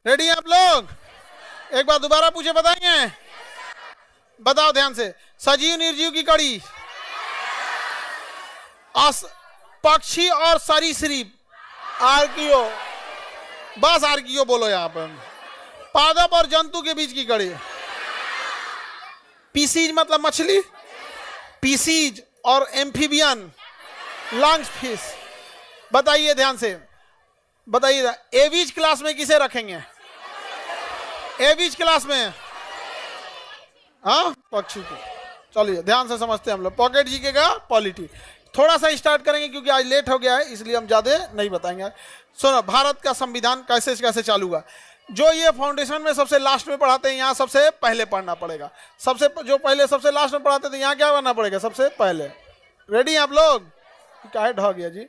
रेडी हैं आप लोग? एक बार दोबारा पूछे, बताएंगे? बताओ ध्यान से। सजीव निर्जीव की कड़ी, पक्षी और सरीसृप, आर्कियो, बस आर्कियो बोलो यहाँ पर। पादप और जंतु के बीच की कड़ी, पीसीज मतलब मछली, पीसीज और एम्फीबियन, लंग्स फिश। बताइए ध्यान से, बताइए एवीज क्लास में किसे रखेंगे? एवीज क्लास में हाँ, पक्षी की। चलिए ध्यान से समझते हैं हम लोग। पॉकेट जीके का पॉलिटी थोड़ा सा स्टार्ट करेंगे क्योंकि आज लेट हो गया है, इसलिए हम ज्यादा नहीं बताएंगे। सुनो, भारत का संविधान कैसे कैसे चालू हुआ। जो ये फाउंडेशन में सबसे लास्ट में पढ़ाते हैं, यहाँ सबसे पहले पढ़ना पड़ेगा। सबसे जो पहले सबसे लास्ट में पढ़ाते थे, यहाँ क्या करना पड़ेगा, सबसे पहले। रेडी आप लोग? क्या है ढह गया जी।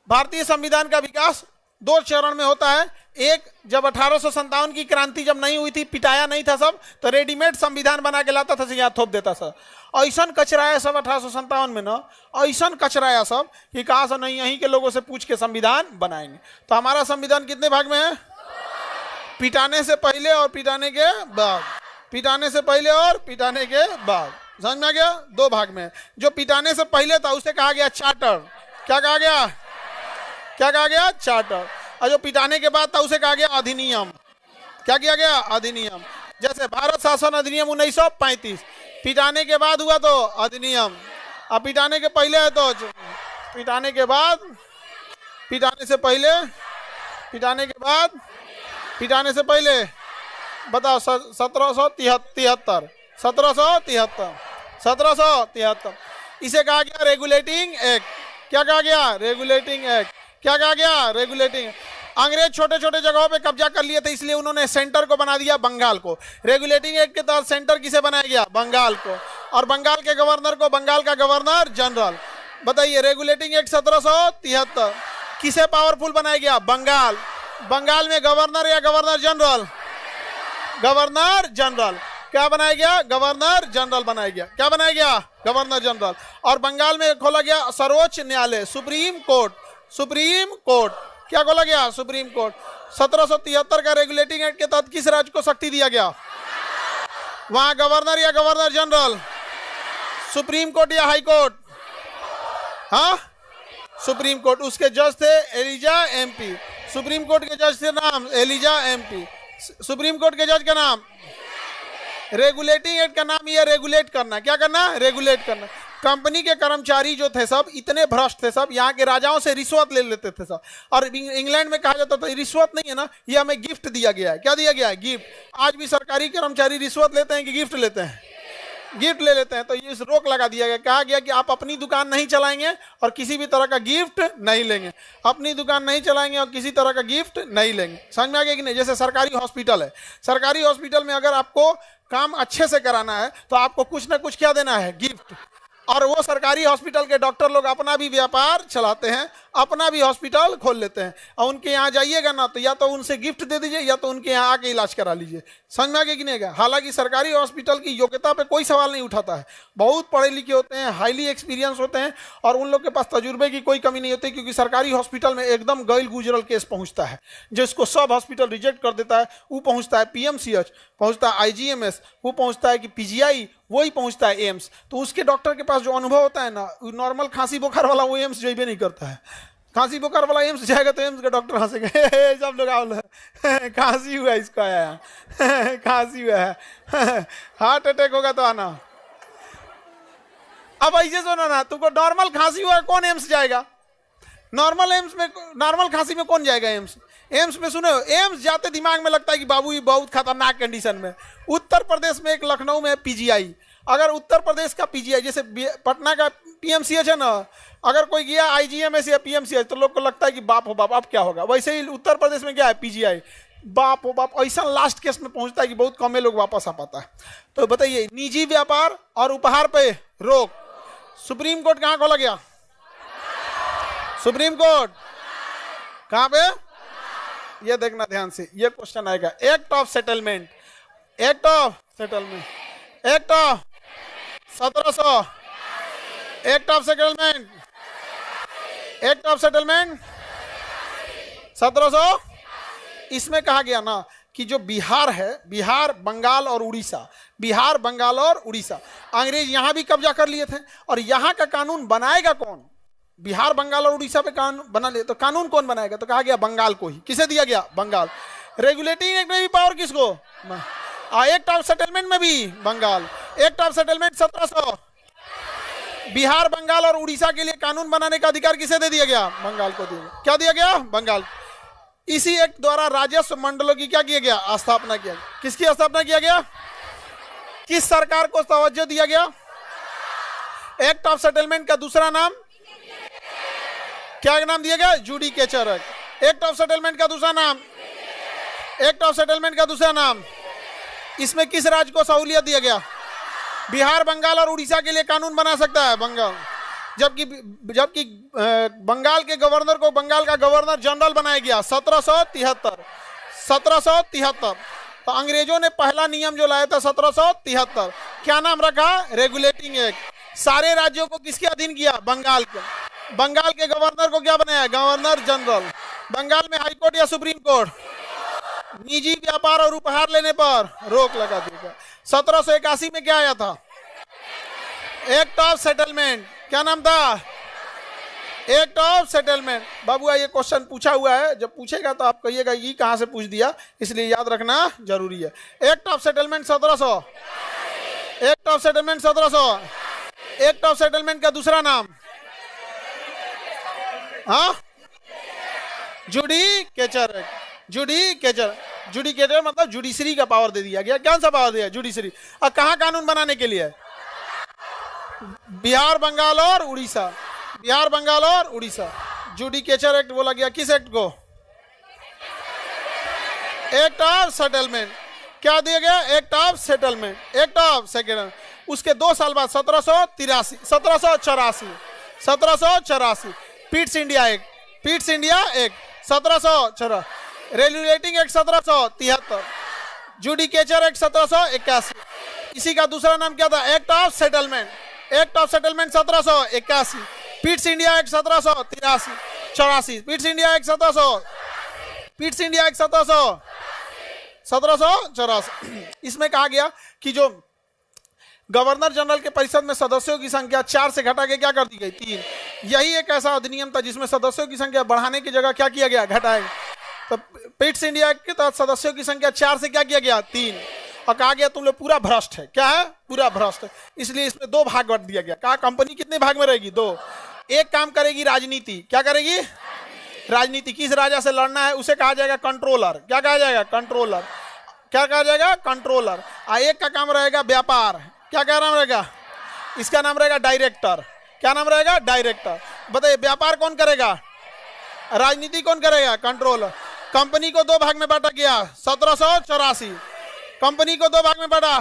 भारतीय संविधान का विकास 2 चरण में होता है। एक, जब 1857 की क्रांति जब नहीं हुई थी, पिटाया नहीं था सब, तो रेडीमेड संविधान बना के लाता था, यहाँ थोप देता था। ऐसा कचराया सब 1857 में ना, ऐसा कचराया सब कि कहा से नहीं, यहीं के लोगों से पूछ के संविधान बनाएंगे। तो हमारा संविधान कितने भाग में है? पिटाने से पहले और पिटाने के बाद। पिटाने से पहले और पिटाने के बाद, समझ में आ गया? 2 भाग में। जो पिटाने से पहले था उसे कहा गया चार्टर। क्या कहा गया? क्या कहा गया? चार्टर। और जो पिटाने के बाद था उसे कहा गया अधिनियम। क्या किया गया? अधिनियम। जैसे भारत शासन अधिनियम 1935, पिटाने के बाद हुआ तो अधिनियम। अब पिटाने के पहले है तो पिटाने के बाद, पिटाने से पहले, पिटाने के बाद, पिटाने से पहले बताओ। 1773, 1773 इसे कहा गया रेगुलेटिंग एक्ट। क्या कहा गया? Regulating act. क्या कहा गया? रेगुलेटिंग। अंग्रेज छोटे छोटे जगहों पे कब्जा कर लिए थे, इसलिए उन्होंने सेंटर को बना दिया बंगाल को। रेगुलेटिंग एक्ट के तहत सेंटर किसे बनाया गया? बंगाल को। और बंगाल के गवर्नर को बंगाल का गवर्नर जनरल। बताइए, रेगुलेटिंग एक्ट 1773 किसे पावरफुल बनाया गया? बंगाल। बंगाल में गवर्नर या गवर्नर जनरल? Governor general. क्या बनाया गया? गवर्नर जनरल बनाया गया। क्या बनाया गया? Governor general. और बंगाल में खोला गया सर्वोच्च न्यायालय, सुप्रीम कोर्ट। Supreme court. क्या खोला गया? Supreme court. 1773 का रेगुलेटिंग एक्ट के तहत किस राज्य को शक्ति दिया गया? वहां गवर्नर या गवर्नर जनरल? सुप्रीम कोर्ट या हाई कोर्ट? हाँ, सुप्रीम कोर्ट। उसके जज थे एलिजा एमपी। सुप्रीम कोर्ट के जज थे नाम एलिजा एमपी। सुप्रीम कोर्ट के जज का नाम। रेगुलेटिंग एक्ट का नाम ये रेगुलेट करना। क्या करना? रेगुलेट करना। कंपनी के कर्मचारी जो थे सब इतने भ्रष्ट थे सब, यहाँ के राजाओं से रिश्वत ले लेते थे सब। और इंग्लैंड में कहा जाता था रिश्वत नहीं है ना, ये हमें गिफ्ट दिया गया है। क्या दिया गया है? गिफ्ट। आज भी सरकारी कर्मचारी रिश्वत लेते हैं कि गिफ्ट लेते हैं? गिफ्ट ले लेते हैं। तो ये रोक लगा दिया गया। कहा गया कि आप अपनी दुकान नहीं चलाएंगे और किसी भी तरह का गिफ्ट नहीं लेंगे। अपनी दुकान नहीं चलाएंगे और किसी तरह का गिफ्ट नहीं लेंगे। समझ में आ गया कि नहीं? जैसे सरकारी हॉस्पिटल है, सरकारी हॉस्पिटल में अगर आपको काम अच्छे से कराना है तो आपको कुछ ना कुछ क्या देना है? गिफ्ट। और वो सरकारी हॉस्पिटल के डॉक्टर लोग अपना भी व्यापार चलाते हैं, अपना भी हॉस्पिटल खोल लेते हैं। और उनके यहाँ जाइएगा ना तो या तो उनसे गिफ्ट दे दीजिए या तो उनके यहाँ आके इलाज करा लीजिए। समझ में आ गया कि नहीं? हालांकि सरकारी हॉस्पिटल की योग्यता पे कोई सवाल नहीं उठाता है। बहुत पढ़े लिखे होते हैं, हाईली एक्सपीरियंस होते हैं और उन लोग के पास तजुर्बे की कोई कमी नहीं होती, क्योंकि सरकारी हॉस्पिटल में एकदम गैल गुजरल केस पहुंचता है जिसको सब हॉस्पिटल रिजेक्ट कर देता है। वो पहुंचता है PMCH, पहुंचता है IGMS, वो पहुंचता है कि PGI, वही पहुंचता है एम्स। तो उसके डॉक्टर के पास जो अनुभव होता है ना, नॉर्मल खांसी बुखार वाला वो एम्स जाइबे नहीं करता है। खांसी बुखार वाला एम्स जाएगा तो एम्स के डॉक्टर हंसेंगे, सब लोग आओ खांसी हुआ है, इसको आया खांसी हुआ है, हार्ट अटैक होगा तो आना। अब ऐसे सुनो ना, तुमको नॉर्मल खांसी हुआ है, कौन एम्स जाएगा? नॉर्मल एम्स में, नॉर्मल खांसी में कौन जाएगा एम्स? एम्स में सुनो, एम्स जाते दिमाग में लगता है कि बाबू ये बहुत खतरनाक कंडीशन में। उत्तर प्रदेश में एक लखनऊ में PGI, अगर उत्तर प्रदेश का PGI जैसे पटना का PMCH है ना, अगर कोई गया IGMS या PMCH तो लोग को लगता है कि बाप हो बाप अब क्या होगा। वैसे ही उत्तर प्रदेश में क्या है? PGI, बाप हो बाप, ऐसा लास्ट केस में पहुंचता है कि बहुत कम लोग वापस आ पाता है। तो बताइए, निजी व्यापार और उपहार पे रोक, सुप्रीम कोर्ट कहाँ खोला गया? सुप्रीम कोर्ट कहाँ पे? ये देखना ध्यान से, ये क्वेश्चन आएगा। Act of settlement, act of settlement, act of 1700, act of settlement, act of settlement 1700। इसमें कहा गया ना कि जो बिहार है, बिहार, बंगाल और उड़ीसा, बिहार, बंगाल और उड़ीसा, अंग्रेज यहां भी कब्जा कर लिए थे और यहां का कानून बनाएगा कौन? बिहार, बंगाल और उड़ीसा पे कानून बना ले तो कानून कौन बनाएगा? तो कहा गया बंगाल को ही। किसे दिया गया? बंगाल। रेगुलेटिंग एक्ट में भी पावर किसको? एक्ट ऑफ सेटलमेंट में भी Bengal. Act of settlement 1700, Bihar, Bengal और उड़ीसा के लिए कानून बनाने का अधिकार किसे दे दिया गया? बंगाल को दिया गया। क्या दिया गया? बंगाल। इसी एक्ट द्वारा राजस्व मंडलों की क्या किया गया? स्थापना किया गया। किसकी स्थापना किया गया? किस सरकार को तवज्जो दिया गया? एक्ट ऑफ सेटलमेंट का दूसरा नाम क्या नाम दिया गया? Judicature act. Act of settlement का दूसरा नाम, एक्ट ऑफ सेटलमेंट का दूसरा नाम। इसमें किस राज्य को सहूलियत दिया गया? बिहार, बंगाल और उड़ीसा के लिए कानून बना सकता है बंगाल, जबकि बंगाल के गवर्नर को बंगाल का गवर्नर जनरल बनाया गया 1773। तो अंग्रेजों ने पहला नियम जो लाया था 1773, क्या नाम रखा? Regulating act. सारे राज्यों को किसके अधीन किया? बंगाल को। बंगाल के गवर्नर को क्या बनाया? Governor general. बंगाल में हाईकोर्ट या सुप्रीम कोर्ट? निजी व्यापार और उपहार लेने पर रोक लगा देगा। 1781 में क्या आया था? Act of settlement. क्या नाम था? Act of settlement. बाबू ये क्वेश्चन पूछा हुआ है, जब पूछेगा तो आप कहिएगा ये कहां से पूछ दिया, इसलिए याद रखना जरूरी है। Act of settlement 1700। Act of settlement 1700। Act of settlement का दूसरा नाम? हाँ, जुडिकेचर एक्ट। जुडिकेचर मतलब जुडिशरी का पावर दे दिया गया। कौन सा पावर दिया? जुडिशरी। और कहाँ कानून बनाने के लिए? बिहार, बंगाल और उड़ीसा। बिहार, बंगाल और उड़ीसा। जुडिकेचर एक्ट बोला गया किस एक्ट को? Act of settlement. क्या दिया गया? Act of settlement. Act of settlement. उसके 2 साल बाद 1784 Pitt's India act. Pitt's India act 1784। Regulating act 1773। Judicature act 1781। इसी का दूसरा नाम क्या था? Act of settlement. Act of settlement 1781। Pitt's India act 1784। Pitt's India act 1784। इसमें कहा गया कि जो गवर्नर जनरल के परिषद में सदस्यों की संख्या 4 से घटा के क्या कर दी गई? 3। यही एक ऐसा अधिनियम था जिसमें सदस्यों की संख्या बढ़ाने की जगह क्या किया गया? घटाया। तो पिट्स इंडिया एक्ट के तहत सदस्यों की संख्या 4 से क्या किया गया? 3। और कहा गया तुम लोग पूरा भ्रष्ट है। क्या है? पूरा भ्रष्ट है। इसलिए इसमें 2 भाग बांट दिया गया। कहा कंपनी कितने भाग में रहेगी? 2। एक काम करेगी राजनीति। क्या करेगी? राजनीति। किस राजा से लड़ना है उसे कहा जाएगा कंट्रोलर। क्या कहा जाएगा? कंट्रोलर। क्या कहा जाएगा? कंट्रोलर। और एक का काम रहेगा व्यापार। क्या क्या नाम रहेगा? इसका नाम रहेगा डायरेक्टर। क्या नाम रहेगा? डायरेक्टर। बताइए व्यापार कौन करेगा? राजनीति कौन करेगा? कंट्रोलर। कंपनी को 2 भाग में बांटा गया 1784। कंपनी को 2 भाग में बांटा।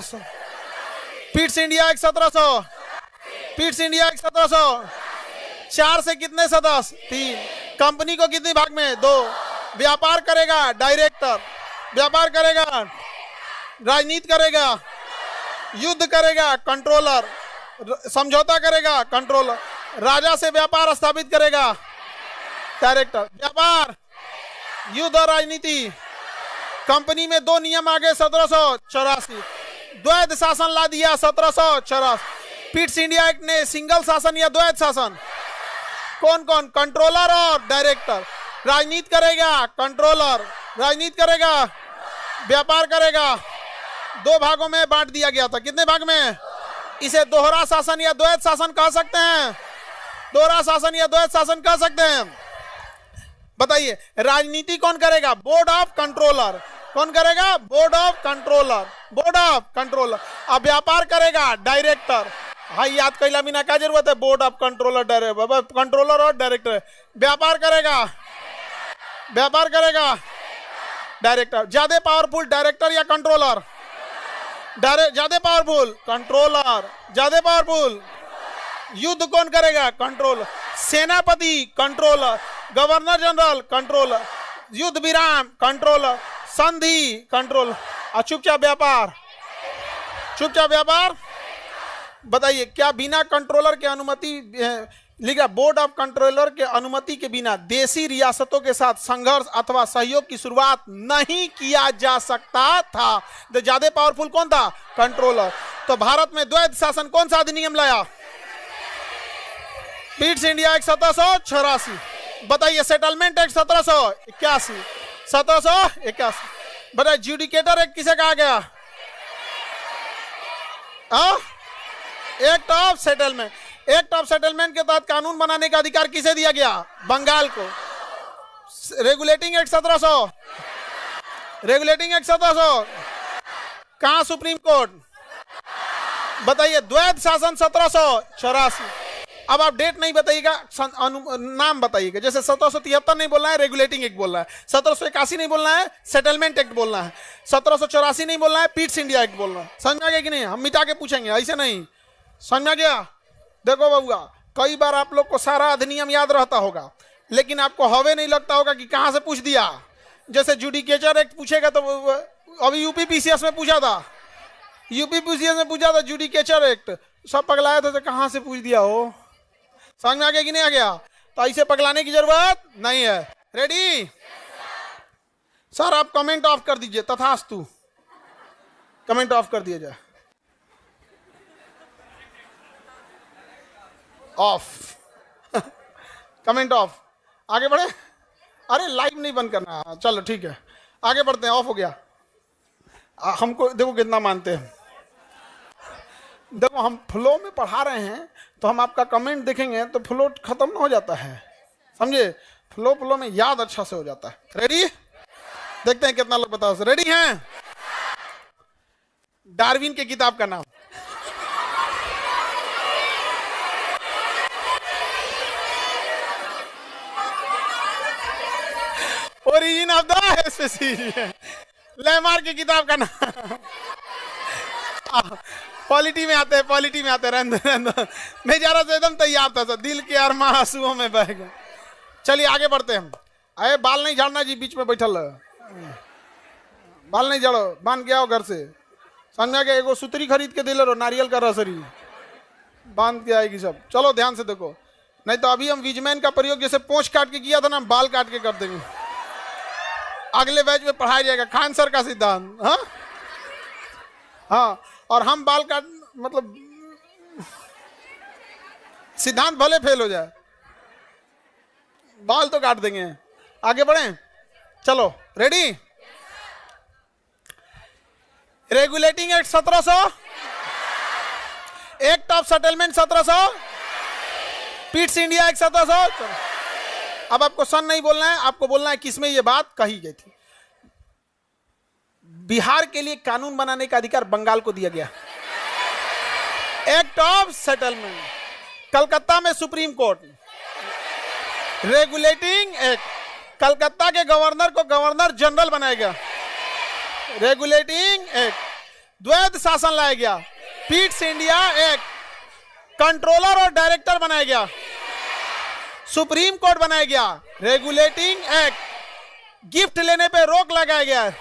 Pitt's India act 1700। Pitt's India act 1700। 4 से कितने सदस्य? 3। कंपनी को कितने भाग में? 2। व्यापार करेगा डायरेक्टर। व्यापार करेगा, राजनीति करेगा, युद्ध करेगा कंट्रोलर, समझौता करेगा कंट्रोलर, राजा से व्यापार स्थापित करेगा डायरेक्टर। व्यापार, युद्ध और राजनीति। कंपनी में 2 नियम आ गए 1784। द्वैध शासन ला दिया 1784। पिट्स इंडिया एक्ट ने सिंगल शासन या द्वैध शासन? कौन कौन? कंट्रोलर और डायरेक्टर। राजनीति करेगा कंट्रोलर, राजनीति करेगा, व्यापार करेगा। 2 भागों में बांट दिया गया था। कितने भाग में? इसे दोहरा शासन या द्वैध शासन कह सकते हैं। दोहरा शासन या द्वैध शासन कह सकते हैं। बताइए राजनीति कौन करेगा? Board of controller. कौन करेगा? Board of controller. Board of controller. अब व्यापार करेगा डायरेक्टर। हाँ याद कैला बिना क्या जरूरत है? Board of controller, director, controller और डायरेक्टर। व्यापार करेगा, व्यापार करेगा डायरेक्टर। ज्यादा पावरफुल डायरेक्टर या कंट्रोलर? ज्यादा पावरफुल कंट्रोलर। ज्यादा पावरफुल। युद्ध कौन करेगा? कंट्रोलर। सेनापति कंट्रोलर, गवर्नर जनरल कंट्रोलर, युद्ध विराम कंट्रोलर, संधि कंट्रोलर, और चुपचाप व्यापार। चुपचाप व्यापार। बताइए क्या बिना कंट्रोलर के अनुमति लिखा? बोर्ड ऑफ कंट्रोलर के अनुमति के बिना देशी रियासतों के साथ संघर्ष अथवा सहयोग की शुरुआत नहीं किया जा सकता था। तो ज्यादा पावरफुल कौन था? कंट्रोलर। तो भारत में द्वैध शासन कौन सा अधिनियम लाया? Pitt's India act 1784। बताइए सेटलमेंट एक्ट 1781। 1781। बताइए जुडिकेटर एक्ट किसे कहा गया? Act of settlement. Act of settlement के तहत कानून बनाने का अधिकार किसे दिया गया? बंगाल को। Regulating act 1700। रेगुलेटिंग एक्ट 1700 कहां? Supreme court. बताइए द्वैध शासन 1784। अब आप डेट नहीं बताइएगा, नाम बताइएगा। जैसे 1773 नहीं बोलना है, रेगुलेटिंग एक्ट बोलना है। 1781 नहीं बोलना है, सेटलमेंट एक्ट बोलना है। 1784 नहीं बोलना है, पीट्स इंडिया एक्ट बोलना है। समझ में आ गया कि नहीं? हम मिटा के पूछेंगे, ऐसे नहीं। समझ में आ गया? देखो बबुआ, कई बार आप लोग को सारा अधिनियम याद रहता होगा, लेकिन आपको हवे नहीं लगता होगा कि कहां से पूछ दिया। जैसे जुडिकेचर एक्ट पूछेगा तो अभी यूपी पीसीएस में पूछा था, यूपी पीसीएस में पूछा था जुडिकेचर एक्ट, सब पगलाए थे, तो कहां से पूछ दिया हो। समझ में आ गया कि नहीं आ गया? तो ऐसे पगलाने की जरूरत नहीं है। रेडी? सर आप कमेंट ऑफ कर दीजिए, तथास्तु। कमेंट ऑफ कर दिया जाए, ऑफ। Comment of. आगे बढ़े? अरे लाइव नहीं बंद करना, चलो ठीक है आगे बढ़ते हैं। ऑफ हो गया। हमको देखो कितना मानते हैं। देखो हम फ्लो में पढ़ा रहे हैं, तो हम आपका कमेंट देखेंगे तो फ्लो खत्म ना हो जाता है, समझे? फ्लो में याद अच्छा से हो जाता है। रेडी? देखते हैं कितना लोग बताओ। रेडी हैं? डार्विन की किताब का नाम। Origin of the species. Lamarck की किताब का नाम। पॉलिटी में आते हैं, पॉलिटी में आते हैं। मैं जा रहा था एकदम तैयार था सर, दिल के अरमा आंसुओं में बह गए। चलिए आगे बढ़ते हैं। अरे बाल नहीं झाड़ना जी, बीच में बैठल बाल नहीं झाड़ो, बांध के आओ घर से। समझा के एगो सुतरी खरीद के दिल रहो, नारियल का रसरी बांध के आएगी सब। चलो ध्यान से देखो, नहीं तो अभी हम विजमैन का प्रयोग जैसे पोंछ काट के किया था ना, बाल काट के कर देंगे। अगले बैच में पढ़ाया जाएगा खान सर का सिद्धांत। हाँ हाँ, और हम बाल काट मतलब सिद्धांत भले फेल हो जाए, बाल तो काट देंगे। आगे बढ़े, चलो। Ready? Regulating act 1700, act of settlement 1700, Pitt's India act 1700। अब आपको सन नहीं बोलना है, आपको बोलना है किसमें ये बात कही गई थी। बिहार के लिए कानून बनाने का अधिकार बंगाल को दिया गया। एक्ट ऑफ सेटलमेंट, कलकत्ता में supreme court. Regulating act, Calcutta के गवर्नर को गवर्नर जनरल बनाया गया। रेगुलेटिंग एक्ट, द्वैध शासन लाया गया। पीट्स इंडिया एक्ट, कंट्रोलर और डायरेक्टर बनाया गया। सुप्रीम कोर्ट बनाया गया। रेगुलेटिंग एक्ट, गिफ्ट लेने पे रोक लगाया गया।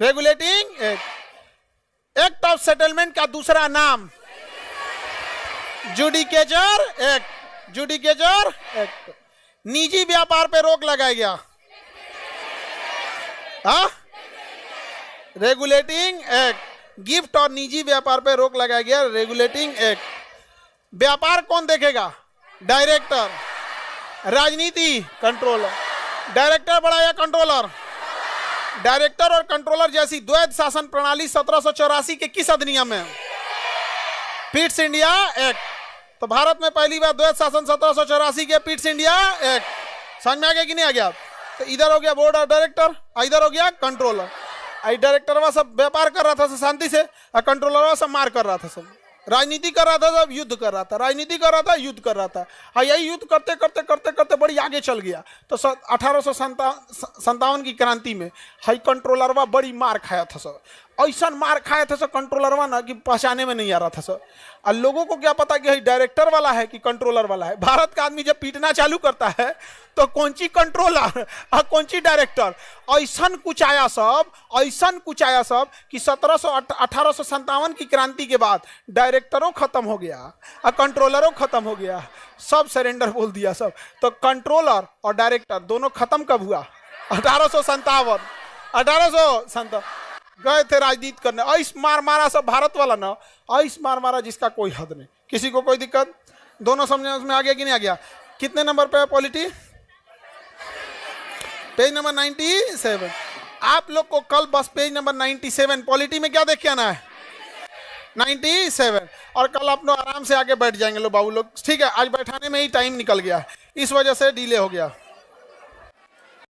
Regulating act, act of settlement का दूसरा नाम जुडिकेचर एक्ट। जुडिकेचर एक्ट, निजी व्यापार पे रोक लगाया गया। हाँ, रेगुलेटिंग एक्ट, गिफ्ट और निजी व्यापार पे रोक लगाया गया। रेगुलेटिंग एक्ट, व्यापार कौन देखेगा? डायरेक्टर। राजनीति कंट्रोलर। डायरेक्टर बड़ा या कंट्रोलर? डायरेक्टर और कंट्रोलर जैसी द्वैध शासन प्रणाली 1784 के किस अधिनियम में? Pitt's India act. तो भारत में पहली बार द्वैध शासन 1784 के पीट्स इंडिया एक्ट। समझ में आ गया कि नहीं आ गया? तो इधर हो गया बोर्ड और डायरेक्टर, इधर हो गया कंट्रोलर। डायरेक्टर सब व्यापार कर रहा था सब शांति से, और कंट्रोलर सब मार कर रहा था, सब राजनीति कर रहा था, सब युद्ध कर रहा था। राजनीति कर रहा था, युद्ध कर रहा था। और यही युद्ध करते करते करते करते बड़ी आगे चल गया। तो 1857 की क्रांति में हाई कंट्रोलरवा बड़ी मार खाया था सब। ऐसा मार खाया था सब कंट्रोलरवा ना कि पहचाने में नहीं आ रहा था सब। और लोगों को क्या पता कि डायरेक्टर वाला है कि कंट्रोलर वाला है। भारत का आदमी जब पीटना चालू करता है तो कौन सी कंट्रोलर और कौन सी डायरेक्टर, ऐसा कुछ आया सब, ऐसा कुछ आया सब कि 1857 की क्रांति के बाद डायरेक्टरों खत्म हो गया और कंट्रोलरों खत्म हो गया, सब सरेंडर बोल दिया सब। तो कंट्रोलर और डायरेक्टर दोनों खत्म कब हुआ? 1857 गए थे राजनीति करने। ऐस मार मारा सब भारत वाला ना, ऐस मार मारा जिसका कोई हद नहीं, किसी को कोई दिक्कत। दोनों समझने में आ गया कि नहीं आ गया? कितने नंबर पे है पॉलिटी? Page number 97। आप लोग को कल बस पेज नंबर 97 पॉलिटी में क्या देख के आना है? 97। और कल आप लोग आराम से आके बैठ जाएंगे लो बाबू लोग, ठीक है? आज बैठाने में ही टाइम निकल गया, इस वजह से डिले हो गया।